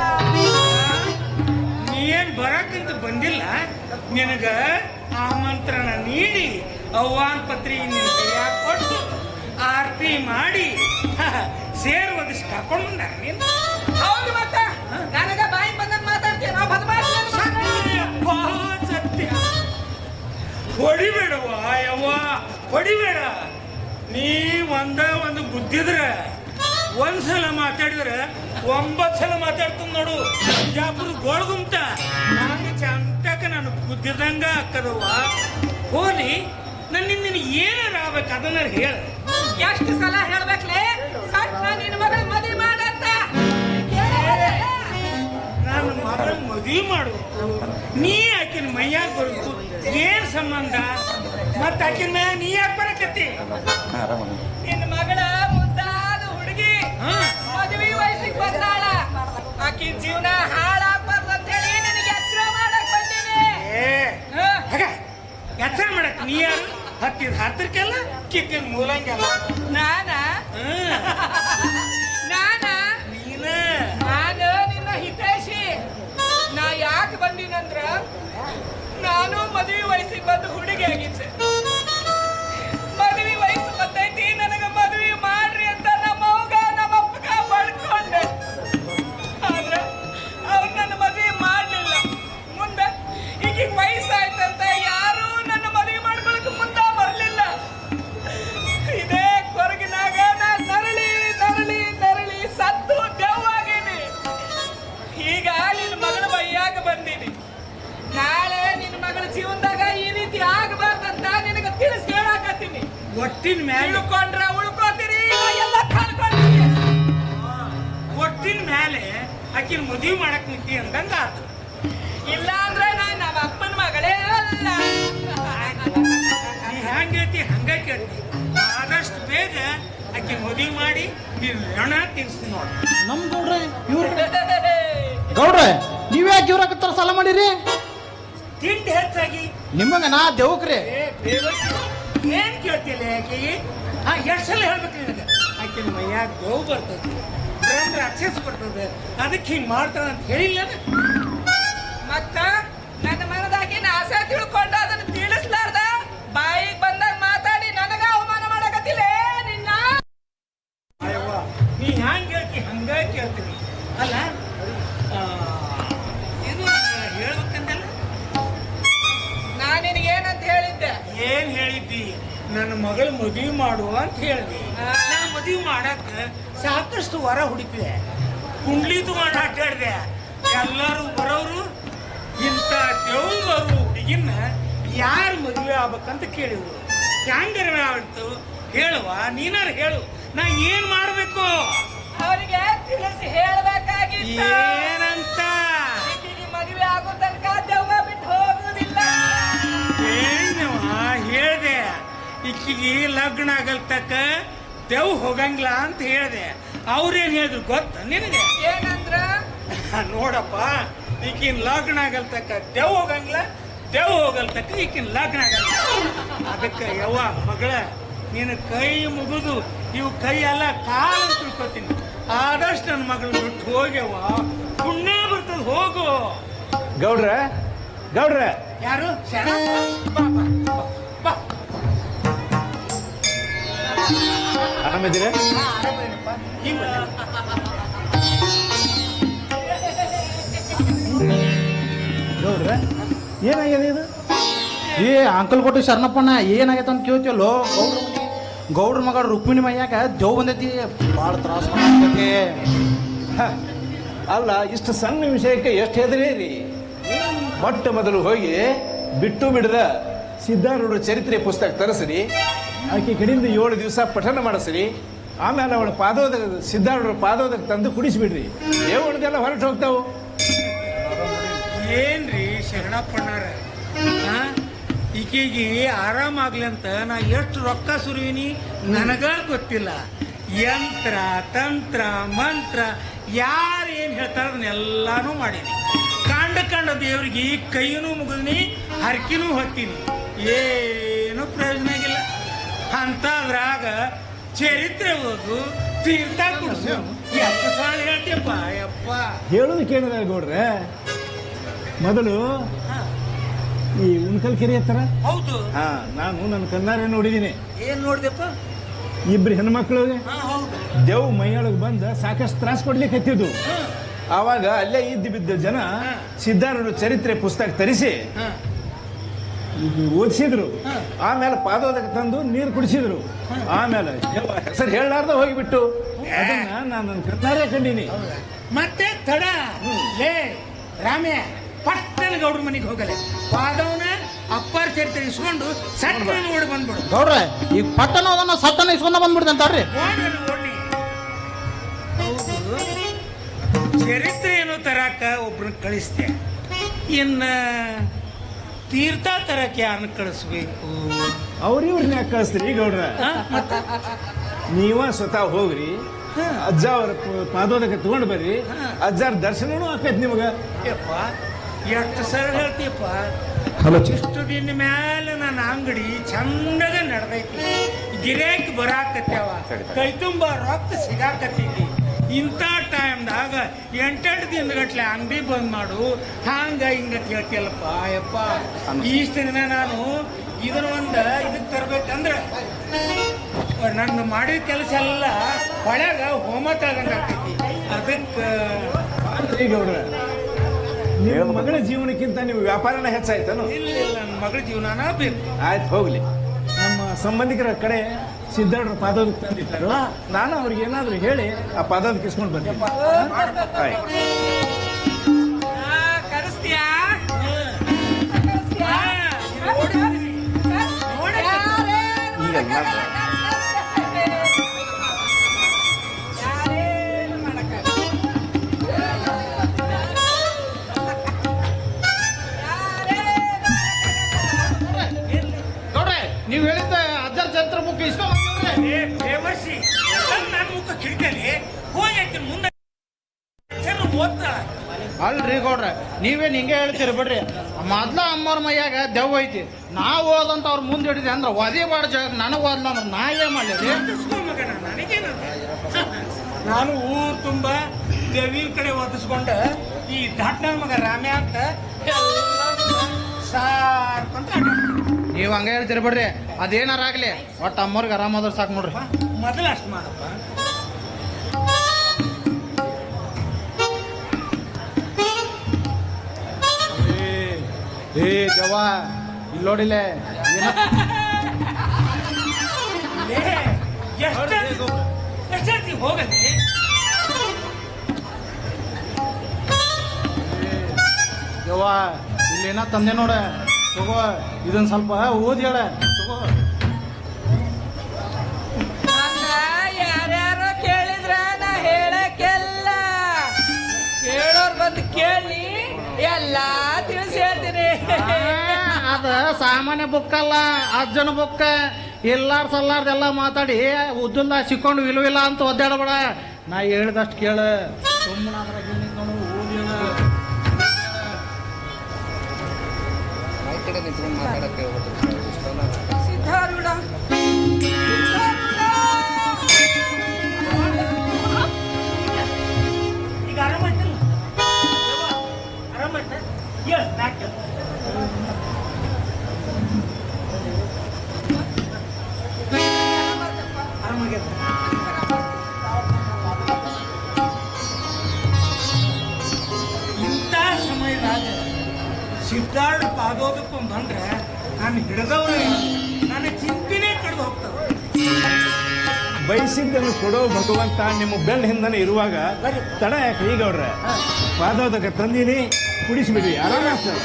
ನೀ ಏನ್ ಬರಾಕಂತ ಬಂದಿಲ್ಲ. ನಿನಗ ಆಮಂತ್ರಣ ನೀಡಿ ಅವ್ವಾನ್ ಪತ್ರಿ ನಿನ್ ಕೈಯಾಗ ಕೊಟ್ಟು ಆರತಿ ಮಾಡಿ ಸೇರ್ ಒದಿಸಿ ಕರ್ಕೊಂಡು ಬಂದ. ನೀನು ಹೌದು, ಮತ್ತ ನನಗ ಬಾಯಿ ಬಂದಂಗ ಮಾತಾಡ್ತೀಯ. ನಾವು ಸತ್ಯ. ಹೊಡಿಬೇಡವ್ವ ಯವ್ವ, ಹೊಡಿಬೇಡ. ನೀ ಒಂದು ಬುದ್ಧಿದ್ರ ಒಂದ್ಸಲ ಮಾತಾಡಿದ್ರೆ 9 ಸಲ ಮಾತಾಡ್ತಂದ್ ನೋಡು. ಬಿಜಾಪುರ ಗೋಳ್ಗುಂತ ನಾನು ಚಂತಕ ನಾನು ಬುದ್ಧಿದಂಗ ಹಾಕದವ್ವ. ಹೋಲಿ ನಿನ್ನ ಏನಾರ ಆಗ್ಬೇಕು ಅದನ್ನ ಹೇಳ. ಎಷ್ಟು ಸಲ ಹೇಳ್ಬೇಕ್ಲೆ ನಿನ್ನ ಮಗಳ ಮದುವೆ ಮಾಡಂತ? ನನ್ನ ಮಗಳ ಮದುವೆ ಮಾಡ್ಬೇಕು, ನೀ ಆಕೆ ಆಕಿನ ಮೈಯಾಗ ಬರುದು ಏನ್ ಸಂಬಂಧ? ಮತ್ತ ಆಕಿನ ಮ್ಯಾಗ ನೀ ಯಾಕೆ ಬರಕತ್ತಿ? ನಿನ್ನ ಮಗಳ ಮುದ್ದಾದ ಹುಡುಗಿ ಮದುವೆ ವಯಸ್ಸಿಗೆ ಬಂದಾಳ. ಆಕಿ ಜೀವನ ಹಾಳಾಗ್ಬಾರ್ದು ಅಂತ ಹೇಳಿ ನಿನಗೆ ಎಚ್ಚರ ಮಾಡಕ್ ಬಂದೀನಿ. ಎಚ್ಚರ ಮಾಡಕ್ ನೀ ಯಾರು? ಹತ್ತಿದ ಹತ್ತಿರಕ್ಕೆಲ್ಲ ಕಿಕ್ಕಿನ ಮೂಲಂಗೆಲ್ಲ ನಾನು ನಿನ್ನ ಹಿತೈಷಿ. ನಾ ಯಾಕೆ ಬಂದಿನಂದ್ರ ನಾನು ಮದುವೆ ವಯಸ್ಸಿಗೆ ಬಂದು ಹುಡುಗಿ ಆಗಿದ್ದೆ. ಮದುವೆ ವಯಸ್ಸು ಬಂದೈತಿ, ನನಗ ಮದುವೆ ಮಾಡ್ರಿ ಅಂತ ನಮ್ಮ ಅಪ್ಪಗ ಬಡ್ಕೊಂಡೆ. ಆದ್ರ ಅವ್ರು ನನ್ನ ಮದುವೆ ಮಾಡ್ಲಿಲ್ಲ. ಮುಂದೆ ಈಗ ವಯಸ್ಸಾಯ್ತಂತ ಯಾರು ನನ್ನ ಮದುವೆ ಮಾಡ್ಕೊಳಕ್ ಮುಂದೆ ಬರ್ಲಿಲ್ಲ. ಇದೇ ಕೊರಗಿನಾಗ ನಾನು ನರಳಿ ನರಳಿ ನರಳಿ ಸತ್ತು ದೆವ್ವಾಗೀನಿ. ಈಗ ನಿನ್ನ ಮಗಳ ಬೈಯಾಗ ಬಂದೀನಿ. ನಾಳೆ ನಿನ್ನ ಮಗಳ ಜೀವನದಾಗ ಈ ರೀತಿ ಆಗಬಾರ್ದಂತ ನಿನಗೆ ತಿಳಿಸಿ ಹೇಳಾಕತ್ತೀನಿ. ಒಟ್ಟಿನ ಮ್ಯಾಲೆ ಉಳ್ಕೊಂಡ್ರ ಉಳ್ಕೋತೀರಿ, ಎಲ್ಲ ಕಳ್ಕೊಂತೀರಿ. ಒಟ್ಟಿನ ಮ್ಯಾಲೆ ಆಕಿನ ಮದುವೆ ಮಾಡಕ್ ನಿಂತಿ ಅಂದಂಗ ಆತು. ಇಲ್ಲ ಅಂದ್ರೆ ನಾನು ನಮ್ಮ ಅಪ್ಪನ ಮಗಳೇ ಅಲ್ಲ. ನೀ ಹ್ಯಾಂಗ ಹೇಳ್ತಿ ಹಂಗ ಕೇಳ್ತಿ. ಆದಷ್ಟು ಬೇಗ ಆಕಿ ಮದುವೆ ಮಾಡಿ ನೀನ್ ಋಣ ತೀರಿಸ್ತೀನಿ ನೋಡ. ನಮ್ ಗೌಡ್ರೆ ಗೌಡ್ರೆ ನೀವ್ಯಾಕೆ ಇವ್ರಾಕತ್ತಾರ ಸಾಲ ಮಾಡಿರಿ? ತಿಂಡಿ ಹೆಚ್ಚಾಗಿ ನಿಮಗ ನಾ ದೇವಕ್ರಿ ಏನ್ ಕೇಳ್ತಿಲ್ಲ ಆಕೆಗೆ? ಎಷ್ಟು ಸಲ ಹೇಳ್ಬೇಕು ನಿನಗೆ? ಆಕಿನ ಮೈಯಾಗ ನೋವು ಬರ್ತದೆ, ರಾಕ್ಷಸ ಬರ್ತದೆ, ಅದಕ್ಕೆ ಹಿಂಗ್ ಮಾಡ್ತಾರ ಅಂತ ಹೇಳಿಲ್ಲ. ಮತ್ತ ನನ್ನ ಮನದಾಗಿನ ಆಸೆ ತಿಳ್ಕೊಂಡ ಅದನ್ನ ತಿಳಿಸ್ಲಾರ್ದ ಬಾಯಿಗೆ ಬಂದಾಗ ಮಾತಾಡಿ ನನಗ ಅವಮಾನ ಮಾಡಕತ್ತಿಲ್ಲ ನಿನ್ನ. ನೀ ಹ್ಯಾಂಗ ಹೇಳ್ತಿ ಹಂಗ ಕೇಳ್ತೀನಿ. ಅಲ್ಲ ಏನು ಹೇಳ್ಬೇಕಂದಲ್ಲ? ನಾನು ನಿನಗೇನಂತ ಹೇಳಿದ್ದೆ? ಏನ್ ಹೇಳಿದ್ದಿ? ನನ್ನ ಮಗಳು ಮದುವೆ ಮಾಡು ಅಂತ ಹೇಳಿದ್ವಿ. ನಾನು ಮದುವೆ ಮಾಡಕ್ ಸಾಕಷ್ಟು ವರ ಹುಡುಕಿದೆ, ಕುಂಡ್ಲಿ ತಗೊಂಡು ಅಡ್ಡಾಡಿದೆ. ಎಲ್ಲರೂ ಬರೋರು ಇಂಥ ದೇವ್ರು ಹುಡುಗಿನ ಯಾರು ಮದುವೆ ಆಗ್ಬೇಕಂತ ಕೇಳಿದ್ರು. ಹ್ಯಾಂಗರ ಆಡ್ತು ಹೇಳುವ, ನೀನಾರು ಹೇಳು, ನಾ ಏನ್ ಮಾಡ್ಬೇಕು? ಅವರಿಗೆ ತಿಳಿಸಿ ಹೇಳ್ಬೇಕಾಗಿತ್ತು. ಏನಂತ? ಮದುವೆ ಆಗೋ ತನಕ ದೆವ್ವ ಬಿಟ್ಟು ಹೋಗುದಿಲ್ಲ. ಹೇಳ್ದೆ ಈಕಿಗೆ ಲಗ್ನ ಆಗಲ್ ತಕ್ಕ ದೆವ್ ಹೋಗಂಗಿಲ್ಲ ಅಂತ ಹೇಳ್ದೆ. ಅವ್ರೇನ್ ಹೇಳಿದ್ರು ಗೊತ್ತ ನಿನಗೆ? ಏನಂದ್ರ? ನೋಡಪ್ಪ, ಈಕಿನ ಲಗ್ನ ಆಗಲ್ ತಕ್ಕ ದೆವ್ ಹೋಗಂಗಿಲ್ಲ, ದೆವ್ ಹೋಗಲ್ ತಕ್ಕ ಈಕಿನ ಲಗ್ನ ಆಗಲ್ಲ. ಅದಕ್ಕೆ ಯವ್ವ ಮಗಳ ನೀನು ಕೈ ಮುಗಿದು ಇವು ಕೈ ಎಲ್ಲ ಕಾಲು ತಿಳ್ಕೊತೀನಿ. ಆದಷ್ಟು ನನ್ನ ಮಗಳು ಬಿಟ್ಟು ಹೋಗ್ಯವ, ಪುಣ್ಯ ಬರ್ತದ, ಹೋಗು. ಗೌಡ್ರ ಗೌಡ್ರ ಯಾರು? ಆರಾಮಿದ್ದೀರ? ಗೌಡ್ರ ಏನಾಗಿದೆ ಇದು? ಏ ಅಂಕಲ್ ಕೊಟ್ಟು ಶರಣಪ್ಪಣ್ಣ ಏನಾಗೈತೆ ಅಂತ ಕೇಳ್ತೀವಲ್ಲೋ. ಗೌಡ್ರ ಮಗ ರುಕ್ಮಿಣಿ ಮೈಯಾಗ ದೇವ್ ಬಂದೈತಿ, ಭಾಳ ತ್ರಾಸ ಮಾಡೈತಿ. ಅಲ್ಲ, ಇಷ್ಟು ಸಣ್ಣ ವಿಷಯಕ್ಕೆ ಎಷ್ಟು ಹೆದರಿ? ಮೊಟ್ಟ ಮೊದಲು ಹೋಗಿ ಬಿಟ್ಟು ಬಿಡದ ಸಿದ್ಧಾರೂಢ ಚರಿತ್ರೆ ಪುಸ್ತಕ ತರಿಸ್ರಿ, ಆಕೆ ಕಡೆಯಿಂದ 7 ದಿವಸ ಪಠನ ಮಾಡಿಸ್ರಿ. ಆಮೇಲೆ ಅವಳ ಪಾದೋದಕ ಸಿದ್ಧಾರೂಢರ ಪಾದೋದಕ ತಂದು ಕುಡಿಸಿಬಿಡ್ರಿ. ದೇವರದೆಲ್ಲ ಹೊರಟು ಹೋಗ್ತಾವು. ಏನ್ರಿ ಶರಣಪ್ಪಣ್ಣಾರ, ಈಕೆಗೆ ಆರಾಮಾಗ್ಲಿ ಅಂತ ನಾ ಎಷ್ಟು ರೊಕ್ಕ ಸುರುವಿನಿ ನನಗ ಗೊತ್ತಿಲ್ಲ. ಯಂತ್ರ ತಂತ್ರ ಮಂತ್ರ ಯಾರು ಏನ್ ಹೇಳ್ತಾರ ಅದನ್ನೆಲ್ಲಾನು ಮಾಡೀನಿ. ಕಂಡ ದೇವ್ರಿಗೆ ಕೈಯೂ ಮುಗಿದ್ನಿ, ಹರಕಿನೂ ಹೊತ್ತೀನಿ, ಏನು ಪ್ರಯೋಜನ ಆಗಿಲ್ಲ. ಅಂತದ್ರಾಗ ಚರಿತ್ರೆ ಓದು, ತೀರ್ಥ ಕುಡಿಸು, ಎಷ್ಟು ಸಾಲ ಹೇಳ್ತೀಯಪ್ಪ ಯಪ್ಪ. ಹೇಳೋದು ಕೇಳಿದ ಗೌಡ್ರೆ, ಮೊದಲು ಈ ಉಣ್ಕಲ್ ಕೆರೆ ಹತ್ರ ಹೌದು, ನಾನು ನನ್ನ ಕಣ್ಣಾರೆ ನೋಡಿದ್ದೀನಿ. ಏನ್ ನೋಡ್ದಪ್ಪ? ಇಬ್ರು ಹೆಣ್ಮಕ್ಳು ಹೌದು, ದೇವ್ ಮೈಯೊಳಗೆ ಬಂದ ಸಾಕಷ್ಟು ತ್ರಾಸ ಕೊಡ್ಲಿಕ್ಕೆ ಹತ್ತಿದ್ದು. ಆವಾಗ ಅಲ್ಲೇ ಇದ್ದು ಬಿದ್ದ ಜನ ಸಿದ್ಧಾರೂಢ ಚರಿತ್ರೆ ಪುಸ್ತಕ ತರಿಸಿ ಓದಿಸಿದ್ರು. ಆಮೇಲೆ ಪಾದೋದಕ ತಂದು ನೀರು ಕುಡಿಸಿದ್ರು. ಆಮೇಲೆ ಹೆಸರು ಹೇಳಲಾರ್ದ ಹೋಗಿಬಿಟ್ಟು ಅದನ್ನ ನಾನು ನನ್ನ ಕಣ್ಣಾರೆ ಕಂಡೀನಿ. ಮತ್ತೆ ತಡ ಲೇ ರಾಮೇ, ಪಟ್ಟಣ ಗೌಡ್ರ ಮನೆಗೆ ಹೋಗಲೆ, ಪಾದವನ ಅಪ್ಪಾರ ಚರಿತ್ರೆ ಇಸ್ಕೊಂಡು ಸಣ್ಣ ಓಡಿ ಬಂದ್ಬಿಡು. ಗೌಡ್ರೆ ಈಗ ಪಟ್ಟಣ ಅದನ್ನ ಸಟ್ಟನ ಇಸ್ಕೊಂಡ ಬಂದ್ಬಿಡ್ತಂತಾರ್ರಿ. ಓಡಿ ಹೌದು, ಚರಿತ್ರೆ ಏನೋ ತರಾಕ ಒಬ್ರನ್ನ ಕಳಿಸ್ತೆ. ಇನ್ನ ತೀರ್ಥ ತರಕ್ಕೆ ಯಾರನ್ನ ಕಳಿಸ್ಬೇಕು? ಅವ್ರಿವ್ರನ್ನ ಯಾಕೆ ಕಳಿಸ್ತೀರಿ ಗೌಡ್ರ? ನೀವ ಸ್ವತಃ ಹೋಗ್ರಿ, ಅಜ್ಜ ಅವ್ರ ಪಾದೋದಕ್ಕೆ ತಗೊಂಡ್ ಬರ್ರಿ, ಅಜ್ಜಾರ ದರ್ಶನನೂ ಆಕೈತಿ ನಿಮಗ. ಯಪ್ಪ ಎಷ್ಟು ಸರ್ ಹೇಳ್ತೀಯಪ್ಪ. ಇಷ್ಟು ದಿನ ಮೇಲೆ ನನ್ನ ಅಂಗಡಿ ಚಂದಾಗ ನಡೆದೈತಿ, ಗಿರಾಕಿ ಬರಾಕತ್ಯಾವ, ಕೈ ತುಂಬ ರೊಕ್ಕ ಸಿಗಾಕತ್ತೈತಿ. ಇಂಥ ಟೈಮ್ದಾಗ 8 ದಿನಗಟ್ಲೆ ಅಂಗಡಿ ಬಂದ್ ಮಾಡು ಹಂಗ ಹಿಂಗ ಕೇಳ್ತಿಯಲ್ಲಪ್ಪ. ಯಪ್ಪ ಇಷ್ಟು ದಿನ ನಾನು ಇದಕ್ಕೆ ತರ್ಬೇಕಂದ್ರೆ ನನ್ನ ಮಾಡಿದ ಕೆಲಸ ಎಲ್ಲ ಹೊಳ್ಯಾಗ ಹೋಮ ತಗೊಂಡ್ ಆಗ್ತೈತಿ. ಅದಕ್ಕೆ ನಿಮ್ಮ ಮಗಳ ಜೀವನಕ್ಕಿಂತ ನಿಮ್ಮ ವ್ಯಾಪಾರನ ಹೆಚ್ಚಾಯ್ತಾನು? ಇಲ್ಲ ನನ್ನ ಮಗಳ ಜೀವನ ಬೇಕು. ಆಯ್ತು ಹೋಗ್ಲಿ. ನಮ್ಮ ಸಂಬಂಧಿಕರ ಕಡೆ ಸಿದ್ಧಾರ್ಢ ಪಾದೋದಕ್ಕೆ ತಂದಿಟ್ಟಾರು, ನಾನು ಅವ್ರಿಗೆ ಏನಾದ್ರು ಹೇಳಿ ಆ ಪಾದೋದಕ್ಕೆ ಇಸ್ಕೊಂಡು ಬರ್ತೀನಿ. ಕರೆಸ್ತೀಯಾ? ನೀವು ಹೇಳಿದ್ದ ಅಜ್ಜರ ಚರಿತ್ರ ಬುಕ್ ಇಸ್ಕೊಂಡ್ರೆ ನನ್ನ ಮುಖ ಕಿಡ್ಕಲಿ ಹೋಗಿ ಮುಂದೆ ಓದ್ತಾಳ. ಅಲ್ರಿ ಗೌಡ್ರೆ, ನೀವೇನು ಹಿಂಗೆ ಹೇಳ್ತೀರಿ ಬಿಡ್ರಿ. ಮೊದ್ಲ ಅಮ್ಮವ್ರ ಮೈಯಾಗ ದೆವ್ವ ಐತಿ, ನಾವು ಓದಂತ ಅವ್ರ ಮುಂದೆ ಹಿಡಿದೆ ಅಂದ್ರೆ ಒದೇ ಬಾಡ ಜಾಗ ನನಗೆ ಓದ್ಲ ಅಂದ್ರೆ ನಾ ಏನ್ ಮಾಡಲಿ? ಮಗನ ನನಗೇನ, ನಾನು ಊರು ತುಂಬ ದೇವಿನ ಕಡೆ ಓದಿಸ್ಕೊಂಡ ಈ ದಟ್ಟ ಮಗ ರಾಮ್ಯ ಅಂತ ಸಾರ್ಕೊಂತ ನೀವು ಹಂಗೆ ಹೇಳ್ತೀರಿ ಬಿಡ್ರಿ. ಅದೇನಾರ ಆಗ್ಲಿ ಒಟ್ಟು ಅಮ್ಮವ್ರಿಗೆ ಆರಾಮಾದ್ರೆ ಸಾಕು ನೋಡ್ರಿ. ಮೊದಲು ಅಷ್ಟು ಮಾಡಪ್ಪ. ಏ ದೆವ್ವ ಇಲ್ಲಿ ನೋಡಿಲ್ಲೇ ಎಷ್ಟೊತ್ತಿ ಹೋಗಲಿ? ದೆವ್ವ ಇಲ್ಲೇನ ತಂದೆ ನೋಡ, ತಗೋ ಇದನ್ನ ಸ್ವಲ್ಪ ಓದಿ ಹೇಳ ತಗೋ. ಯಾರ್ಯಾರೋ ಕೇಳಿದ್ರ ನಾ ಹೇಳಕ್ಕೆಲ್ಲ, ಕೇಳೋರ್ ಬಂದು ಕೇಳಿ ಎಲ್ಲಾ ತಿಳಿಸಿ ಹೇಳ್ತೀನಿ. ಅದ ಸಾಮಾನ್ಯ ಬುಕ್ ಅಲ್ಲ, ಅಜ್ಜನ ಬುಕ್. ಎಲ್ಲಾರ್ ಸಲ್ಲಾರ್ದೆಲ್ಲ ಮಾತಾಡಿ ಉದ್ದಲ್ಲ ಸಿಕ್ಕೊಂಡು ವಿಲ್ವಿಲ್ಲ ಅಂತ ಒದ್ದಾಡಬೇಡ. ನಾ ಹೇಳಿದಷ್ಟು ಕೇಳ. ಸಿದ್ಧಾರೂಢ ಈಗ ಆರಾಮಾಯ್ತಲ್ಲ? ಆರಾಮಾಯ್ತ? ಆರಾಮಾಗ್ಯದ. ಇಂಥ ಸಮಯದಾಗ ಸಿದ್ಧಾರ್ಥ ಪಾದೋದಕ್ಕೆ ಬಂದ್ರೆ ನಾನು ಹಿಡಿದವ್ರು ನನ್ನ ಚಿಂತೆನೇ ಕಳೆದು ಹೋಗ್ತವೆ. ಬಯಸಿದ್ದನ್ನು ಕೊಡೋ ಭಗವಂತ ನಿಮ್ಮ ಬೆನ್ನ ಹಿಂದನೆ ಇರುವಾಗ ತಡ ಯಾಕೆ ಈಗ ಅವ್ರೆ? ಪಾದೋದಕ್ಕೆ ತಂದೀನಿ, ಕುಡಿಸ್ಬಿಡಿ, ಆರಾಮ ಆಗ್ತದೆ.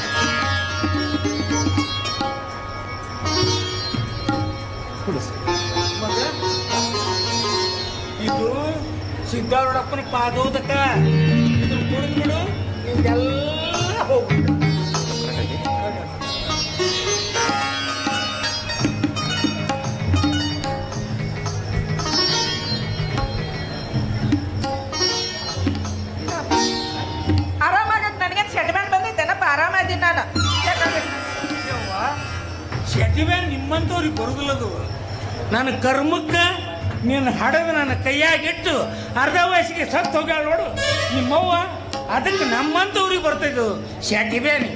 ಕುಡಿಸಿ. ಇದು ಸಿದ್ಧಾರೂಢಪ್ಪನ ಪಾದೋದಕ. ಇದು ಕುಡಿದ್ಬಿಡು, ನಿಮ್ಗೆಲ್ಲ ಹೋಗ್ಬಿಡು. ಆರಾಮಾಗತ್ ನನಗೇನು ಸೆಟ್ಮೆಂಟ್ ಬಂದೈತೇನಪ್ಪ? ಆರಾಮಾದೀನಿ ನಾನು. ಶೆಟ್ಟಿವ್ಯಾನ್ ನಿಮ್ಮಂತವ್ರಿಗೆ ಬರುದಿಲ್ಲದು. ನನ್ನ ಕರ್ಮಕ್ಕೆ ನೀನು ಹಡದು ನನ್ನ ಕೈಯಾಗಿಟ್ಟು ಅರ್ಧ ವಯಸ್ಸಿಗೆ ಸತ್ತು ಹೋಗ್ಯಾಳ ನೋಡು ನಿಮ್ಮವ್ವ. ಅದಕ್ಕೆ ನಮ್ಮಂತವ್ರಿಗೆ ಬರ್ತಿದ್ದು ಶೆಟ್ಟಿವ್ಯಾನಿ.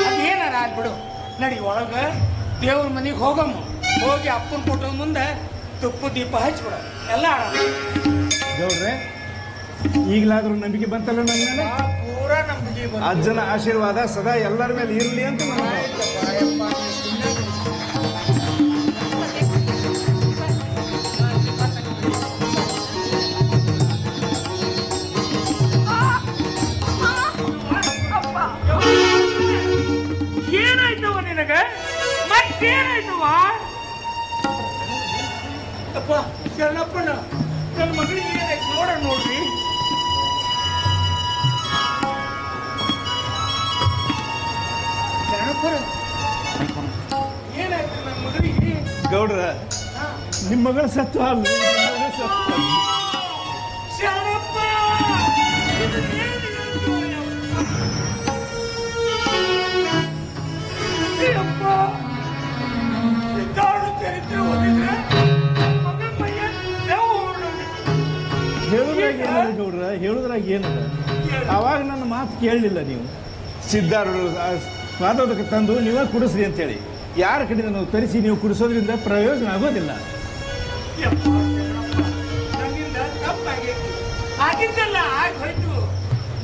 ಅದೇನಾರ ಆಗ್ಬಿಡು. ನಡಿ ಒಳಗೆ ದೇವ್ರ ಮನೆಗೆ ಹೋಗಮ್ಮ. ಹೋಗಿ ಅಪ್ಪನ ಫೋಟೋ ಮುಂದೆ ತುಪ್ಪ ದೀಪ ಹಚ್ಬಿಡ, ಎಲ್ಲ ಗೌಡ್ರೆ, ಈಗಲಾದ್ರೂ ನಂಬಿಕೆ ಬಂತಲ್ಲ ನನ್ನ ಮೇಲೆ? ಪೂರ ನಂಬಿಕೆ ಬಂತು. ಅಜ್ಜನ ಆಶೀರ್ವಾದ ಸದಾ ಎಲ್ಲರ ಮೇಲೆ ಇರಲಿ ಅಂತ ಏನಾಯ್ತವ ನಿನಗ? ಮತ್ತೇನಾಯ್ತವ? ಅಪ್ಪ ಶರಣಪ್ಪನ ನನ್ನ ಮಗಳಿಗೆ ಏನಾಯ್ತು ನೋಡ ನೋಡ್ರಿ. ನಿಮ್ಮ ಮಗಳ ಸತ್ವ ಅಲ್ಲ, ಶರಣಪ್ಪ ಚರಿತ್ರೆ ಓದಿದ್ರೆ ಹೇಳುದ್ರಾಗ ಏನದ ಗೌಡ್ರ, ಹೇಳುದ್ರಾಗ ಏನದ? ಅವಾಗ ನನ್ನ ಮಾತು ಕೇಳಲಿಲ್ಲ ನೀವು. ಸಿದ್ಧಾರೂಢರು ಮಾತಾಡೋದಕ್ಕೆ ತಂದು ನೀವೇ ಕುಡಿಸ್ರಿ ಅಂತೇಳಿ ಯಾರ ಕಡೆ ನಾವು ತರಿಸಿ ನೀವು ಕುಡಿಸೋದ್ರಿಂದ ಪ್ರಯೋಜನ ಆಗೋದಿಲ್ಲ. ನನ್ನಿಂದ ತಪ್ಪಾಗೈತಿ, ಆಗಿದ್ದಲ್ಲ ಆಗಿ ಹೋಯ್ತು.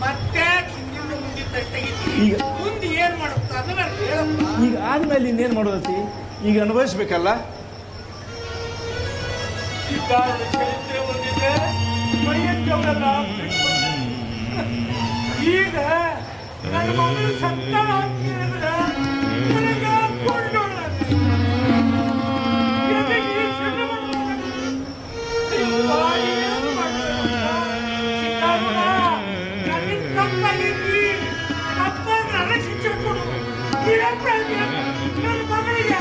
ಮತ್ತೆ ಹಿಂದಿಂದ ಮುಂದಿನ ಈಗ ಮುಂದೆ ಏನ್ ಮಾಡುತ್ತ ಅದನ್ನ ಹೇಳಪ್ಪ. ಈಗ ಆದ್ಮೇಲೆ ಇನ್ನೇನ್ ಮಾಡೋದತಿ? ಈಗ ಅನುಭವಿಸ್ಬೇಕಲ್ಲ. ಚರಿತ್ರೆ ಓದಿದ್ರೆ ಮೈಯೆಲ್ಲ ಈಗ ನನ್ನ ಮಗಳು ಸತ್ತಾಳ ಅಂತ ಹೇಳಿದ್ರೆ ನನಗ ಕೊಂಡೋಳ ತಪ್ಪಾಗೈತಿ, ತಪ್ಪ ನನಗೆ ಶಿಕ್ಷೆ ಕೊಡು. ನನ್ನ ಮಗಳಿಗೆ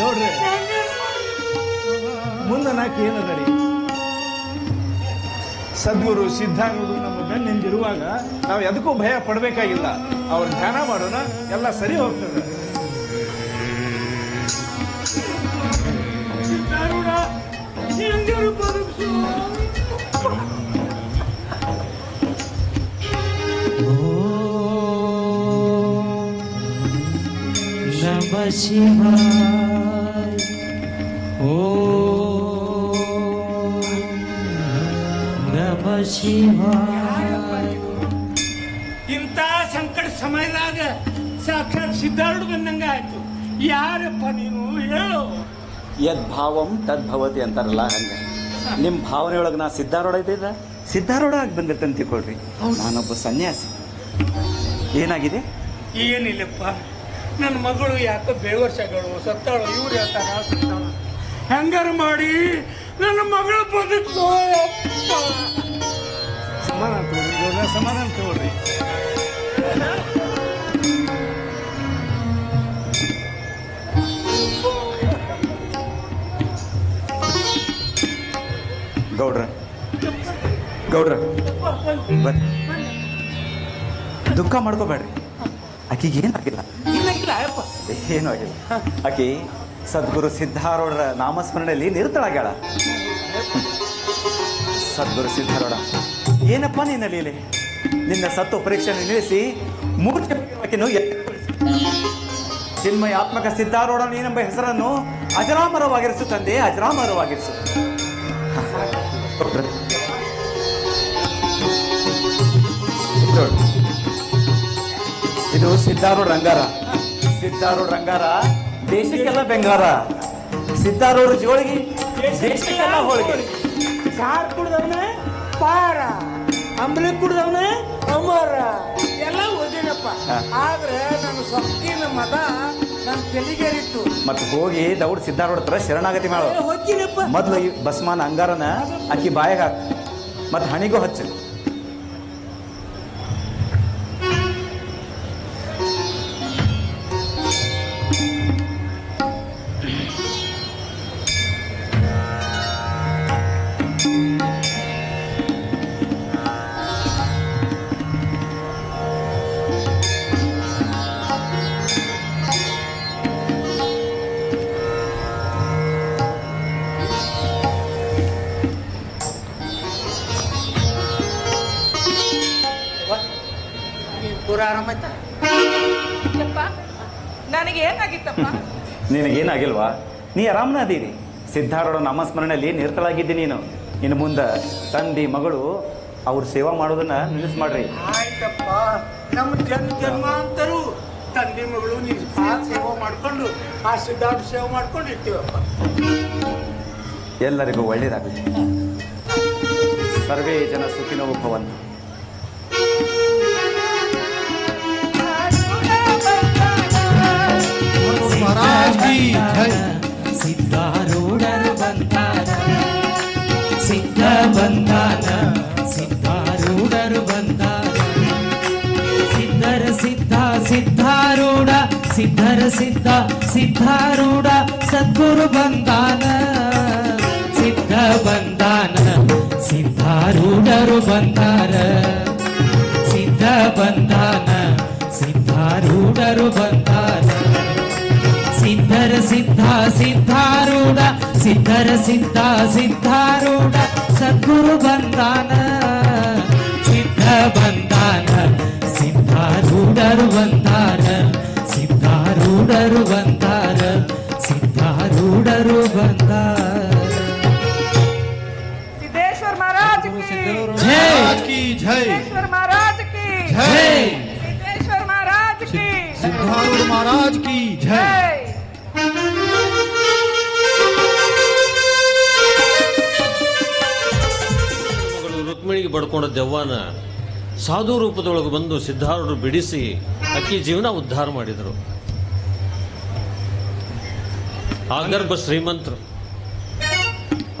ನೋಡ್ರಿ ಮುಂದೆ ನಾಲ್ಕು ಏನದ ರೀ? ಸದ್ಗುರು ಸಿದ್ಧಾರೂಢರು ನಮ್ಮ ಬೆನ್ನಿಂದಿರುವಾಗ ನಾವು ಎದಕ್ಕೂ ಭಯ ಪಡಬೇಕಾಗಿಲ್ಲ. ಅವ್ರ ಧ್ಯಾನ ಮಾಡೋಣ, ಎಲ್ಲ ಸರಿ ಹೋಗ್ತದೆ. ಸಿದ್ಧಾರೂಢ ಹೆಂಗರು ಬದುಕಿಸು. ನಮ ಶಿವಾಯ. ನಮ ಶಿವಾಯ. ಇಂಥ ಸಂಕಟ ಸಮಯದಾಗ ಸಾಕ್ಷಾತ್ ಸಿದ್ಧಾರೂಢ ಬಂದಂಗ ಆಯ್ತು. ಯಾರಪ್ಪ ನೀನು ಹೇಳು? ಯದ್ಭಾವಂ ತದ್ಭವತಿ ಅಂತಾರಲ್ಲ ಹಂಗ ನಿಮ್ಮ ಭಾವನೆಯೊಳಗೆ ನಾ ಸಿದ್ಧಾರೂಢ ಇದ್ದಿದ್ದ ಸಿದ್ಧಾರೂಢ ಆಗಿ ಬಂದಿರ್ತಂತ ತಿಳ್ಕೊಳ್ರಿ. ನಾನೊಬ್ಬ ಸನ್ಯಾಸಿ. ಏನಾಗಿದೆ? ಏನಿಲ್ಲಪ್ಪ, ನನ್ನ ಮಗಳು ಯಾಕೋ ಬೇವರ್ಷಗಳು ಸತ್ತಾಳು. ಇವ್ರು ಹೇಳ್ತಾರ ಸತ್ತಾಳ. ಹೆಂಗಾರು ಮಾಡಿ ನನ್ನ ಮಗಳು ಬದುಕು. ಸಮಾಧಾನ ತಗೊಳ್ರಿ, ಸಮಾಧಾನ ತಗೊಳ್ರಿ. ಗೌಡ್ರ ಗೌಡ್ರ ಬರ್ರಿ, ದುಃಖ ಮಾಡ್ಕೋಬೇಡ್ರಿ. ಆಕಿಗೆ ಏನಾಗಿಲ್ಲ, ಏನೂ ಆಗಿಲ್ಲ. ಆಕಿ ಸದ್ಗುರು ಸಿದ್ಧಾರೂಢರ ನಾಮಸ್ಮರಣೆಯಲ್ಲಿ ನಿರತಳಾಗ್ಯಾಳ. ಸದ್ಗುರು ಸಿದ್ಧಾರೂಢ ಏನಪ್ಪ ನಿನ್ನ ಲೀಲೆ? ನಿನ್ನ ಸತ್ತು ಪರೀಕ್ಷೆ ನಿಲ್ಲಿಸಿ ಮೂರ್ತಿ ಚಿನ್ಮಯಾತ್ಮಕ ಸಿದ್ಧಾರೂಢ ನೀನೆಂಬ ಹೆಸರನ್ನು ಅಜರಾಮರವಾಗಿರಿಸು ತಂದೆ, ಅಜರಾಮರವಾಗಿರಿಸು. ಇದು ಸಿದ್ಧಾರೂಢ ರಂಗಾರ. ಸಿದ್ಧಾರೂಢ ರಂಗಾರ ದೇಶಕ್ಕೆಲ್ಲ ಬೆಂಗಾರ. ಸಿದ್ಧಾರೂಢ ಜೋಳಿಗೆ ದೇಶಕ್ಕೆಲ್ಲ ಹೋಳಿಗೆ. ಸಾರ್ ಕುಡ್ದವನ ಪಾರ, ಅಂಬಲಿ ಕುಡ್ದವನ ಅಮರ ಎಲ್ಲ ಓದಿನಪ್ಪ. ಆದ್ರೆ ನನ್ನ ಸೊಕ್ಕಿನ ಮತ ನನ್ನ ತೆಲಿಗೇರಿತ್ತು. ಮತ್ತೆ ಹೋಗಿ ದೌಡ್ ಸಿದ್ಧಾರೂಢ ಹತ್ರ ಶರಣಾಗತಿ ಮಾಡು. ಹೋಗಿನಪ್ಪ. ಮೊದ್ಲು ಈ ಭಸ್ಮಾನ ಅಂಗಾರನ ಅಕ್ಕಿ ಬಾಯಾಗ ಹಾಕ, ಮತ್ತೆ ಹಣಿಗೂ ಹಚ್ಚು. ಪೂರ ಆರಾಮಾಯ್ತ? ನನಗೆ ಏನಾಗಿತ್ತಪ್ಪ? ನಿನಗೇನಾಗಿಲ್ವಾ? ನೀ ಆರಾಮನ ಅದೀರಿ. ಸಿದ್ಧಾರೂಢ ನಾಮಸ್ಮರಣೆಯಲ್ಲಿ ನಿರತಳಾಗಿದ್ದಿ ನೀನು. ಇನ್ನು ಮುಂದೆ ತಂದೆ ಮಗಳು ಅವ್ರ ಸೇವಾ ಮಾಡೋದನ್ನ ನಿಲ್ಲಿಸ್ ಮಾಡ್ರಿ. ಆಯ್ತಪ್ಪ, ನಮ್ಮ ಜನ್ಮಾಂತರೂ ತಂದೆ ಮಗಳು ನೀವು ಸೇವೆ ಮಾಡ್ಕೊಂಡು ಆ ಸಿದ್ಧಾರ್ಥ ಸೇವೆ ಮಾಡ್ಕೊಂಡು ಇರ್ತೀವಪ್ಪ. ಎಲ್ಲರಿಗೂ ಒಳ್ಳೇದಾಗುತ್ತೆ. ಸರ್ವೇ ಜನ ಸುಖಿನೋ ಭವಂತು. ಸಿದ್ಧಾರೂಢರು ಬಂದಾರ, ಸಿದ್ಧ ಬಂದಾನ, ಸಿದ್ಧಾರೂಢರು ಬಂದಾರ. ಸಿದ್ಧರ ಸಿದ್ಧ ಸಿದ್ಧಾರೂಢ, ಸಿದ್ಧರ ಸಿದ್ಧ ಸಿದ್ಧಾರೂಢ, ಸದ್ಗುರು ಬಂದಾನ ಸಿದ್ಧ ಬಂದಾನ ಸಿದ್ಧಾರೂಢರು ಬಂದಾರ ಸಿದ್ಧ ಬಂದಾನ ಸಿದ್ಧಾರೂಢರು ಬಂದಾರ ಸಿದ್ಧರ ಸಿದ್ಧ ಸಿದ್ಧಾರೂಢ ಸಿದ್ಧರ ಸಿದ್ಧ ಸಿದ್ಧಾರೂಢ ಸದ್ಗುರು ಬಂದಾನ ಸಿದ್ಧ ಬಂದಾನ ಸಿದ್ಧಾರೂಢರು ಬಂದಾರ ಸಿದ್ಧಾರೂಢರು ಬಂದಾರ ಸಿದ್ಧಾರೂಢರು ಬಂದಾರ सिद्धेश्वर महाराज की जय सिद्धेश्वर महाराज की जय सिद्धेश्वर महाराज की सिद्धारूढ़ महाराज की जय ಮಗಳು ರುಕ್ಮಿಣಿಗೆ ಬಡ್ಕೊಂಡ ದೆವ್ವನ ಸಾಧು ರೂಪದೊಳಗೆ ಬಂದು ಸಿದ್ಧಾರೂಢರು ಬಿಡಿಸಿ ಅಕ್ಕಿ ಜೀವನ ಉದ್ಧಾರ ಮಾಡಿದರು. ಆಗರ್ಭ ಶ್ರೀಮಂತರು,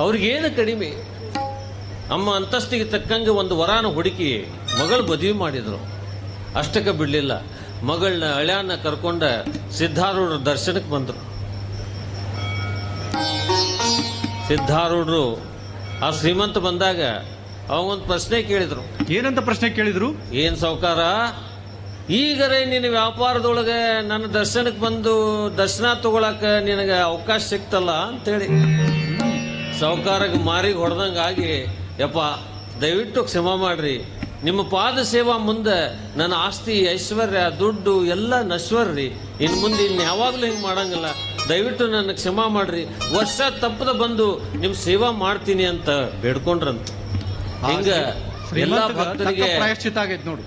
ಅವ್ರಿಗೇನು ಕಡಿಮೆ, ಅಮ್ಮ ಅಂತಸ್ತಿಗೆ ತಕ್ಕಂಗೆ ಒಂದು ವರಾನ ಹುಡುಕಿ ಮಗಳು ಮದುವೆ ಮಾಡಿದ್ರು. ಅಷ್ಟಕ್ಕೆ ಬಿಡಲಿಲ್ಲ, ಮಗಳನ್ನ ಹಳ್ಯಾನ ಕರ್ಕೊಂಡ ಸಿದ್ಧಾರೂಢರ ದರ್ಶನಕ್ಕೆ ಬಂದರು. ಸಿದ್ಧಾರೂಢರು ಆ ಶ್ರೀಮಂತ ಬಂದಾಗ ಅವಂಗೊಂದು ಪ್ರಶ್ನೆ ಕೇಳಿದ್ರು. ಏನಂತ ಪ್ರಶ್ನೆ ಕೇಳಿದ್ರು? ಏನ್ ಸಾವುಕಾರ, ಈಗರೇ ನಿನ್ನ ವ್ಯಾಪಾರದೊಳಗೆ ನನ್ನ ದರ್ಶನಕ್ಕೆ ಬಂದು ದರ್ಶನ ತಗೊಳಕ ನಿನಗೆ ಅವಕಾಶ ಸಿಕ್ತಲ್ಲ ಅಂತೇಳಿ ಸಾವುಕಾರಗೆ ಮಾರಿಗೆ ಹೊಡೆದಂಗಾಗಿ, ಯಪ್ಪ ದಯವಿಟ್ಟು ಕ್ಷಮಾ ಮಾಡ್ರಿ, ನಿಮ್ಮ ಪಾದ ಸೇವಾ ಮುಂದೆ ನನ್ನ ಆಸ್ತಿ ಐಶ್ವರ್ಯ ದುಡ್ಡು ಎಲ್ಲ ನಶ್ವರ್ರಿ, ಇನ್ನು ಮುಂದೆ ಇನ್ನು ಯಾವಾಗಲೂ ಹಿಂಗೆ ಮಾಡಂಗಿಲ್ಲ, ದಯವಿಟ್ಟು ನನ್ನ ಕ್ಷಮಾ ಮಾಡ್ರಿ, ವರ್ಷ ತಪ್ಪದ ಬಂದು ನಿಮ್ಮ ಸೇವಾ ಮಾಡ್ತೀನಿ ಅಂತ ಬೇಡ್ಕೊಂಡ್ರಂತ. ಹಿಂಗ ಎಲ್ಲಾ ಭಕ್ತರಿಗೆ ಪ್ರಾಯಶ್ಚಿತ ಆಗೈತೆ ನೋಡು.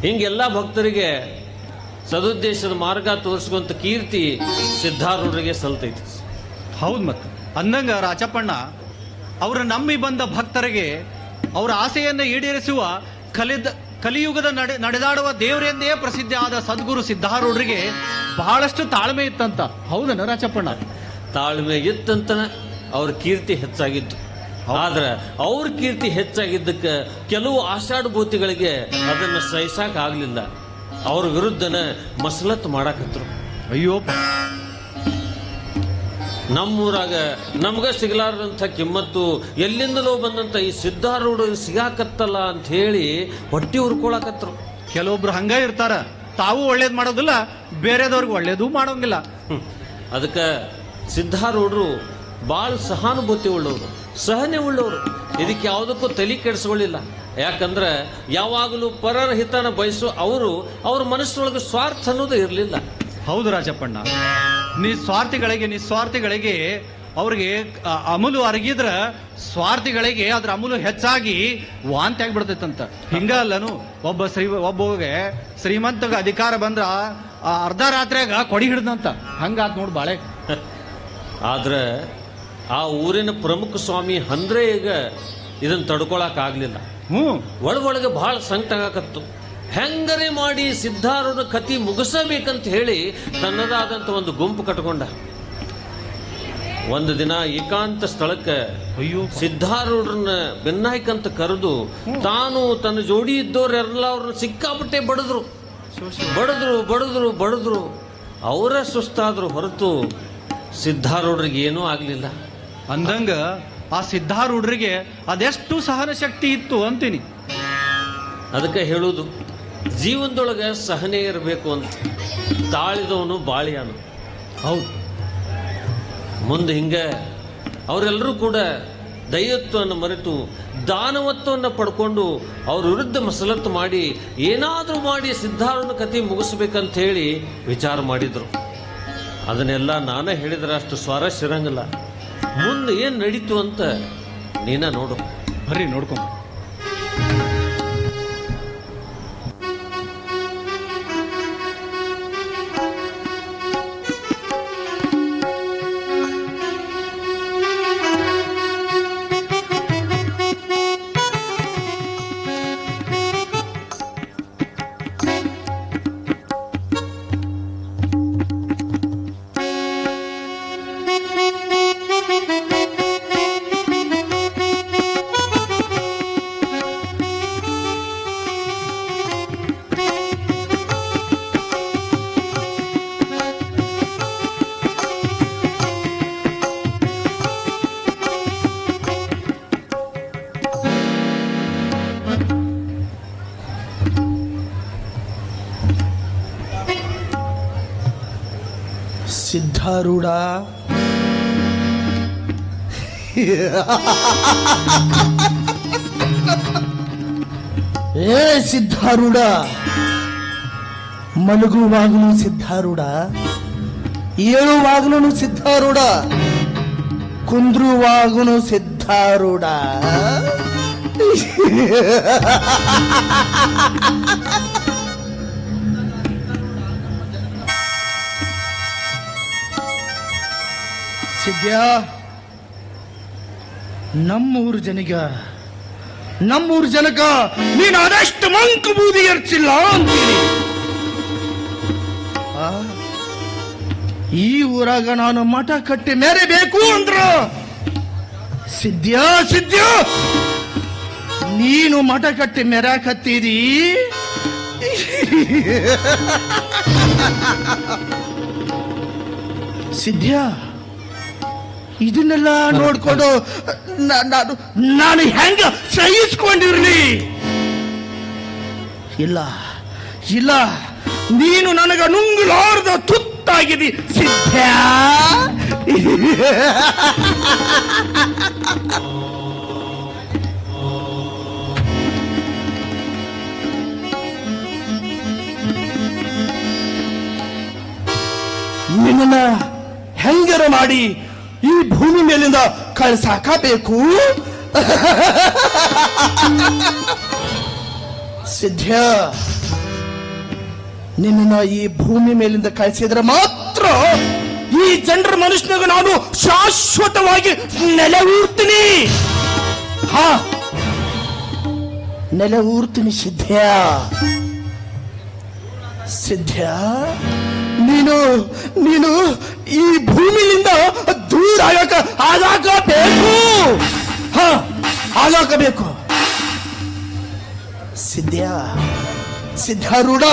ಹಿಂಗೆಲ್ಲಾ ಭಕ್ತರಿಗೆ ಸದುದ್ದೇಶದ ಮಾರ್ಗ ತೋರಿಸುವಂತ ಕೀರ್ತಿ ಸಿದ್ಧಾರೂಢರಿಗೆ ಸಲ್ತೈತಿ. ಹೌದು, ಮತ್ತೆ ಅಂದಂಗ ರಾಚಪ್ಪಣ್ಣ ಅವರ ನಂಬಿ ಬಂದ ಭಕ್ತರಿಗೆ ಅವರ ಆಸೆಯನ್ನು ಈಡೇರಿಸುವ ಕಲಿಯುಗದ ನಡೆದಾಡುವ ದೇವರೆಂದೇ ಪ್ರಸಿದ್ಧ ಆದ ಸದ್ಗುರು ಸಿದ್ಧಾರೂಢರಿಗೆ ಬಹಳಷ್ಟು ತಾಳ್ಮೆ ಇತ್ತಂತ. ಹೌದನ ರಾಚಪ್ಪಣ್ಣ? ತಾಳ್ಮೆ ಇತ್ತಂತ ಅವ್ರ ಕೀರ್ತಿ ಹೆಚ್ಚಾಗಿತ್ತು. ಆದ್ರೆ ಅವ್ರ ಕೀರ್ತಿ ಹೆಚ್ಚಾಗಿದ್ದಕ್ಕೆ ಕೆಲವು ಆಷಾಢಭೂತಿಗಳಿಗೆ ಅದನ್ನ ಸಹಿಸಕ್ ಆಗ್ಲಿಲ್ಲ. ಅವ್ರ ವಿರುದ್ಧನ ಮಸಲತ್ ಮಾಡಾಕತ್ರು. ಅಯ್ಯೋ, ನಮ್ಮೂರಾಗ ನಮ್ಗ ಸಿಗಲಾರದಂಥ ಕಿಮ್ಮತ್ತು ಎಲ್ಲಿಂದಲೋ ಬಂದಂತ ಈ ಸಿದ್ಧಾರೂಢ ಸಿಗಾಕತ್ತಲ್ಲ ಅಂತ ಹೇಳಿ ಹೊಟ್ಟಿ ಹುರ್ಕೊಳಕತ್ರು. ಕೆಲವೊಬ್ರು ಹಂಗ ಇರ್ತಾರ, ತಾವು ಒಳ್ಳೇದ್ ಮಾಡೋದಿಲ್ಲ, ಬೇರೆದವ್ರಿಗೆ ಒಳ್ಳೇದು ಮಾಡೋಂಗಿಲ್ಲ. ಅದಕ್ಕೆ ಸಿದ್ಧಾರೂಢರು ಭಾಳ ಸಹಾನುಭೂತಿ ಉಳ್ಳವರು, ಸಹನೆ ಉಳ್ಳವರು, ಇದಕ್ಕೆ ಯಾವುದಕ್ಕೂ ತಲೆ ಕೆಡಿಸ್ಕೊಳ್ಳಿಲ್ಲ. ಯಾಕಂದ್ರೆ ಯಾವಾಗಲೂ ಪರರ ಹಿತನ ಬಯಸೋ ಅವರು ಅವ್ರ ಮನಸ್ಸೊಳಗೆ ಸ್ವಾರ್ಥ ಅನ್ನೋದು ಇರಲಿಲ್ಲ. ಹೌದು ರಾಜಪ್ಪಣ್ಣ, ನಿಸ್ವಾರ್ಥಿಗಳಿಗೆ ಅವ್ರಿಗೆ ಅಮಲು ಅರಗಿದ್ರ ಸ್ವಾರ್ಥಿಗಳಿಗೆ ಅದ್ರ ಅಮಲು ಹೆಚ್ಚಾಗಿ ವಾಂತಿ ಆಗ್ಬಿಡ್ತೈತಂತ. ಹಿಂಗ ಅಲ್ಲನು, ಒಬ್ಬಗೆ ಶ್ರೀಮಂತಗ ಅಧಿಕಾರ ಬಂದ್ರ ಅರ್ಧ ರಾತ್ರಿಯಾಗ ಕೊಡಿ ಹಿಡ್ದಂತ, ಹಂಗಾತ್ ನೋಡ್ ಬಾಳೆ. ಆದ್ರೆ ಆ ಊರಿನ ಪ್ರಮುಖ ಸ್ವಾಮಿ ಅಂದ್ರೆ ಈಗ ಇದನ್ನ ತಡ್ಕೊಳಕ್ ಆಗ್ಲಿಲ್ಲ. ಒಳಗೊಳಗೆ ಬಹಳ ಸಂಕಟ ಆಗಕತ್ತು. ಹೆಂಗರೆ ಮಾಡಿ ಸಿದ್ಧಾರೂಢ ಕತಿ ಮುಗಿಸಬೇಕಂತ ಹೇಳಿ ತನ್ನದಾದಂತ ಒಂದು ಗುಂಪು ಕಟ್ಕೊಂಡ. ಒಂದು ದಿನ ಏಕಾಂತ ಸ್ಥಳಕ್ಕೆ ಸಿದ್ಧಾರೂಢರನ್ನ ಬೆನ್ನಾಯ್ಕಂತ ಕರೆದು ತಾನು ತನ್ನ ಜೋಡಿ ಇದ್ದವ್ರೆಲ್ಲ ಅವ್ರನ್ನ ಸಿಕ್ಕಾಪಟ್ಟೆ ಬಡದ್ರು. ಅವರ ಸುಸ್ತಾದ್ರು ಹೊರತು ಸಿದ್ಧಾರೂಢರಿಗೆ ಏನೂ ಆಗ್ಲಿಲ್ಲ. ಅಂದಂಗ ಆ ಸಿದ್ಧಾರೂಢರಿಗೆ ಅದೆಷ್ಟು ಸಹನ ಶಕ್ತಿ ಇತ್ತು ಅಂತೀನಿ. ಅದಕ್ಕೆ ಹೇಳುವುದು, ಜೀವನದೊಳಗೆ ಸಹನೆ ಇರಬೇಕು ಅಂತ. ತಾಳಿದವನು ಬಾಳಿಯಾನು. ಹೌದು, ಮುಂದೆ ಹಿಂಗ ಅವರೆಲ್ಲರೂ ಕೂಡ ದೈವತ್ವವನ್ನು ಮರೆತು ದಾನವತ್ವವನ್ನು ಪಡ್ಕೊಂಡು ಅವ್ರ ವಿರುದ್ಧ ಮಸಲತ್ತು ಮಾಡಿ ಏನಾದರೂ ಮಾಡಿ ಸಿದ್ಧಾರೂಢನ ಕತೆ ಮುಗಿಸ್ಬೇಕಂತ ಹೇಳಿ ವಿಚಾರ ಮಾಡಿದ್ರು. ಅದನ್ನೆಲ್ಲ ನಾನೇ ಹೇಳಿದ್ರೆ ಅಷ್ಟು ಸ್ವಾರಸ್ಯ ಇರಂಗಿಲ್ಲ. ಮುಂದೆ ಏನು ನಡೀತು ಅಂತ ನೀನ ನೋಡು. ಬರ್ರಿ ನೋಡ್ಕೊಂಡು. ಸಿದ್ಧಾರೂಢ, ಏ ಸಿದ್ಧಾರೂಢ, ಮಲಗುವಾಗಲೂ ಸಿದ್ಧಾರೂಢ, ಏಳುವಾಗಲೂ ಸಿದ್ಧಾರೂಢ, ಕುಂದ್ರುವಾಗಲೂ ಸಿದ್ಧಾರೂಢ. ಸಿದ್ಯಾ, ನಮ್ಮೂರು ಜನಕ ನೀನು ಅದಷ್ಟು ಮಂಕು ಬೂದಿ ಎರ್ಚಿಲ್ಲ ಅಂತೀನಿ. ಈ ಊರಾಗ ನಾನು ಮಠ ಕಟ್ಟಿ ಮೆರೆಬೇಕು ಅಂದ್ರ ಸಿದ್ಯಾ ನೀನು ಮಠ ಕಟ್ಟಿ ಮೆರಾಕತ್ತೀರಿ. ಸಿದ್ಯಾ, ಇದನ್ನೆಲ್ಲ ನೋಡ್ಕೊಂಡು ನಾನು ಹೆಂಗ ಸಹಿಸ್ಕೊಂಡಿರ್ಲಿ? ಇಲ್ಲ, ನೀನು ನನಗ ನುಂಗಲಾರ್ದ ತುತ್ತಾಗಿದಿ ಸಿದ್ಧಾ. ನಿನ್ನ ಹೆಂಗರ ಮಾಡಿ ಈ ಭೂಮಿ ಮೇಲಿಂದ ಕಳ್ಸಾಕಬೇಕು. ಸಿದ್ಧ, ನಿನ್ನ ಈ ಭೂಮಿ ಮೇಲಿಂದ ಕಳಿಸಿದ್ರೆ ಮಾತ್ರ ಈ ಜನರ ಮನುಷ್ಯನಾಗ ನಾನು ಶಾಶ್ವತವಾಗಿ ನೆಲೆಯೂರ್ತೀನಿ. ನೆಲೆಯೂರ್ತೀನಿ ಸಿದ್ಧ. ನೀನು ಈ ಭೂಮಿಯಿಂದ ದೂರ ಆಗಬೇಕು. ಸಿದ್ಧಾರೂಢ,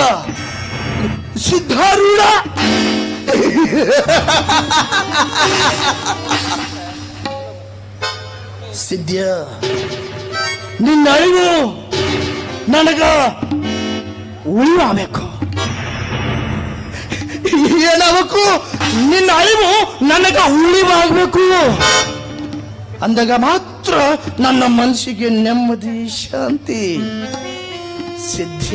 ಸಿದ್ಧ, ನಿನ್ನ ಅಳಿವು ನನಗ ಉಳಿವಾಗಬೇಕು. ಏನಾಗಬೇಕು? ನಿನ್ನ ಅಳಿವು ನನಗ ಉಳಿವಾಗಬೇಕು. ಅಂದಾಗ ಮಾತ್ರ ನನ್ನ ಮನಸ್ಸಿಗೆ ನೆಮ್ಮದಿ, ಶಾಂತಿ. ಸಿದ್ಧ,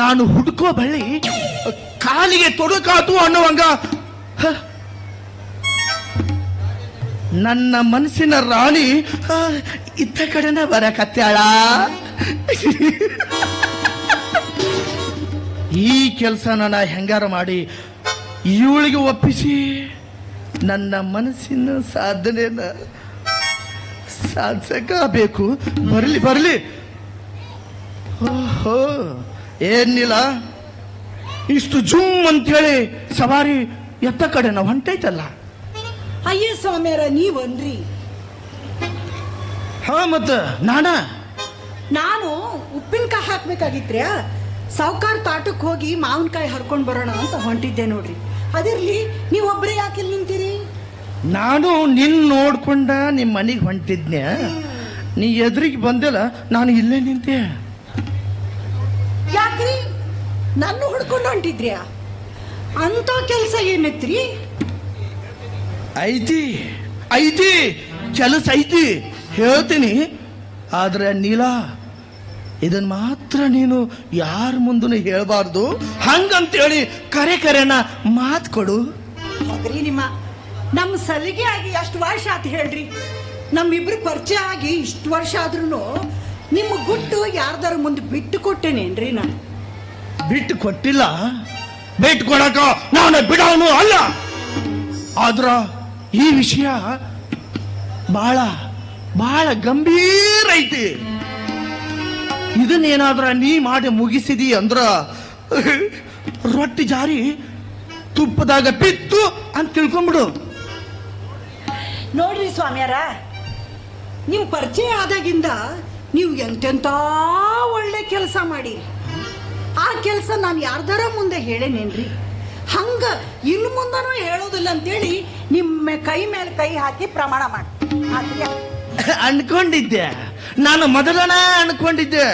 ನಾನು ಹುಡುಕೋ ಬಳ್ಳಿ ಕಾಲಿಗೆ ತೊಡಕಾತು ಅನ್ನುವಂಗ ನನ್ನ ಮನಸ್ಸಿನ ರಾಣಿ ಇತ್ತ ಕಡೆನ ಬರಕತ್ಯಾಳ. ಈ ಕೆಲಸ ನಾನು ಹೆಂಗಾರ ಮಾಡಿ ಇವಳಿಗೆ ಒಪ್ಪಿಸಿ ನನ್ನ ಮನಸ್ಸಿನ ಸಾಧನೆನ ಸಾಧಿಸಬೇಕು. ಬರಲಿ. ಓಹೋ, ಏನಿಲ್ಲ, ಇಷ್ಟು ಜುಮ್ ಅಂತೇಳಿ ಸವಾರಿ ಎತ್ತ ಕಡೆ ನಾವು ಹೊಂಟೈತಲ್ಲ. ಅಯ್ಯ ಸ್ವಾಮಿಯರ, ನೀವನ್ರಿ? ಮತ್ತ ನಾನು ಉಪ್ಪಿನಕಾಯಿ ಹಾಕ್ಬೇಕಾಗಿತ್ರ್ಯಾ. ಸಾವುಕಾರ ತಾಟಕ್ಕೆ ಹೋಗಿ ಮಾವಿನಕಾಯಿ ಹರ್ಕೊಂಡ್ ಬರೋಣ ಅಂತ ಹೊಂಟಿದ್ದೆ ನೋಡ್ರಿ. ಅದಿರ್ಲಿ, ನೀವೊಬ್ಬರೇ ಯಾಕೆ ನಿಂತೀರಿ? ನಾನು ನೋಡ್ಕೊಂಡ ನಿಮ್ಮ ಮನೆಗೆ ಹೊಂಟಿದ್ನ್ಯ. ನೀ ಎದುರಿಗೆ ಬಂದಿಲ್ಲ, ನಾನು ಇಲ್ಲೇ ನಿಂತೆ. ಯಾಕ್ರಿ ನನ್ನ ಹುಡ್ಕೊಂಡು ಹೊಂಟಿದ್ರ್ಯಾ? ಅಂತ ಕೆಲಸ ಏನೈತ್ರಿ? ಐತಿ ಕೆಲಸ ಐತಿ, ಹೇಳ್ತೀನಿ. ಆದ್ರೆ ನೀಲಾ, ಇದನ್ ಮಾತ್ರ ನೀನು ಯಾರ ಮುಂದೂ ಹೇಳ್ಬಾರ್ದು. ಹಂಗಂತೇಳಿ ಕರೆನ ಮಾತು ಕೊಡು. ನಮ್ಮ ಸಲಿಗೆ ಆಗಿ ಎಷ್ಟು ವರ್ಷ ಆತ ಹೇಳ್ರಿ? ನಮ್ಮಿಬ್ರು ಪರಿಚಯ ಆಗಿ ಇಷ್ಟು ವರ್ಷ ಆದ್ರೂ ನಿಮ್ಮ ಗುಟ್ಟು ಯಾರ್ದಾರ ಮುಂದೆ ಬಿಟ್ಟು ಕೊಟ್ಟೇನೇನ್ರಿ? ನಾನು ಬಿಟ್ಟು ಕೊಟ್ಟಿಲ್ಲ, ಬಿಟ್ಟು ಕೊಡಕ ನಾನು ಬಿಡೋನು ಅಲ್ಲ. ಆದ್ರ ಈ ವಿಷಯ ಬಹಳ ಗಂಭೀರ ಐತಿ. ಇದನ್ನೇನಾದ್ರ ನೀ ಮಾಡಿ ಮುಗಿಸಿದಿ ಅಂದ್ರ ರೊಟ್ಟಿ ಜಾರಿ ತುಪ್ಪದಾಗ ಬಿತ್ತು ಅಂತ ತಿಳ್ಕೊಂಬಿಡು. ನೋಡ್ರಿ ಸ್ವಾಮಿಯಾರ, ನಿಮ್ ಪರಿಚಯ ಆದಾಗಿಂದ ನೀವು ಎಂತೆಂತ ಒಳ್ಳೆ ಕೆಲಸ ಮಾಡಿ. ಆ ಕೆಲಸ ನಾನು ಯಾರ್ದಾರ ಮುಂದೆ ಹೇಳೇನೇನ್ರಿ? ಹಂಗ ಇನ್ನು ಮುಂದನೂ ಹೇಳೋದಿಲ್ಲ ಅಂತೇಳಿ ನಿಮ್ಮ ಕೈ ಮೇಲೆ ಕೈ ಹಾಕಿ ಪ್ರಮಾಣ ಮಾಡಿ. ಅನ್ಕೊಂಡಿದ್ದೆ, ನಾನು ಮೊದಲನ ಅನ್ಕೊಂಡಿದ್ದೆ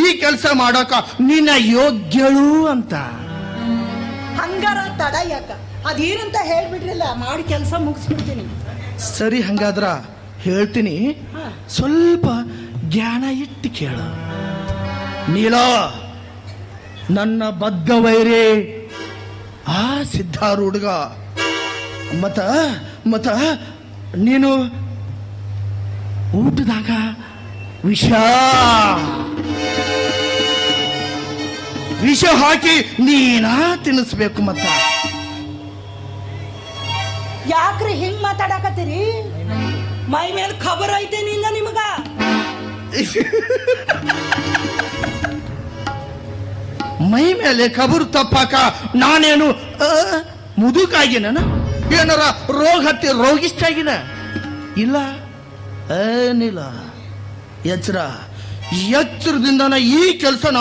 ಈ ಕೆಲಸ ಮಾಡೋಕ ನಿನ್ನ ಯೋಗ್ಯಳು ಅಂತ. ಹಂಗಾರ ತಡ ಯಾಕ? ಅದೇನಂತ ಹೇಳ್ಬಿಡ್ರಲ್ಲ, ಮಾಡಿ ಕೆಲಸ ಮುಗಿಸ್ಬಿಡ್ತೀನಿ. ಸರಿ, ಹಂಗಾದ್ರ ಹೇಳ್ತೀನಿ, ಸ್ವಲ್ಪ ಜ್ಞಾನ ಇಟ್ಟು ಕೇಳು. ನೀಲ ನನ್ನ ಬದ್ಧ ವೈರಿ ಆ ಸಿದ್ಧಾರೂಢಗ. ಮತ ನೀನು ಊಟದಾಗ ವಿಷ ಹಾಕಿ ನೀನ ತಿನ್ನಿಸ್ಬೇಕು. ಮತ್ತ ಯಾಕ್ರಿ ಹಿಂಗ್ ಮಾತಾಡಕತ್ತೀರಿ? ಮೈ ಮೇಲೆ ಖಬರ್ ಐತೆ ನಿಲ್ಲ ನಿಮಗ? ಮೈ ಮೇಲೆ ಖಬರು ತಪ್ಪಾಕ ನಾನೇನು ಮುದುಕಾಗಿನ? ಏನಾರ ರೋಗ ಹತ್ತಿ ರೋಗಿಷ್ಟಾಗಿನ? ಇಲ್ಲ, ಏನಿಲ್ಲ. ಎಚ್ಚರದಿಂದ ಈ ಕೆಲಸನ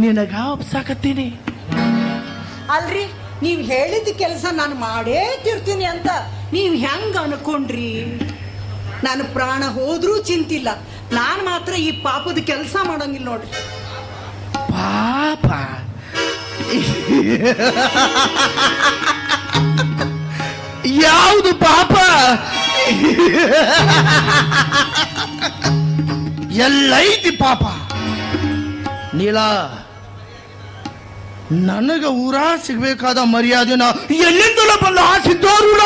ನಿನಗ ಒಪ್ಸಾಕತ್ತೀನಿ. ಅಲ್ರಿ, ನೀವ್ ಹೇಳಿದ ಕೆಲಸ ನಾನು ಮಾಡೇ ತಿರ್ತೀನಿ ಅಂತ ನೀವ್ ಹೆಂಗ ಅನ್ಕೊಂಡ್ರಿ? ನಾನು ಪ್ರಾಣ ಹೋದ್ರೂ ಚಿಂತಿಲ್ಲ, ನಾನು ಮಾತ್ರ ಈ ಪಾಪದ ಕೆಲಸ ಮಾಡಂಗಿಲ್ಲ ನೋಡ್ರಿ. ಪಾಪ ಯಾವುದು ಪಾಪ? ಎಲ್ಲೈತಿ ಪಾಪ? ನೀಲ, ನನಗ ಊರ ಸಿಗ್ಬೇಕಾದ ಮರ್ಯಾದೆನ ಎಲ್ಲಿಂದಲೂ ಬಂದ ಆ ಸಿದ್ಧಾರೂಢ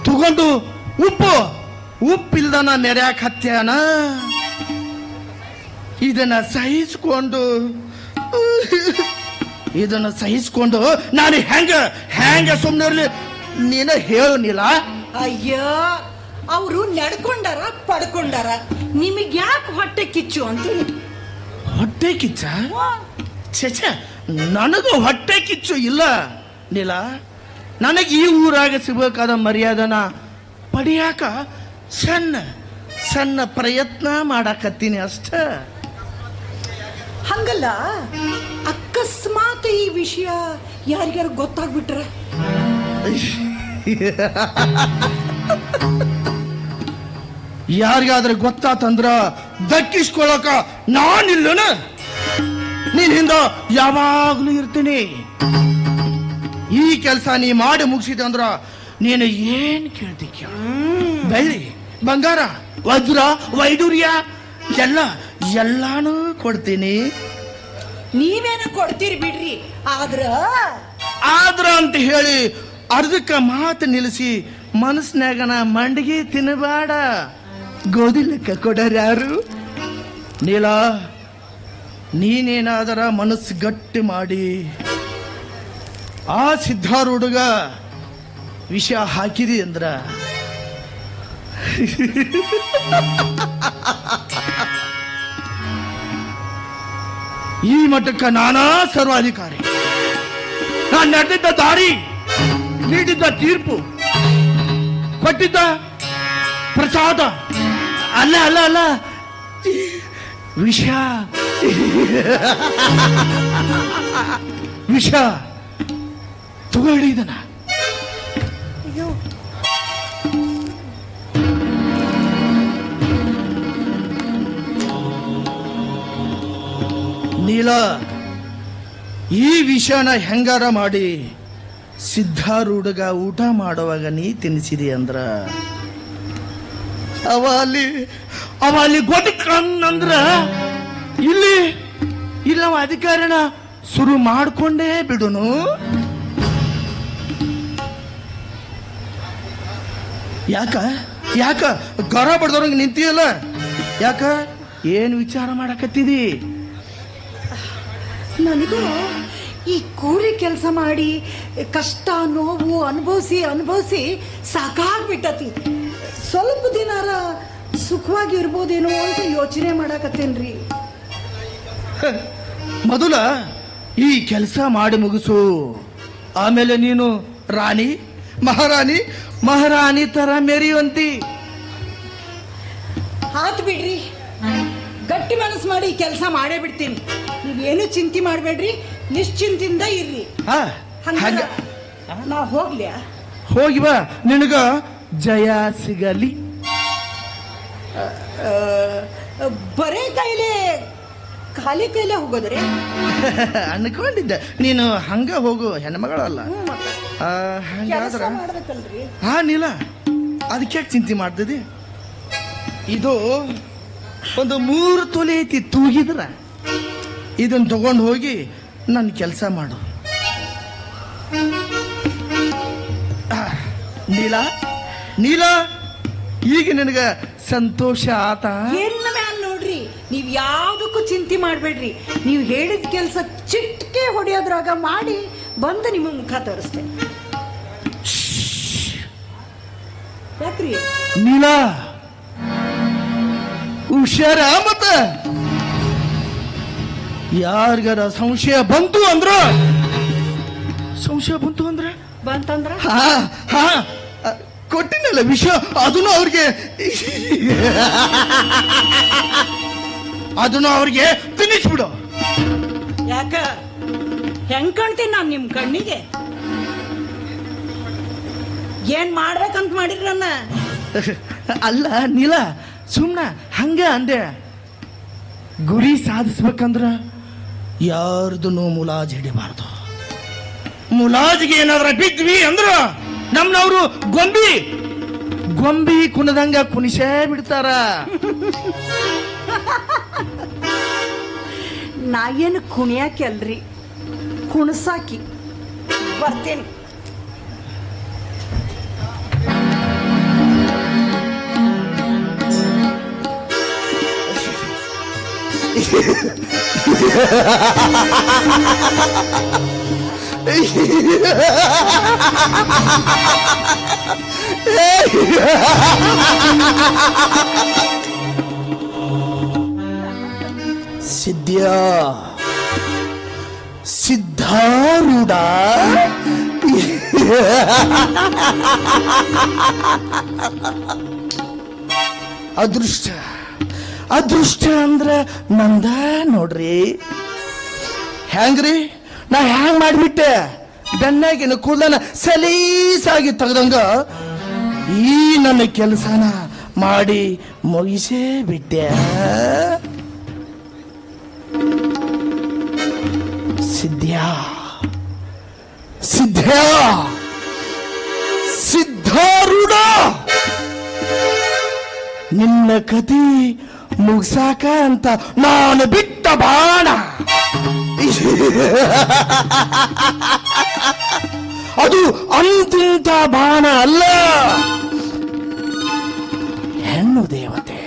ತಗೊಂಡು ಉಪ್ಪಿಲ್ದನ ಮೆರ್ಯಾಕ ಹತ್ಯಾನ. ಇದನ್ನ ಸಹಿಸ್ಕೊಂಡು ನಾನು ಹೆಂಗ ಸುಮ್ಮನೆ ನೀನ ಹೇಳನಿಲ್ಲ. ಅಯ್ಯ, ಅವರು ನಡ್ಕೊಂಡಾರ ಪಡ್ಕೊಂಡಾರ, ನಿಮಗ್ ಯಾಕೆ ಹೊಟ್ಟೆ ಕಿಚ್ಚು ಅಂತೀನಿ? ಹೊಟ್ಟೆ ಕಿಚ್ಚ? ನನಗೂ ಹೊಟ್ಟೆ ಕಿಚ್ಚು ಇಲ್ಲ ನೀಲ. ನನಗೆ ಈ ಊರಾಗ ಸಿಗಬೇಕಾದ ಮರ್ಯಾದನ ಪಡಿಯಾಕ ಸಣ್ಣ ಪ್ರಯತ್ನ ಮಾಡಾಕತ್ತೀನಿ ಅಷ್ಟ. ಹಂಗಲ್ಲ, ಅಕಸ್ಮಾತ್ ಈ ವಿಷಯ ಯಾರಿಗಾರ ಗೊತ್ತಾಗ್ಬಿಟ್ರ? ಯಾರಿಗಾದ್ರೆ ಗೊತ್ತಾತಂದ್ರ ದಕ್ಕಿಸ್ಕೊಳಕ ನಾನಿಲ್ಲನ? ನೀನ್ ಹಿಂದ ಯಾವಾಗ್ಲೂ ಇರ್ತೀನಿ. ಈ ಕೆಲಸ ನೀ ಮಾಡಿ ಮುಗಿಸಿದೆ ಅಂದ್ರ ನೀನು ಏನ್ ಕೇಳ್ತಿ? ಬೆಳ್ಳಿ, ಬಂಗಾರ, ವಜ್ರ, ವೈಡೂರ್ಯ ಎಲ್ಲಾನು ಕೊಡ್ತೀನಿ. ನೀವೇನ ಕೊಡ್ತೀರಿ ಬಿಡ್ರಿ. ಆದ್ರ ಅಂತ ಹೇಳಿ ಅರ್ಧಕ್ಕ ಮಾತು ನಿಲ್ಲಿಸಿ ಮನಸ್ಸಿನಾಗನ ಮಂಡಿಗೆ ತಿನ್ನಬೇಡ. ಗೋಧಿ ಲೆಕ್ಕ ಕೊಡೋರು ಯಾರು? ನೀಲ, ನೀನೇನಾದರ ಮನಸ್ಸು ಗಟ್ಟಿ ಮಾಡಿ ಆ ಸಿದ್ಧಾರೂಢಗ ವಿಷ ಹಾಕಿದಿ ಅಂದ್ರ ಈ ಮಟ್ಟಕ್ಕ ನಾನಾ ಸರ್ವಾಧಿಕಾರಿ. ನಾನು ನಡೆದಿದ್ದ ದಾರಿ, ನೀಡಿದ್ದ ತೀರ್ಪು, ಕೊಟ್ಟಿದ್ದ ಪ್ರಸಾದ ಅಲ್ಲ ವಿಷ ತಗೊಳ್ಳಿದನ. ನೀಲ, ಈ ವಿಷನ ಹೆಂಗಾರ ಮಾಡಿ ಸಿದ್ಧಾರೂಢಗ ಊಟ ಮಾಡುವಾಗ ನೀ ತಿನ್ನಿಸಿದಿ ಅಂದ್ರ ಅವ ಅಲ್ಲಿ ಗೊತ್ತಂದ್ರ ಇಲ್ಲಿ ನಾವು ಅಧಿಕಾರನ ಶುರು ಮಾಡ್ಕೊಂಡೇ ಬಿಡುನು. ಯಾಕ ಗರ ಬಡ್ದವ್ರಂಗ ನಿಂತಿಯಲ್ಲ? ಯಾಕ ಏನ್ ವಿಚಾರ ಮಾಡಕತ್ತಿದಿ? ನನಗೂ ಈ ಕೂಲಿ ಕೆಲಸ ಮಾಡಿ ಕಷ್ಟ ನೋವು ಅನುಭವಿಸಿ ಸಾಕಾಗ್ಬಿಟ್ಟತಿ. ಸ್ವಲ್ಪ ದಿನಾರ ಸುಖವಾಗಿ ಇರ್ಬೋದೇನೋ ಅಂತ ಯೋಚನೆ ಮಾಡಕತ್ತೇನ್ರಿ. ಮೊದಲ ಈ ಕೆಲಸ ಮಾಡಿ ಮುಗಿಸು, ಆಮೇಲೆ ನೀನು ರಾಣಿ ಮಹಾರಾಣಿ ತರ ಮೆರೆಯುವಂತಿ. ಆತ್ ಬಿಡ್ರಿ, ಗಟ್ಟಿ ಮನಸ್ಸು ಮಾಡಿ ಕೆಲಸ ಮಾಡೇ ಬಿಡ್ತೀನಿ. ನೀವೇನು ಚಿಂತೆ ಮಾಡಬೇಡ್ರಿ, ನಿಶ್ಚಿಂತಿಂದ ಇರ್ರಿ. ನಾ ಹೋಗ್ಲಿಯಾ? ಹೋಗಿ ಬಾ, ನಿನಗ ಜಯ ಸಿಗಲಿ. ಬರೇ ಕೈಲೇ ಖಾಲಿ ಕೈಲೇ ಹೋಗೋದ್ರಿ? ಅನ್ಕೊಂಡಿದ್ದೆ ನೀನು ಹಂಗ ಹೋಗು ಹೆಣ್ಮಗಳಲ್ಲ. ಹಂಗಾದ್ರ ಮಾಡ್ಬೇಕಲ್ರಿ? ಹಾ ನೀಲ, ಅದಕ್ಕೆ ಯಾಕೆ ಚಿಂತೆ ಮಾಡ್ತಿದ್ದಿ? ಇದು ಒಂದು 3 ತೊಲೆ ಐತಿ, ತೂಗಿದ್ರ ಇದನ್ನ ತಗೊಂಡು ಹೋಗಿ ನನ್ನ ಕೆಲಸ ಮಾಡು. ನೀಲ ನೀಲ, ಈಗ ನಿನಗ ಸಂತೋಷ ಆತ? ಏನ್ ಮ್ಯಾಲ್ ನೋಡ್ರಿ, ನೀವ್ ಯಾವ್ದಕ್ಕೂ ಚಿಂತೆ ಮಾಡ್ಬೇಡ್ರಿ. ನೀವು ಹೇಳಿದ ಕೆಲಸ ಚಿಟ್ಕೆ ಹೊಡೆಯೋದ್ರಾಗ ಮಾಡಿ ಬಂದು ನಿಮ್ಮ ಮುಖ ತೋರಿಸ್ತೇನೆ. ಯಾಕ್ರಿ ನೀಲ ಹುಷಾರ, ಮತ್ತ ಯಾರಿಗಾರ ಸಂಶಯ ಬಂತು ಅಂದ್ರ ಬಂತಂದ್ರ ಕೊಟ್ಟಿನಲ್ಲ ವಿಷಯ, ಅದನ್ನು ಅವ್ರಿಗೆ ತಿನ್ನಿಸ್ಬಿಡು. ಯಾಕ ಹೆಂಗ್ ಕಾಣ್ತೀನಿ ನಾನು ನಿಮ್ ಕಣ್ಣಿಗೆ? ಏನ್ ಮಾಡ್ಬೇಕಂತ ಮಾಡಿದ್ರನ್ನ? ಅಲ್ಲ ನೀಲ, ಸುಮ್ನ ಹಂಗ ಅಂದೆ. ಗುರಿ ಸಾಧಿಸ್ಬೇಕಂದ್ರ ಯಾರ್ದು ಮುಲಾಜ್ ಹಿಡಿಬಾರ್ದು. ಮುಲಾಜಿಗೆ ಏನಾದ್ರ ಬಿದ್ವಿ ಅಂದ್ರ ನಮ್ನವ್ರು ಗೊಂಬಿ ಕುಣದಂಗ ಕುಣಿಸೇ ಬಿಡ್ತಾರ. ನಾ ಏನು ಕುಣಿಯಾಕಿ ಅಲ್ರಿ, ಕುಣಸಾಕಿ. ಬರ್ತೇನೆ. ಸಿದ್ಧಾರೂಢ, ಅದೃಷ್ಟ ಅಂದ್ರ ನಂದ ನೋಡ್ರಿ. ಹೆಂಗ್ರಿ ನಾ ಹ್ಯಾಂಗ್ ಮಾಡ್ಬಿಟ್ಟೆ? ಬೆನ್ನಾಗಿನ ಕೂದಲನ ಸಲೀಸಾಗಿ ತೆಗ್ದಂಗ ಈ ನನ್ನ ಕೆಲಸನ ಮಾಡಿ ಮುಗಿಸೇ ಬಿಟ್ಟೆ. ಸಿದ್ಧಾರೂಢ, ನಿನ್ನ ಕತಿ ಮುಗ್ಸಾಕ ಅಂತ ನಾನು ಬಿಟ್ಟ ಬಾಣ ಅದು ಅಂತಿಂತ ಬಾಣ ಅಲ್ಲ, ಹೆಣ್ಣು ದೇವತೆ.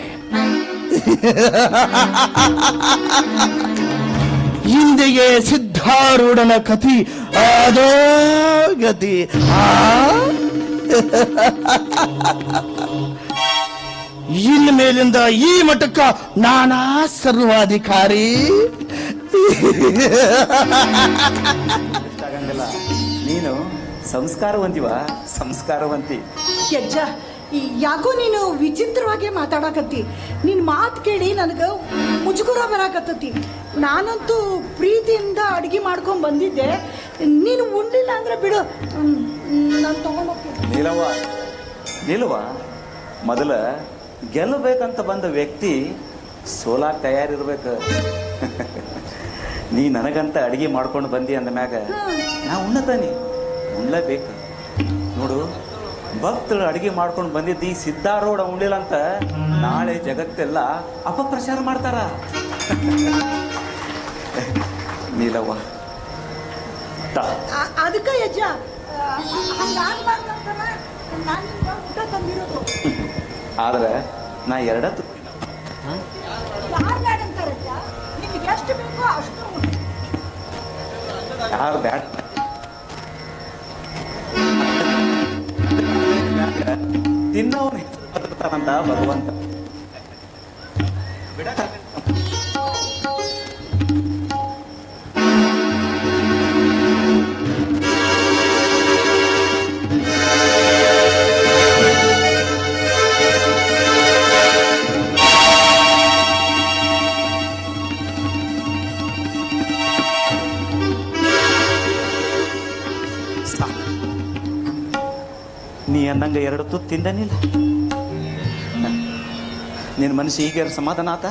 ಇಂದಿಗೆ ಸಿದ್ಧಾರೂಢನ ಕತಿ ಅದೋ ಗತಿ. ಇನ್ ಮೇಲಿಂದ ಈ ಮಠಕ್ಕ ನಾನಾ ಸರ್ವಾಧಿಕಾರಿ. ನೀನು ಸಂಸ್ಕಾರವಂತಿ. ಯಜ್ಜ, ಯಾಕೋ ನೀನು ವಿಚಿತ್ರವಾಗಿ ಮಾತಾಡಕತ್ತಿ. ನಿನ್ ಮಾತು ಕೇಳಿ ನನಗ ಮುಜುಗುರ ಬರಾಕತ್ತತಿ. ನಾನಂತೂ ಪ್ರೀತಿಯಿಂದ ಅಡಿಗೆ ಮಾಡ್ಕೊಂಡ್ ಬಂದಿದ್ದೆ. ನೀನು ಉಂಡಿಲ್ಲ ಅಂದ್ರೆ ಬಿಡು, ನಾನು ತಗೊಂಡ್ ಹೋಗ್ತೀನಿ. ನಿಲ್ವ ಮೊದಲ ಗೆಲ್ಲಬೇಕಂತ ಬಂದ ವ್ಯಕ್ತಿ ಸೋಲಾಕ್ ತಯಾರಿರ್ಬೇಕು. ನೀ ನನಗಂತ ಅಡಿಗೆ ಮಾಡ್ಕೊಂಡು ಬಂದಿ ಅಂದ ಮ್ಯಾಗ ನಾ ಉಣ್ಣಲೇಬೇಕು. ನೋಡು, ಭಕ್ತರು ಅಡಿಗೆ ಮಾಡ್ಕೊಂಡು ಬಂದಿದ್ದು ಈ ಸಿದ್ಧಾರೂಢ ಉಣ್ಲಿಲ್ಲ ಅಂತ ನಾಳೆ ಜಗತ್ತೆಲ್ಲ ಅಪಪ್ರಚಾರ ಮಾಡ್ತಾರ. ನೀಲವ್ವ, ಅದಕ್ಕ ಯಜ್ಜ ಊಟ ತಂದಿರೋದು. ಆದ್ರೆ ನಾ ಎರಡ ನಿಮ್ಗೆ ಎಷ್ಟು ಬೇಕೋ ಅಷ್ಟು ಯಾರು ಬ್ಯಾಡ ತಿನ್ನೋನು ಅಂತ ಭಗವಂತ ನೀ ಅಂದಂಗ ಎರಡು ತುತ್ತು ತಿಂದನಿಲ್ಲ. ನಿನ್ನ ಮನಸ್ಸು ಈಗ ಸಮಾಧಾನ ಆತ?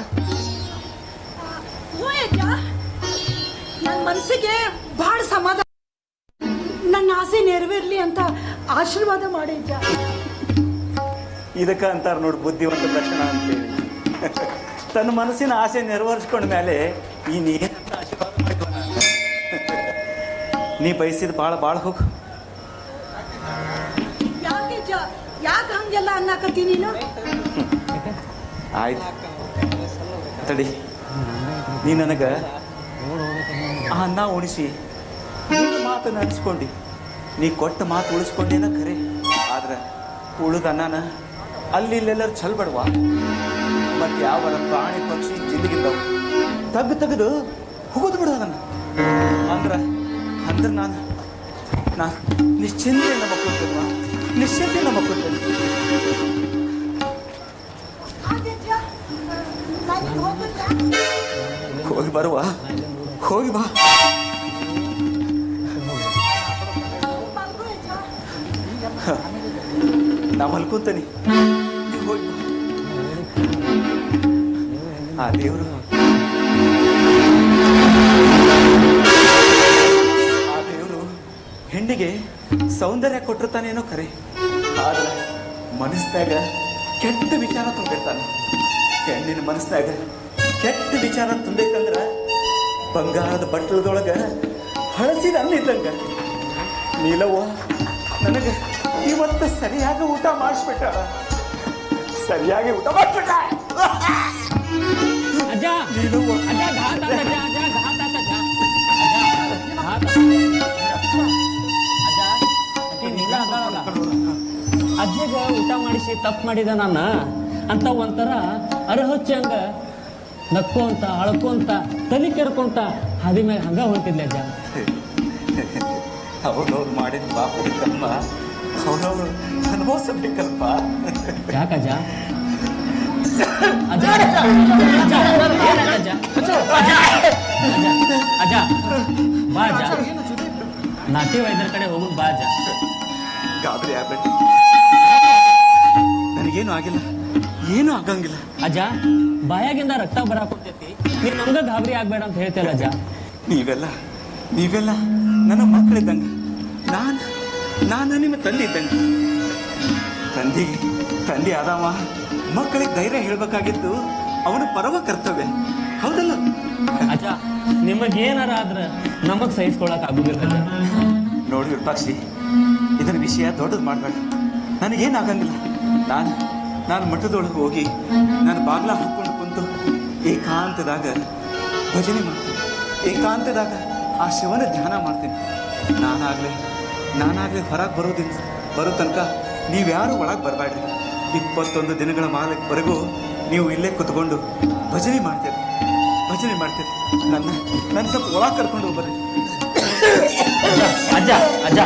ನನ್ನ ಮನಸ್ಸಿಗೆ ಬಹಳ ಸಮಾಧಾನ, ನನ್ನ ಆಸೆ ನೆರವೇರ್ಲಿ ಅಂತ ಆಶೀರ್ವಾದ ಮಾಡಿದ್ದ. ಇದಕ್ಕ ಅಂತಾರ ನೋಡಿ ಬುದ್ಧಿವಂತ ಲಕ್ಷಣ ಅಂತೇಳಿ. ತನ್ನ ಮನಸ್ಸಿನ ಆಸೆ ನೆರವೇರಿಸ್ಕೊಂಡ ಮೇಲೆ ಈ ನೀನಂತ ಆಶೀರ್ವಾದ ಮಾಡಿಕೊ. ನೀ ಬಯಸಿದ ಭಾಳ ಹೋಗು. ಯಾಕೆ ಹಂಗೆಲ್ಲ ಅನ್ನಕತ್ತಿ ನೀನು? ಆಯ್ತು ತಡಿ, ನೀ ನನಗೆ ಆ ಅನ್ನ ಉಣಿಸಿ ನಿನ್ನ ಮಾತು ನಡೆಸ್ಕೊಂಡು ನೀ ಕೊಟ್ಟ ಮಾತು ಉಳಿಸ್ಕೊಂಡೇನ ಖರೆ. ಆದ್ರೆ ಉಳಿದ ಅನ್ನನ ಅಲ್ಲಿ ಇಲ್ಲೆಲ್ಲರೂ ಚೆಲ್ಬೇಡವ. ಮತ್ತೆ ಯಾವ ಪ್ರಾಣಿ ಪಕ್ಷಿ ಜಿಂದಗಿದ್ದವು ತೆಗೆದು ಹೋಗೋದು ಬಿಡು ಅದನ್ನು. ಅಂದ್ರೆ ನಾನು ನಿಶ್ಚಿಂತೆಯಿಂದ ಮಕ್ಕಳು ನಿಶ್ಚಿಂತೆಯಿಂದ ಮಕ್ಕಳು ಹೋಗಿ ಬರುವ, ಹೋಗಿ ಬಾ. ನಾ ಮಲ್ಕೊಂತೀನಿ, ನೀವು ಹೋಗಿ ಬಾ. ಆ ದೇವರು ಹೆಣ್ಣಿಗೆ ಸೌಂದರ್ಯ ಕೊಟ್ಟಿರ್ತಾನೇನೋ ಖರೆ. ಆದ್ರೆ ಮನಸ್ಸಿನಾಗ ಕೆಟ್ಟ ವಿಚಾರ ತುಂಬಿರ್ತಾನೆ. ಹೆಣ್ಣಿನ ಮನಸ್ಸಿನಾಗ ಕೆಟ್ಟ ವಿಚಾರ ತುಂಬಬೇಕಂದ್ರ ಬಂಗಾರದ ಬಟ್ಟಲದೊಳಗೆ ಹಳಸಿದ ಅನ್ನ ಇದ್ದಂಗ. ನೀಲವ್ವ ನನಗೆ ಇವತ್ತು ಸರಿಯಾಗಿ ಊಟ ಮಾಡಿಸ್ಬಿಟ್ಟ, ಸರಿಯಾಗಿ ಊಟ ಮಾಡಿಸ್ಬಿಟ್ಟ. ಅಜ್ಜಿಗ ಊಟ ಮಾಡಿಸಿ ತಪ್ಪು ಮಾಡಿದ ನಾನು ಅಂತ ಒಂಥರ ಅರಹೊಚ್ಚಂಗ ನಕ್ಕೊಂತ ಅಳ್ಕೊಂತ ತಲೆ ಕೆರ್ಕೊಂತ ಹಾದಿ ಮ್ಯಾಗ ಹಂಗ ಹೊಂಟಿದ್ಲೆ ಅಜ್ಜ. ಅವ್ರವ್ರು ಮಾಡಿದ ಪಾಪಮ್ಮ ಅವ್ರವ್ರು ಅನುಭವಿಸಬೇಕಲ್ಪ. ಯಾಕಜ್ಜ? ಅಜ್ಜ ಬಾ ಅಜ್ಜ, ನಾಟಿ ವೈದ್ಯರ ಕಡೆ ಹೋಗುದು ಬಾ ಅಜ್ಜ. ಗಾಬರಿ ಆಗ್ಬೇಡಿ, ನನಗೇನು ಆಗಿಲ್ಲ, ಏನು ಆಗಂಗಿಲ್ಲ. ಅಜ್ಜ ಬಾಯಾಗಿಂದ ರಕ್ತ ಬರಾಕುಂತೈತಿ, ನೀನ್ ನಮ್ಗ ಗಾಬರಿ ಆಗ್ಬೇಡ ಅಂತ ಹೇಳ್ತೇಲ್ಲ ಅಜ್ಜ. ನೀವೆಲ್ಲ ನನ್ನ ಮಕ್ಕಳಿದ್ದಂಗೆ, ನಾನು ನಿಮ್ಮ ತಂದೆ ಇದ್ದಂಗೆ. ತಂದೆ ಆದವ ಮಕ್ಕಳಿಗೆ ಧೈರ್ಯ ಹೇಳ್ಬೇಕಾಗಿತ್ತು ಅವನ ಪರವ ಕರ್ತವ್ಯ, ಹೌದಲ್ಲ? ಅಜ್ಜ ನಿಮಗೇನಾರ ಆದ್ರ ನಮಗ್ ಸಹಿಸ್ಕೊಳಕ್ ಆಗುದಿಲ್ಲ. ನೋಡಿ ವಿರೂಪಾಕ್ಷಿ, ಇದರ ವಿಷಯ ದೊಡ್ಡದು ಮಾಡಬೇಡ. ನನಗೇನಾಗಂಗಿಲ್ಲ. ನಾನು ಮಠದೊಳಗೆ ಹೋಗಿ ನಾನು ಬಾಗ್ಲ ಹಾಕೊಂಡು ಕುಂತು ಏಕಾಂತದಾಗ ಭಜನೆ ಮಾಡ್ತೀನಿ, ಏಕಾಂತದಾಗ ಆ ಶಿವನ ಧ್ಯಾನ ಮಾಡ್ತೀನಿ. ನಾನಾಗ್ಲೇ ಹೊರಗೆ ಬರೋ ತನಕ ನೀವ್ಯಾರು ಒಳಗೆ ಬರಬೇಡ್ರಿ. 21 ದಿನಗಳ ಮಾಲವರೆಗೂ ನೀವು ಇಲ್ಲೇ ಕುತ್ಕೊಂಡು ಭಜನೆ ಮಾಡ್ತೀರಿ. ನನ್ನ ಸ್ವಲ್ಪ ಒಳಗೆ ಕರ್ಕೊಂಡು ಹೋಗ್ಬರ್ರಿ. ಅಜ್ಜ ಅಜ್ಜ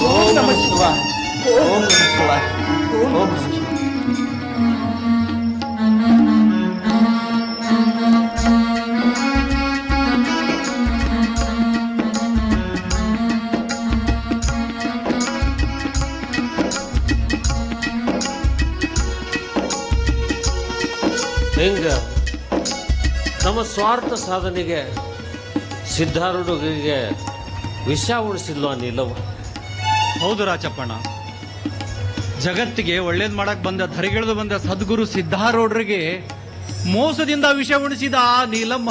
ಓಂ ನಮಃ ಶಿವಾಯ, ಓಂ ನಮಃ ಶಿವಾಯ, ಓಂ ನಮಃ ಶಿವಾಯ. ಹಿಂಗ ತಮ್ಮ ಸ್ವಾರ್ಥ ಸಾಧನೆಗೆ ಸಿದ್ಧಾರೂಢರಿಗೆ ವಿಷ ಉಳಿಸಿಲ್ವ ನೀಲವ್ವ? ಹೌದು ರಾಚಪ್ಪಣ್ಣ, ಜಗತ್ತಿಗೆ ಒಳ್ಳೇದ್ ಮಾಡಕ್ ಧರಿಗಿಳಿದು ಬಂದ ಸದ್ಗುರು ಸಿದ್ಧಾರೂಢರಿಗೆ ಮೋಸದಿಂದ ವಿಷ ಉಣಿಸಿದ ಆ ನೀಲಮ್ಮ,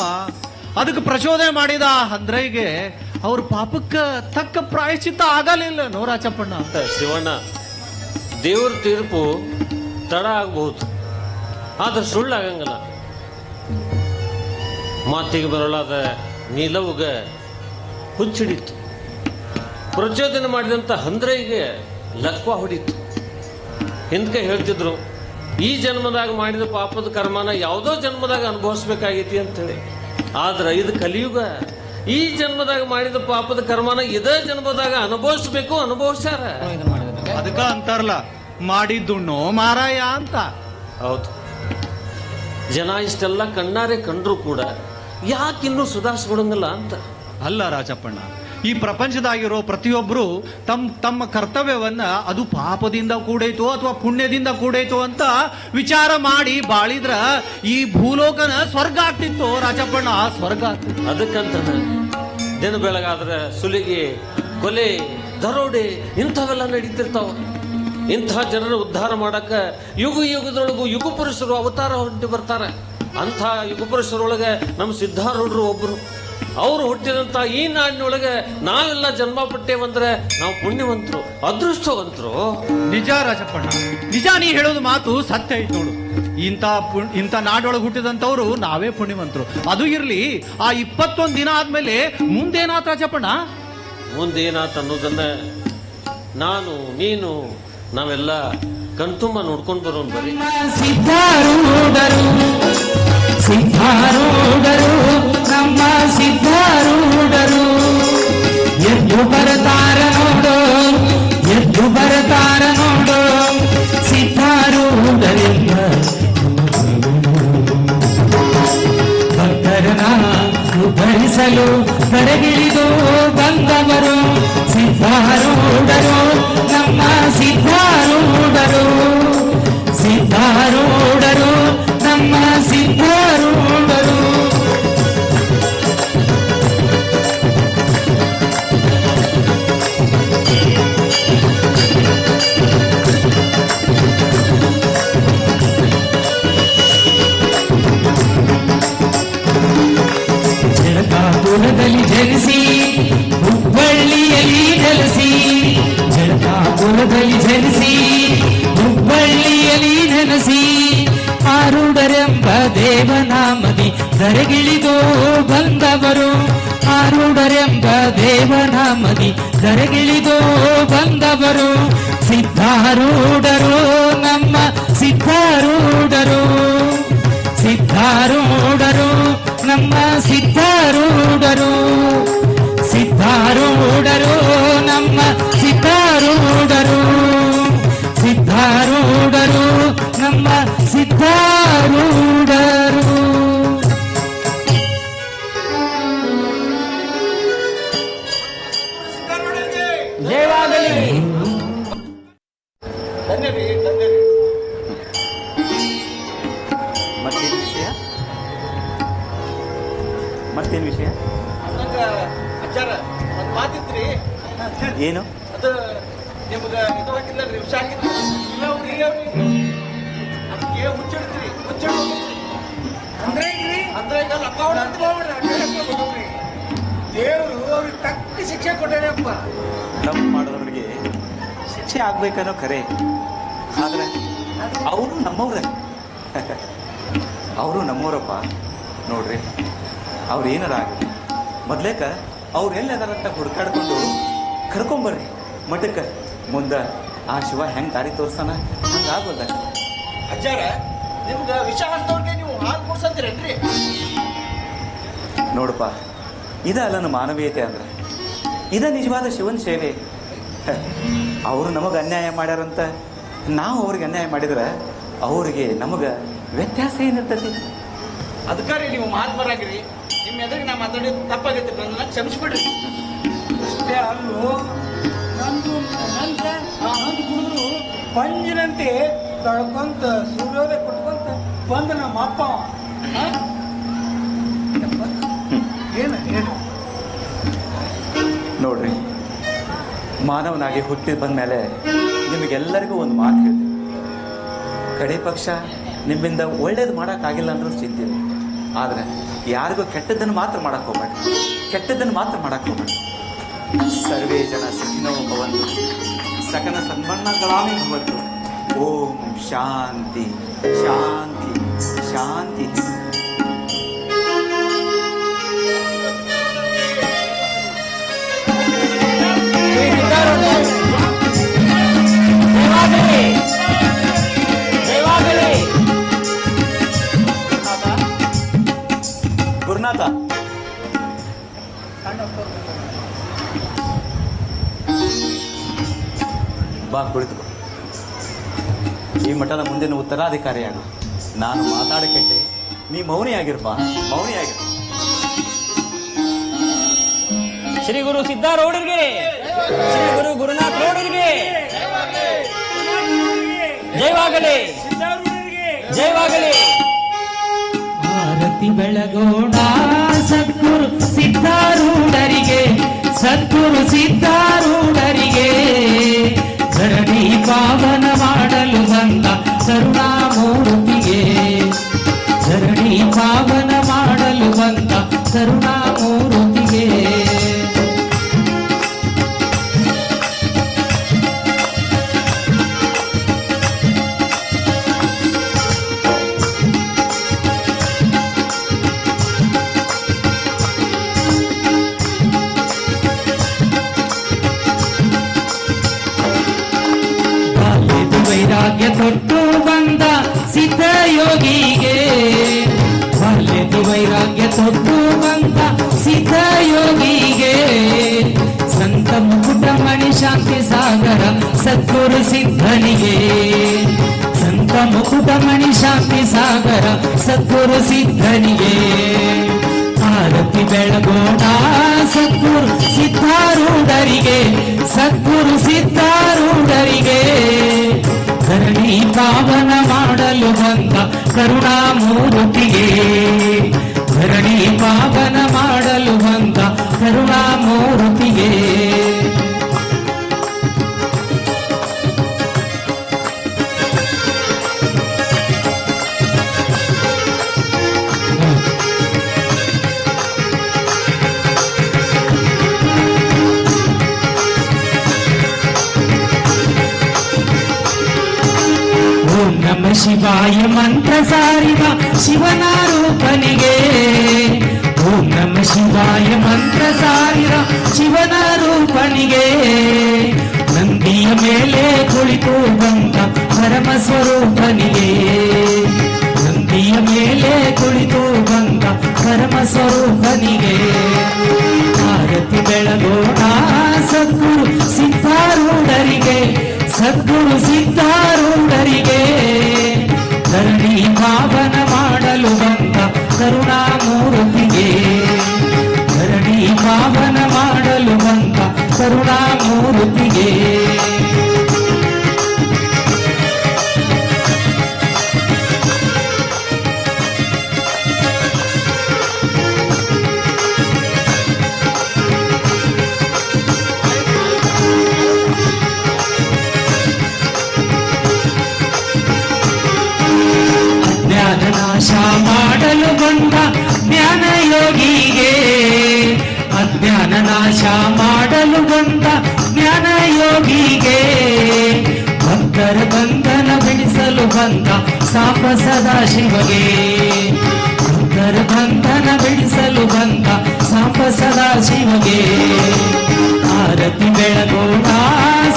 ಅದಕ್ಕೆ ಪ್ರಚೋದನೆ ಮಾಡಿದ ಹಂದ್ರೈಗೆ ಅವ್ರ ಪಾಪಕ್ಕ ತಕ್ಕ ಪ್ರಾಯಶ್ಚಿತ್ತ ಆಗಲಿಲ್ಲ ನೋ ರಾಚಪ್ಪಣ್ಣ. ಶಿವಣ್ಣ, ದೇವ್ರ ತೀರ್ಪು ತಡ ಆಗ್ಬಹುದು, ಆದ್ರೆ ಸುಳ್ಳಾಗಂಗಿಲ್ಲ. ಮಾತಿಗೆ ಬರಲಾದ ನೀಲವ್ಗ ಹುಚ್ಚಿಡಿತು, ಪ್ರಚೋದನೆ ಮಾಡಿದಂಥ ಹಂದ್ರೈಗೆ ಲಕ್ವ ಹೊಡಿತು. ಹಿಂದಕ್ಕೆ ಹೇಳ್ತಿದ್ರು, ಈ ಜನ್ಮದಾಗ ಮಾಡಿದ ಪಾಪದ ಕರ್ಮನ ಯಾವುದೋ ಜನ್ಮದಾಗ ಅನುಭವಿಸ್ಬೇಕಾಗೈತಿ ಅಂತೇಳಿ. ಆದ್ರೆ ಇದು ಕಲಿಯುಗ. ಈ ಜನ್ಮದಾಗ ಮಾಡಿದ ಪಾಪದ ಕರ್ಮನ ಇದೇ ಜನ್ಮದಾಗ ಅನುಭವಿಸ್ಯಾರ. ಅದಕ್ಕ ಅಂತಾರಲ್ಲ, ಮಾಡಿದ್ದುಣ್ಣೋ ಮಾರಾಯ ಅಂತ. ಹೌದು, ಜನ ಇಷ್ಟೆಲ್ಲ ಕಣ್ಣಾರೆ ಕಂಡ್ರು ಕೂಡ ಯಾಕಿನ್ನೂ ಸುಧಾರಿಸ್ಬಿಡಂಗಿಲ್ಲ ಅಂತ. ಅಲ್ಲ ರಾಜಪ್ಪಣ್ಣ, ಈ ಪ್ರಪಂಚದಾಗಿರೋ ಪ್ರತಿಯೊಬ್ಬರು ತಮ್ಮ ಕರ್ತವ್ಯವನ್ನ ಅದು ಪಾಪದಿಂದ ಕೂಡೈತೋ ಅಥವಾ ಪುಣ್ಯದಿಂದ ಕೂಡೈತೋ ಅಂತ ವಿಚಾರ ಮಾಡಿ ಬಾಳಿದ್ರ ಈ ಭೂಲೋಕನ ಸ್ವರ್ಗ ಆಗ್ತಿತ್ತು ರಾಜಪ್ಪಣ್ಣ, ಸ್ವರ್ಗ ಆಗ್ತಿತ್ತು. ಅದಕ್ಕಂತ ದಿನ ಬೆಳಗಾದ್ರೆ ಸುಲಿಗೆ, ಕೊಲೆ, ದರೋಡೆ ಇಂಥವೆಲ್ಲ ನಡೀತಿರ್ತಾವ. ಇಂಥ ಜನರ ಉದ್ಧಾರ ಮಾಡಕ್ಕ ಯುಗದೊಳಗು ಯುಗ ಪುರುಷರು ಅವತಾರ ಹೊಂಟಿ ಬರ್ತಾರೆ. ಅಂಥ ಯುಗ ಪುರುಷರೊಳಗೆ ನಮ್ಮ ಸಿದ್ಧಾರೂಢರು ಒಬ್ರು. ಅವರು ಹುಟ್ಟಿದಂತ ಈ ನಾಡಿನೊಳಗೆ ನಾವೆಲ್ಲ ಜನ್ಮ ಪಟ್ಟೇವಂದ್ರೆ ನಾವು ಪುಣ್ಯವಂತರು, ಅದೃಷ್ಟವಂತರು. ನಿಜ ರಾಜಪ್ಪಣ್ಣ, ನಿಜ. ನೀ ಹೇಳೋದು ಮಾತು ಸತ್ಯ ಐತ್ ನೋಡು. ಇಂಥ ನಾಡೊಳಗೆ ಹುಟ್ಟಿದಂಥವ್ರು ನಾವೇ ಪುಣ್ಯವಂತರು. ಅದು ಇರ್ಲಿ, ಆ 21 ದಿನ ಆದ್ಮೇಲೆ ಮುಂದೇನಾತ್ ರಾಜಪ್ಪಣ್ಣ? ಮುಂದೇನಾತ್ ಅನ್ನೋದನ್ನ ನಾನು ನೀನು ನಾವೆಲ್ಲ ಕಣ್ತುಂಬ ನೋಡ್ಕೊಂಡು ಬರೋನ್ ಬರೀ. ಸಿದ್ಧಾರೂಢರು ನಮ್ಮ ಸಿದ್ಧಾರೂಢರು ಎದ್ದು ಬರ್ತಾರ ನೋಡು, ಎದ್ದು ಬರ್ತಾರ ನೋಡು ಸಿದ್ಧಾರೂಢರಿಂದ ಭಕ್ತರನ್ನ ಉದ್ಧರಿಸಲು ಕರೆಗಿಳಿದು ಬಂದವರು ಸಿದ್ಧಾರೂಢರು ನಮ್ಮ ಸಿದ್ಧಾರೂಢರು, ಸಿದ್ಧಾರೂಢರು ನಮ್ಮ ಸಿದ್ಧಾರೂಢರು. ಜಳಕಾಪುರದಲ್ಲಿ ಜನಿಸಿ ಹುಬ್ಬಳ್ಳಿಯಲ್ಲಿ ನೆಲೆಸಿ, ಜಳಕಾಪುರದಲ್ಲಿ ಜನಿಸಿ ಹುಬ್ಬಳ್ಳಿಯಲ್ಲಿ ನೆನೆಸಿ ಆರೂಢರೆಂಬ ದೇವನಾಮದಿ ಧರೆಗಿಳಿದು ಬಂದವರು, ಆರೂಢರೆಂಬ ದೇವನಾಮದಿ ಧರೆಗಿಳಿದು ಬಂದವರು ಸಿದ್ಧಾರೂಢರು ನಮ್ಮ ಸಿದ್ಧಾರೂಢರು, ಸಿದ್ಧಾರೂಢರು ನಮ್ಮ ಸಿದ್ಧಾರೂಢರು, ಸಿದ್ಧಾರೂಢರು ನಮ್ಮ ಸಿದ್ಧಾರೂಢರು, ಸಿದ್ಧಾರೂಢರು ನಮ್ಮ ಸಿದ್ಧಾರೂಢರು. ಜಯವಾಗಲಿ. ಧನ್ಯರಿ, ಧನ್ಯರಿ. ಮತ್ತೇನು ವಿಷಯ? ಮತ್ತೇನು ವಿಷಯ? ಅಜ್ಜಾರ ಒಂದು ಮಾತಿತ್ರಿ. ಏನು? ಅದು ನಿಮ್ಗೆ ಇದು ಹಾಕಿಲ್ಲರಿ, ವಿಷ ಹಾಕಿದ್ರಿ. ಇಲ್ಲ ಅವ್ರು ಹಿರಿಯವ್ರಿ, ಅದಕ್ಕೆ ಮುಚ್ಚಿಡ್ತೀರಿ, ಅಂದ್ರೆ ಈಗ ಲಕ್ಕಾವಣ ಅಂತ ಹೋಗ್ಬಿಡ್ರಿ. ದೇವರು ಅವ್ರಿಗೆ ತಕ್ಕ ಶಿಕ್ಷೆ ಕೊಟ್ಟಾರಪ್ಪ. ತಪ್ಪು ಮಾಡಿದವರಿಗೆ ಶಿಕ್ಷೆ ಆಗ್ಬೇಕನ್ನೋ ಖರೆ, ಆದ್ರೆ ಅವರು ನಮ್ಮವ್ರೆ, ಅವರು ನಮ್ಮವರಪ್ಪ. ನೋಡ್ರಿ, ಅವ್ರು ಏನಾರ ಆಗಲಿ ಮೊದ್ಲೇಕ ಅವ್ರು ಎಲ್ಲದಾರಂತ ಹುಡ್ಕಾಡ್ಕೊಂಡು ಕರ್ಕೊಂಬರ್ರಿ ಮಠಕ್ಕೆ. ಮುಂದೆ ಆ ಶಿವ ಹೆಂಗೆ ದಾರಿ ತೋರ್ಸಾನ ಹಂಗೆ ಆಗೋದ. ಅಜ್ಜಾರ ನಿಮ್ಗೆ ವಿಷ ಹಂತವ್ರಿಗೆ ನೀವು ಹಾಲು ಕೊಡ್ಸಂತೀರೇನ್ರಿ? ನೋಡಪ್ಪ, ಇದಲ್ಲ ಮಾನವೀಯತೆ ಅಂದ್ರೆ, ಇದ ನಿಜವಾದ ಶಿವನ ಸೇವೆ. ಅವರು ನಮಗೆ ಅನ್ಯಾಯ ಮಾಡ್ಯಾರಂತ ನಾವು ಅವ್ರಿಗೆ ಅನ್ಯಾಯ ಮಾಡಿದ್ರೆ ಅವ್ರಿಗೆ ನಮಗೆ ವ್ಯತ್ಯಾಸ ಏನಿರ್ತೈತಿ? ಅದಕ್ಕಾರಿ ನೀವು ಮಹಾತ್ಮರಾಗಿರಿ. ನಿಮ್ಮ ಎದುರಿಗೆ ನಾ ಮಾತಾಡಿದ್ದು ತಪ್ಪಾಗೈತಿ, ನನ್ನ ಕ್ಷಮಿಸ್ಬಿಡ್ರಿ. ಅಷ್ಟೇ ಅಲ್ಲೂ ನಂದು ನಂತರ ಆ ಹಂದು ಕುಡಿದ್ರು ಪಂಜಿನಂತೆ ತಳ್ಕೊಂತ ಸೂರ್ಯೋದಯ ಕೊಟ್ಕೊಂತ ಬಂದ ನಮ್ಮ ಅಪ್ಪ. ಏನು ಹೇಳು? ನೋಡ್ರಿ, ಮಾನವನಾಗಿ ಹುಟ್ಟಿ ಬಂದ ಮೇಲೆ ನಿಮಗೆಲ್ಲರಿಗೂ ಒಂದು ಮಾತು ಹೇಳ್ತೀನಿ. ಕಡೆ ಪಕ್ಷ ನಿಮ್ಮಿಂದ ಒಳ್ಳೇದು ಮಾಡೋಕ್ಕಾಗಿಲ್ಲ ಅಂದ್ರೂ ಚಿಂತೆ, ಆದರೆ ಯಾರಿಗೂ ಕೆಟ್ಟದ್ದನ್ನು ಮಾತ್ರ ಮಾಡಕ್ಕೆ ಹೋಗ್ಬೇಡಿ, ಕೆಟ್ಟದ್ದನ್ನು ಮಾತ್ರ ಮಾಡಕ್ಕೆ ಹೋಗ್ಬೇಡಿ. ಸರ್ವೇ ಜನ ಸುಖಿನೋ ಭವಂತು, ಸಕಲ ಸನ್ಮನ್ನಗಳಾಮಿ ಭವಂತು. ಓಂ ಶಾಂತಿ ಶಾಂತಿ ಶಾಂತಿ. ಗುರುನಾಥ, ಬಾ ಕುಳಿತುಕೋ. ಈ ಮಠದ ಮುಂದಿನ ಉತ್ತರಾಧಿಕಾರಿಯಾಗು. ನಾನು ಮಾತಾಡಕೆಟ್ಟೆ, ನೀ ಮೌನಿಯಾಗಿರ್ಬಾ, ಮೌನಿಯಾಗಿರು. ಶ್ರೀ ಗುರು ಸಿದ್ಧಾರೂಢರಿಗೆ, ಶ್ರೀ ಗುರು ಗುರುನಾಥ ರೋಡರಿಗೆ ಜಯವಾಗಲಿ, ಜಯವಾಗಲಿ. ಆರತಿ ಬೆಳಗೋಣ ಸದ್ಗುರು ಸಿದ್ಧಾರೂಢರಿಗೆ, ಸದ್ಗುರು ಸಿದ್ಧಾರೂಢರಿಗೆ. ಧರಣಿ ಪಾವನ ಮಾಡಲು ಬಂದ ಕರುಣಾಮೂರ್ತಿಗೆ, ಧರಣಿ ಪಾವನ ಮಾಡಲು ಬಂದ ಕರುಣಾಮೂರ್ತಿಗೆ. ವೈರಾಗ್ಯ ಕೊಟ್ಟು ಬಂದ ಸಿದ್ಧಯೋಗಿಗೆ, ಬಾಲ್ಯದಿ ವೈರಾಗ್ಯ ಕೊಟ್ಟು ಬಂದ ಸಿದ್ಧಯೋಗಿಗೆ. ಸಂತ ಮುಕುಟಮಣಿ ಶಾಂತಿ ಸಾಗರ ಸದ್ಗುರು ಸಿದ್ಧನಿಗೆ, ಸಂತ ಮುಕುಟಮಣಿ ಶಾಂತಿ ಸಾಗರ ಸದ್ಗುರು ಸಿದ್ಧನಿಗೆ. ಆರತಿ ಬೆಳಗೋಣ ಸದ್ಗುರು ಸಿದ್ಧಾರೂಢರಿಗೆ, ಸದ್ಗುರು ಸಿದ್ಧಾರೂಢರಿಗೆ. ಧರಣಿ ಪಾವನ ಮಾಡಲು ಬಂದ ಕರುಣಾಮೂರ್ತಿಗೆ, ಧರಣಿ ಪಾವನ ಮಾಡಲು ಬಂದ ಕರುಣಾಮೂರ್ತಿಗೆ. ಓಂ ನಮ ಶಿವಾಯ ಮಂತ್ರ ಸಾರಿದ ಶಿವನ ರೂಪನಿಗೆ, ಓಂ ನಮ ಶಿವಾಯ ಮಂತ್ರ ಸಾರಿದ ಶಿವನ ರೂಪನಿಗೆ. ನಂದಿಯ ಮೇಲೆ ಕುಳಿತು ಬಂದ ಪರಮ ಸ್ವರೂಪನಿಗೆ, ನಂದಿಯ ಮೇಲೆ ಕುಳಿತು ಬಂದ ಪರಮ ಸ್ವರೂಪನಿಗೆ. ಆರತಿ ಬೆಳಗೋಣ ಸದ್ಗುರು ಸಿದ್ಧಾರೂಢರಿಗೆ, ಸದ್ಗುರು ಸಿದ್ಧಾರೂಢರಿಗೆ. ಧರಣಿ ಪಾವನ ಮಾಡಲು ಬಂದ ಕರುಣಾಮೂರ್ತಿಗೆ, ಧರಣಿ ಪಾವನ ಮಾಡಲು ಬಂದ ಕರುಣಾಮೂರ್ತಿಗೆ. ನಾಶ ಮಾಡಲು ಬಂದ ಜ್ಞಾನ ಯೋಗಿಗೆ, ಅಜ್ಞಾನ ನಾಶ ಮಾಡಲು ಬಂದ ಜ್ಞಾನ ಯೋಗಿಗೆ. ಭಕ್ತರ ಬಂಧನ ಬಿಡಿಸಲು ಬಂದ ಸಾಪ ಸದಾ ಶಿವಗೆ, ಭಕ್ತರ ಬಂಧನ ಬಿಡಿಸಲು ಬಂದ ಸಾಪ ಸದಾ ಶಿವಗೆ. ಆರತಿ ಬೆಳಗೋಣ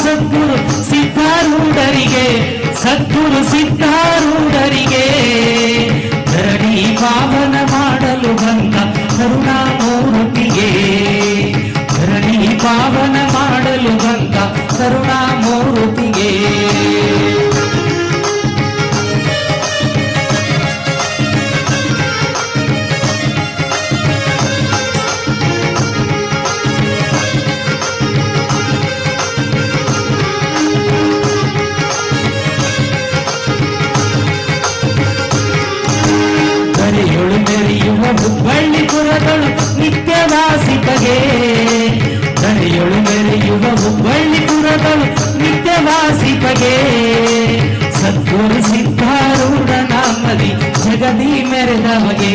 ಸದ್ಗುರು ಸಿದ್ಧಾರೂಢರಿಗೆ, ಸದ್ಗುರು ಸಿದ್ಧಾರೂಢರಿಗೆ. ಧರಣಿ ಪಾವನ ಮಾಡಲು ಬಂದ ಕರುಣಾಮೂರ್ತಿಗೆ, ಧರಣಿ ಪಾವನ ಮಾಡಲು ಬಂದ ಕರುಣಾಮೂರ್ತಿಗೆ. ಧರೆಯೊಳು ಮೆರೆಯುವ ಹುಬ್ಬಳ್ಳಿಪುರಗಳು ನಿತ್ಯವಾಸಿಪಗೆ, ಧರೆಯೊಳು ಮೆರೆಯುವ ಹುಬ್ಬಳ್ಳಿಪುರಗಳು ನಿತ್ಯವಾಸಿಪಗೆ. ಸದ್ಗುರು ಸಿದ್ಧಾರೂಢ ನಾಮದಿ ಜಗದಿ ಮೆರೆದವಗೆ,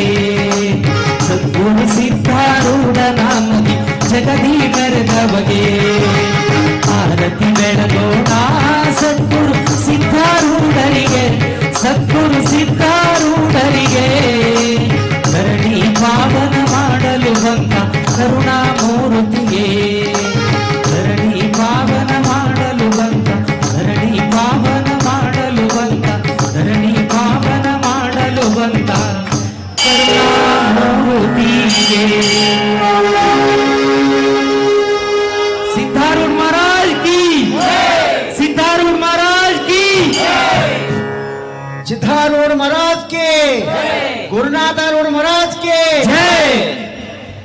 ಸದ್ಗುರು ಸಿದ್ಧಾರೂಢ ನಾಮದಿ ಜಗದಿ ಮೆರೆದವಗೆ. ಆರತಿ ಬೆಳಗೋಣ ಸದ್ಗುರು ಸಿದ್ಧಾರೂಢರಿಗೆ, ಸದ್ಗುರು ಸಿದ್ಧಾರೂಢರಿಗೆ. ಧರಣಿ ಪಾವನ ಮಾಡಲು ಬಂದ ಕರುಣಾಮೂರ್ತಿಗೆ, ಧರಣಿ ಪಾವನ ಮಾಡಲು ಬಂದ, ಧರಣಿ ಪಾವನ ಮಾಡಲು ಬಂದ, ಧರಣಿ ಪಾವನ ಮಾಡಲು ಬಂದ ಕರುಣಾಮೂರ್ತಿಗೆ. ಸಿದ್ಧಾರೂಢ ಮಹಾರಾಜ್ ಕಿ, ಸಿದ್ಧಾರೂಢ ಮಹಾರಾಜ್ ಕಿ, ಸಿದ್ಧಾರೂಢ ಮಹಾರಾಜ್ ಕೆ, ಗುರುನಾಥ ರೂಢ ಮಹಾರಾಜ್ ಕೆ.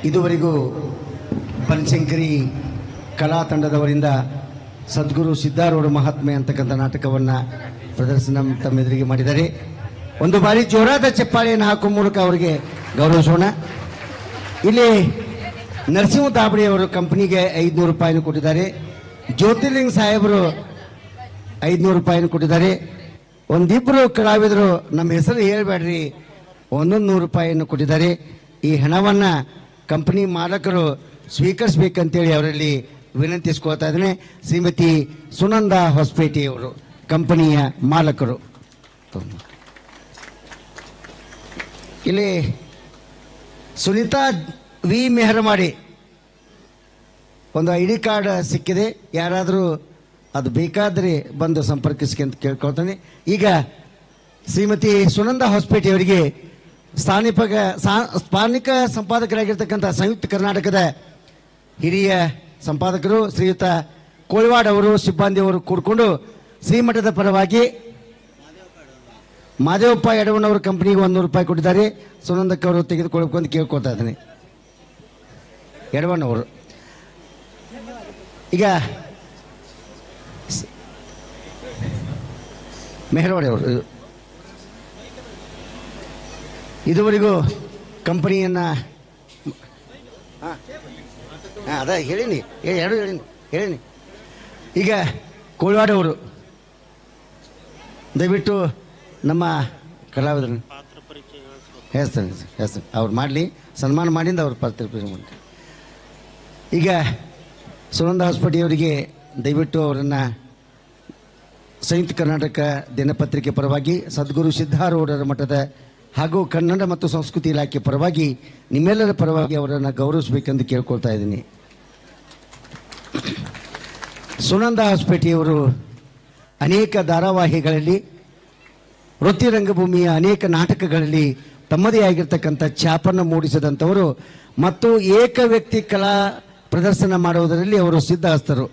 ಇದುವರೆಗೂ ಬನಶಂಕರಿ ಕಲಾ ತಂಡದವರಿಂದ ಸದ್ಗುರು ಸಿದ್ಧಾರೂಢ ಮಹಾತ್ಮೆ ಅಂತಕ್ಕಂಥ ನಾಟಕವನ್ನು ಪ್ರದರ್ಶನ ತಮ್ಮೆದುರಿಗೆ ಮಾಡಿದ್ದಾರೆ. ಒಂದು ಬಾರಿ ಜೋರಾದ ಚಪ್ಪಾಳೆಯನ್ನು ಹಾಕುವ ಮೂಲಕ ಅವರಿಗೆ ಗೌರವಿಸೋಣ. ಇಲ್ಲಿ ನರಸಿಂಹ ತಾಬಡಿ ಅವರು ಕಂಪನಿಗೆ 500 ರೂಪಾಯಿನ ಕೊಟ್ಟಿದ್ದಾರೆ. ಜ್ಯೋತಿರ್ಲಿಂಗ್ ಸಾಹೇಬರು 500 ರೂಪಾಯಿನ ಕೊಟ್ಟಿದ್ದಾರೆ. ಒಂದಿಬ್ಬರು ಕಲಾವಿದರು ನಮ್ಮ ಹೆಸರು ಹೇಳ್ಬೇಡ್ರಿ 100 ರೂಪಾಯಿಯನ್ನು ಕೊಟ್ಟಿದ್ದಾರೆ. ಈ ಹಣವನ್ನು ಕಂಪನಿ ಮಾಲಕರು ಸ್ವೀಕರಿಸಬೇಕಂತೇಳಿ ಅವರಲ್ಲಿ ವಿನಂತಿಸ್ಕೊಳ್ತಾ ಇದ್ದೇನೆ. ಶ್ರೀಮತಿ ಸುನಂದಾ ಹೊಸಪೇಟೆಯವರು ಕಂಪನಿಯ ಮಾಲಕರು. ಇಲ್ಲಿ ಸುನೀತಾ ವಿ ಮೆಹರಮಾಡಿ ಒಂದು ID ಕಾರ್ಡ್ ಸಿಕ್ಕಿದೆ. ಯಾರಾದರೂ ಅದು ಬೇಕಾದರೆ ಬಂದು ಸಂಪರ್ಕಿಸಿ ಅಂತ ಕೇಳ್ಕೊಳ್ತಾನೆ. ಈಗ ಶ್ರೀಮತಿ ಸುನಂದಾ ಹೊಸಪೇಟೆಯವರಿಗೆ ಸ್ಥಾನಿಕ ಸಂಪಾದಕರಾಗಿರ್ತಕ್ಕಂಥ ಸಂಯುಕ್ತ ಕರ್ನಾಟಕದ ಹಿರಿಯ ಸಂಪಾದಕರು ಶ್ರೀಯುತ ಕೋಳಿವಾಡ್ ಅವರು ಸಿಬ್ಬಂದಿಯವರು ಕೂಡಿಕೊಂಡು ಶ್ರೀಮಠದ ಪರವಾಗಿ ಮಾದೇವಪ್ಪ ಯಡವಣ್ಣವರ ಕಂಪನಿಗೆ 100 ರೂಪಾಯಿ ಕೊಟ್ಟಿದ್ದಾರೆ. ಸುನಂದಕ್ಕೆ ಅವರು ತೆಗೆದುಕೊಳ್ಬೇಕು ಅಂತ ಕೇಳ್ಕೊಳ್ತಾ ಇದ್ದೀನಿ. ಯಡವಣ್ಣವರು ಈಗ ಮೆಹರವಾಡಿ ಅವರು ಇದುವರೆಗೂ ಕಂಪನಿಯನ್ನು ಅದ ಹೇಳಿನಿ ಹೇಳಿನಿ. ಈಗ ಕೋಳಿವಾಡ ಅವರು ದಯವಿಟ್ಟು ನಮ್ಮ ಕಲಾವಿದರನ್ನು ಹೆಸ್ತಾನೆ ಅವ್ರು ಮಾಡಲಿ, ಸನ್ಮಾನ ಮಾಡಿಂದ ಅವ್ರು ಪಾತ್ರ ಮಾಡಿ. ಈಗ ಸುನಂದಾ ಹೊಸಪೇಟೆಯವರಿಗೆ ದಯವಿಟ್ಟು ಅವರನ್ನು ಸಂಯುಕ್ತ ಕರ್ನಾಟಕ ದಿನಪತ್ರಿಕೆ ಪರವಾಗಿ ಸದ್ಗುರು ಸಿದ್ಧಾರೂಢರ ಮಠದ ಹಾಗೂ ಕನ್ನಡ ಮತ್ತು ಸಂಸ್ಕೃತಿ ಇಲಾಖೆ ಪರವಾಗಿ ನಿಮ್ಮೆಲ್ಲರ ಪರವಾಗಿ ಅವರನ್ನು ಗೌರವಿಸಬೇಕೆಂದು ಕೇಳ್ಕೊಳ್ತಾ ಇದ್ದೀನಿ. ಸುನಂದಾ ಹೊಸಪೇಟೆಯವರು ಅನೇಕ ಧಾರಾವಾಹಿಗಳಲ್ಲಿ, ವೃತ್ತಿ ರಂಗಭೂಮಿಯ ಅನೇಕ ನಾಟಕಗಳಲ್ಲಿ ತಮ್ಮದೇ ಆಗಿರ್ತಕ್ಕಂಥ ಛಾಪನ್ನು ಮೂಡಿಸಿದಂಥವರು ಮತ್ತು ಏಕ ವ್ಯಕ್ತಿ ಕಲಾ ಪ್ರದರ್ಶನ ಮಾಡುವುದರಲ್ಲಿ ಅವರು ಸಿದ್ಧಹಸ್ತರು.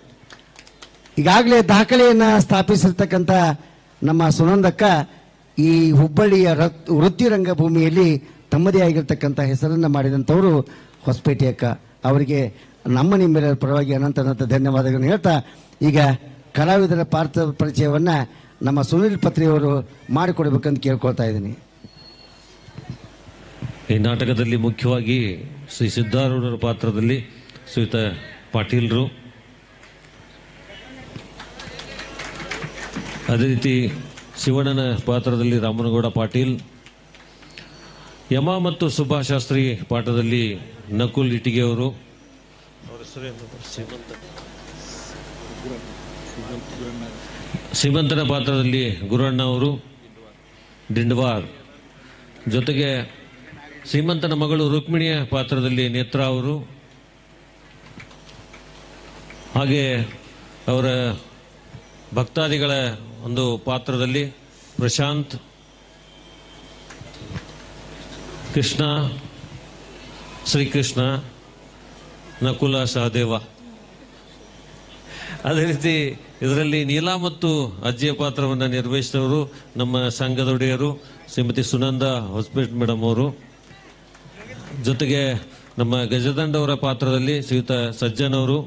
ಈಗಾಗಲೇ ದಾಖಲೆಯನ್ನು ಸ್ಥಾಪಿಸಿರ್ತಕ್ಕಂಥ ನಮ್ಮ ಸುನಂದಕ್ಕ ಈ ಹುಬ್ಬಳ್ಳಿಯ ವೃತ್ತಿ ರಂಗಭೂಮಿಯಲ್ಲಿ ತಮ್ಮದೇ ಆಗಿರ್ತಕ್ಕಂಥ ಹೆಸರನ್ನು ಮಾಡಿದಂಥವರು ಹೊಸಪೇಟೆ ಅಕ್ಕ. ಅವರಿಗೆ ನಮ್ಮ ನಿಮ್ಮೆಲ್ಲರ ಪರವಾಗಿ ಅನಂತ ಧನ್ಯವಾದಗಳನ್ನು ಹೇಳ್ತಾ ಈಗ ಕಲಾವಿದರ ಪಾತ್ರ ಪರಿಚಯವನ್ನು ನಮ್ಮ ಸುನಿಲ್ ಪತ್ರಿಯವರು ಮಾಡಿಕೊಡ್ಬೇಕಂತ ಕೇಳ್ಕೊಳ್ತಾ ಇದ್ದೀನಿ. ಈ ನಾಟಕದಲ್ಲಿ ಮುಖ್ಯವಾಗಿ ಶ್ರೀ ಸಿದ್ಧಾರೂಢರ ಪಾತ್ರದಲ್ಲಿ ಶ್ರೀಯುತ ಪಾಟೀಲ್ರು, ಅದೇ ರೀತಿ ಶಿವಣ್ಣನ ಪಾತ್ರದಲ್ಲಿ ರಾಮನಗೌಡ ಪಾಟೀಲ್, ಯಮ ಮತ್ತು ಸುಭಾಶಾಸ್ತ್ರಿ ಪಾಠದಲ್ಲಿ ನಕುಲ್ ಇಟಿಗೆಯವರು, ಶ್ರೀಮಂತನ ಪಾತ್ರದಲ್ಲಿ ಗುರಣ್ಣ ಅವರು ದಿಂಡವಾರ್, ಜೊತೆಗೆ ಶ್ರೀಮಂತನ ಮಗಳು ರುಕ್ಮಿಣಿಯ ಪಾತ್ರದಲ್ಲಿ ನೇತ್ರ ಅವರು, ಹಾಗೆ ಅವರ ಭಕ್ತಾದಿಗಳ ಒಂದು ಪಾತ್ರದಲ್ಲಿ ಪ್ರಶಾಂತ್, ಕೃಷ್ಣ, ಶ್ರೀಕೃಷ್ಣ, ನಕುಲ, ಸಹದೇವ. ಅದೇ ರೀತಿ ಇದರಲ್ಲಿ ನೀಲಾ ಮತ್ತು ಅಜ್ಜಿಯ ಪಾತ್ರವನ್ನು ನಿರ್ವಹಿಸಿದವರು ನಮ್ಮ ಸಂಘದೊಡೆಯರು ಶ್ರೀಮತಿ ಸುನಂದಾ ಹೊಸಪೇಟೆ ಮೇಡಮ್ ಅವರು, ಜೊತೆಗೆ ನಮ್ಮ ಗಜದಂಡವರ ಪಾತ್ರದಲ್ಲಿ ಶ್ರೀಯುತ ಸಜ್ಜನ್ ಅವರು,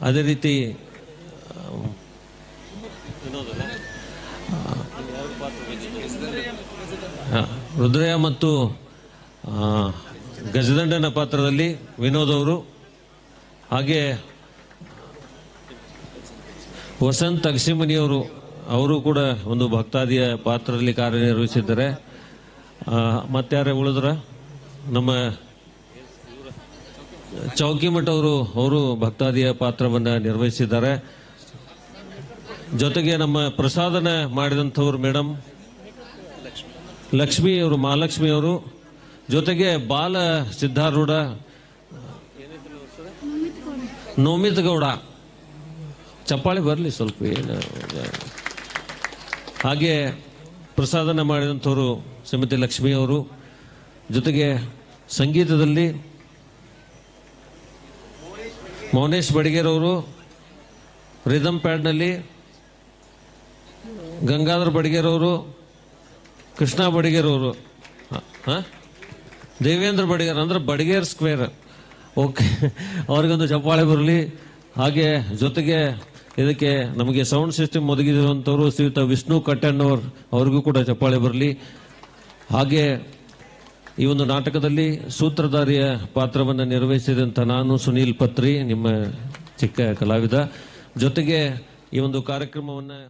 ಅದೇ ರೀತಿ ರುದ್ರಯ್ಯ ಮತ್ತು ಗಜದಂಡನ ಪಾತ್ರದಲ್ಲಿ ವಿನೋದ್ ಅವರು, ಹಾಗೆ ವಸಂತ್ ಅಗಸಿಮನಿಯವರು, ಅವರು ಕೂಡ ಒಂದು ಭಕ್ತಾದಿಯ ಪಾತ್ರದಲ್ಲಿ ಕಾರ್ಯನಿರ್ವಹಿಸಿದ್ದಾರೆ. ಮತ್ತಾರ ಉಳಿದ್ರ ನಮ್ಮ ಚೌಕಿಮಠ ಅವರು ಭಕ್ತಾದಿಯ ಪಾತ್ರವನ್ನು ನಿರ್ವಹಿಸಿದ್ದಾರೆ. ಜೊತೆಗೆ ನಮ್ಮ ಪ್ರಸಾದನ ಮಾಡಿದಂಥವ್ರು ಮೇಡಮ್ ಲಕ್ಷ್ಮಿ ಅವರು, ಮಹಾಲಕ್ಷ್ಮಿ ಅವರು, ಜೊತೆಗೆ ಬಾಲ ಸಿದ್ಧಾರೂಢ ನೋಮಿತ್ ಗೌಡ, ಚಪ್ಪಾಳಿ ಬರಲಿ ಸ್ವಲ್ಪ ಏನು. ಹಾಗೆ ಪ್ರಸಾದನ ಮಾಡಿದಂಥವರು ಶ್ರೀಮತಿ ಲಕ್ಷ್ಮಿ ಅವರು, ಜೊತೆಗೆ ಸಂಗೀತದಲ್ಲಿ ಮೌನೇಶ್ ಬಡಿಗೇರವರು, ರಿದಮ್ ಪ್ಯಾಡ್ನಲ್ಲಿ ಗಂಗಾಧರ್ ಬಡಿಗೇರವರು, ಕೃಷ್ಣ ಬಡಿಗೇರವರು, ದೇವೇಂದ್ರ ಬಡಿಗೇರ್ ಅಂದ್ರೆ ಬಡಿಗೇರ್ ಸ್ಕ್ವೇರ್, ಓಕೆ, ಅವ್ರಿಗೊಂದು ಚಪ್ಪಾಳೆ ಬರಲಿ. ಹಾಗೆ ಜೊತೆಗೆ ಇದಕ್ಕೆ ನಮಗೆ ಸೌಂಡ್ ಸಿಸ್ಟಮ್ ಒದಗಿರುವಂತವರು ಶ್ರೀಯುತ ವಿಷ್ಣು ಕಟ್ಟಣ್ಣವ್ರು, ಅವ್ರಿಗೂ ಕೂಡ ಚಪ್ಪಾಳೆ ಬರಲಿ. ಹಾಗೆ ಈ ಒಂದು ನಾಟಕದಲ್ಲಿ ಸೂತ್ರಧಾರಿಯ ಪಾತ್ರವನ್ನು ನಿರ್ವಹಿಸಿದಂತ ನಾನು ಸುನೀಲ್ ಪತ್ರಿ, ನಿಮ್ಮ ಚಿಕ್ಕ ಕಲಾವಿದ. ಜೊತೆಗೆ ಈ ಒಂದು ಕಾರ್ಯಕ್ರಮವನ್ನು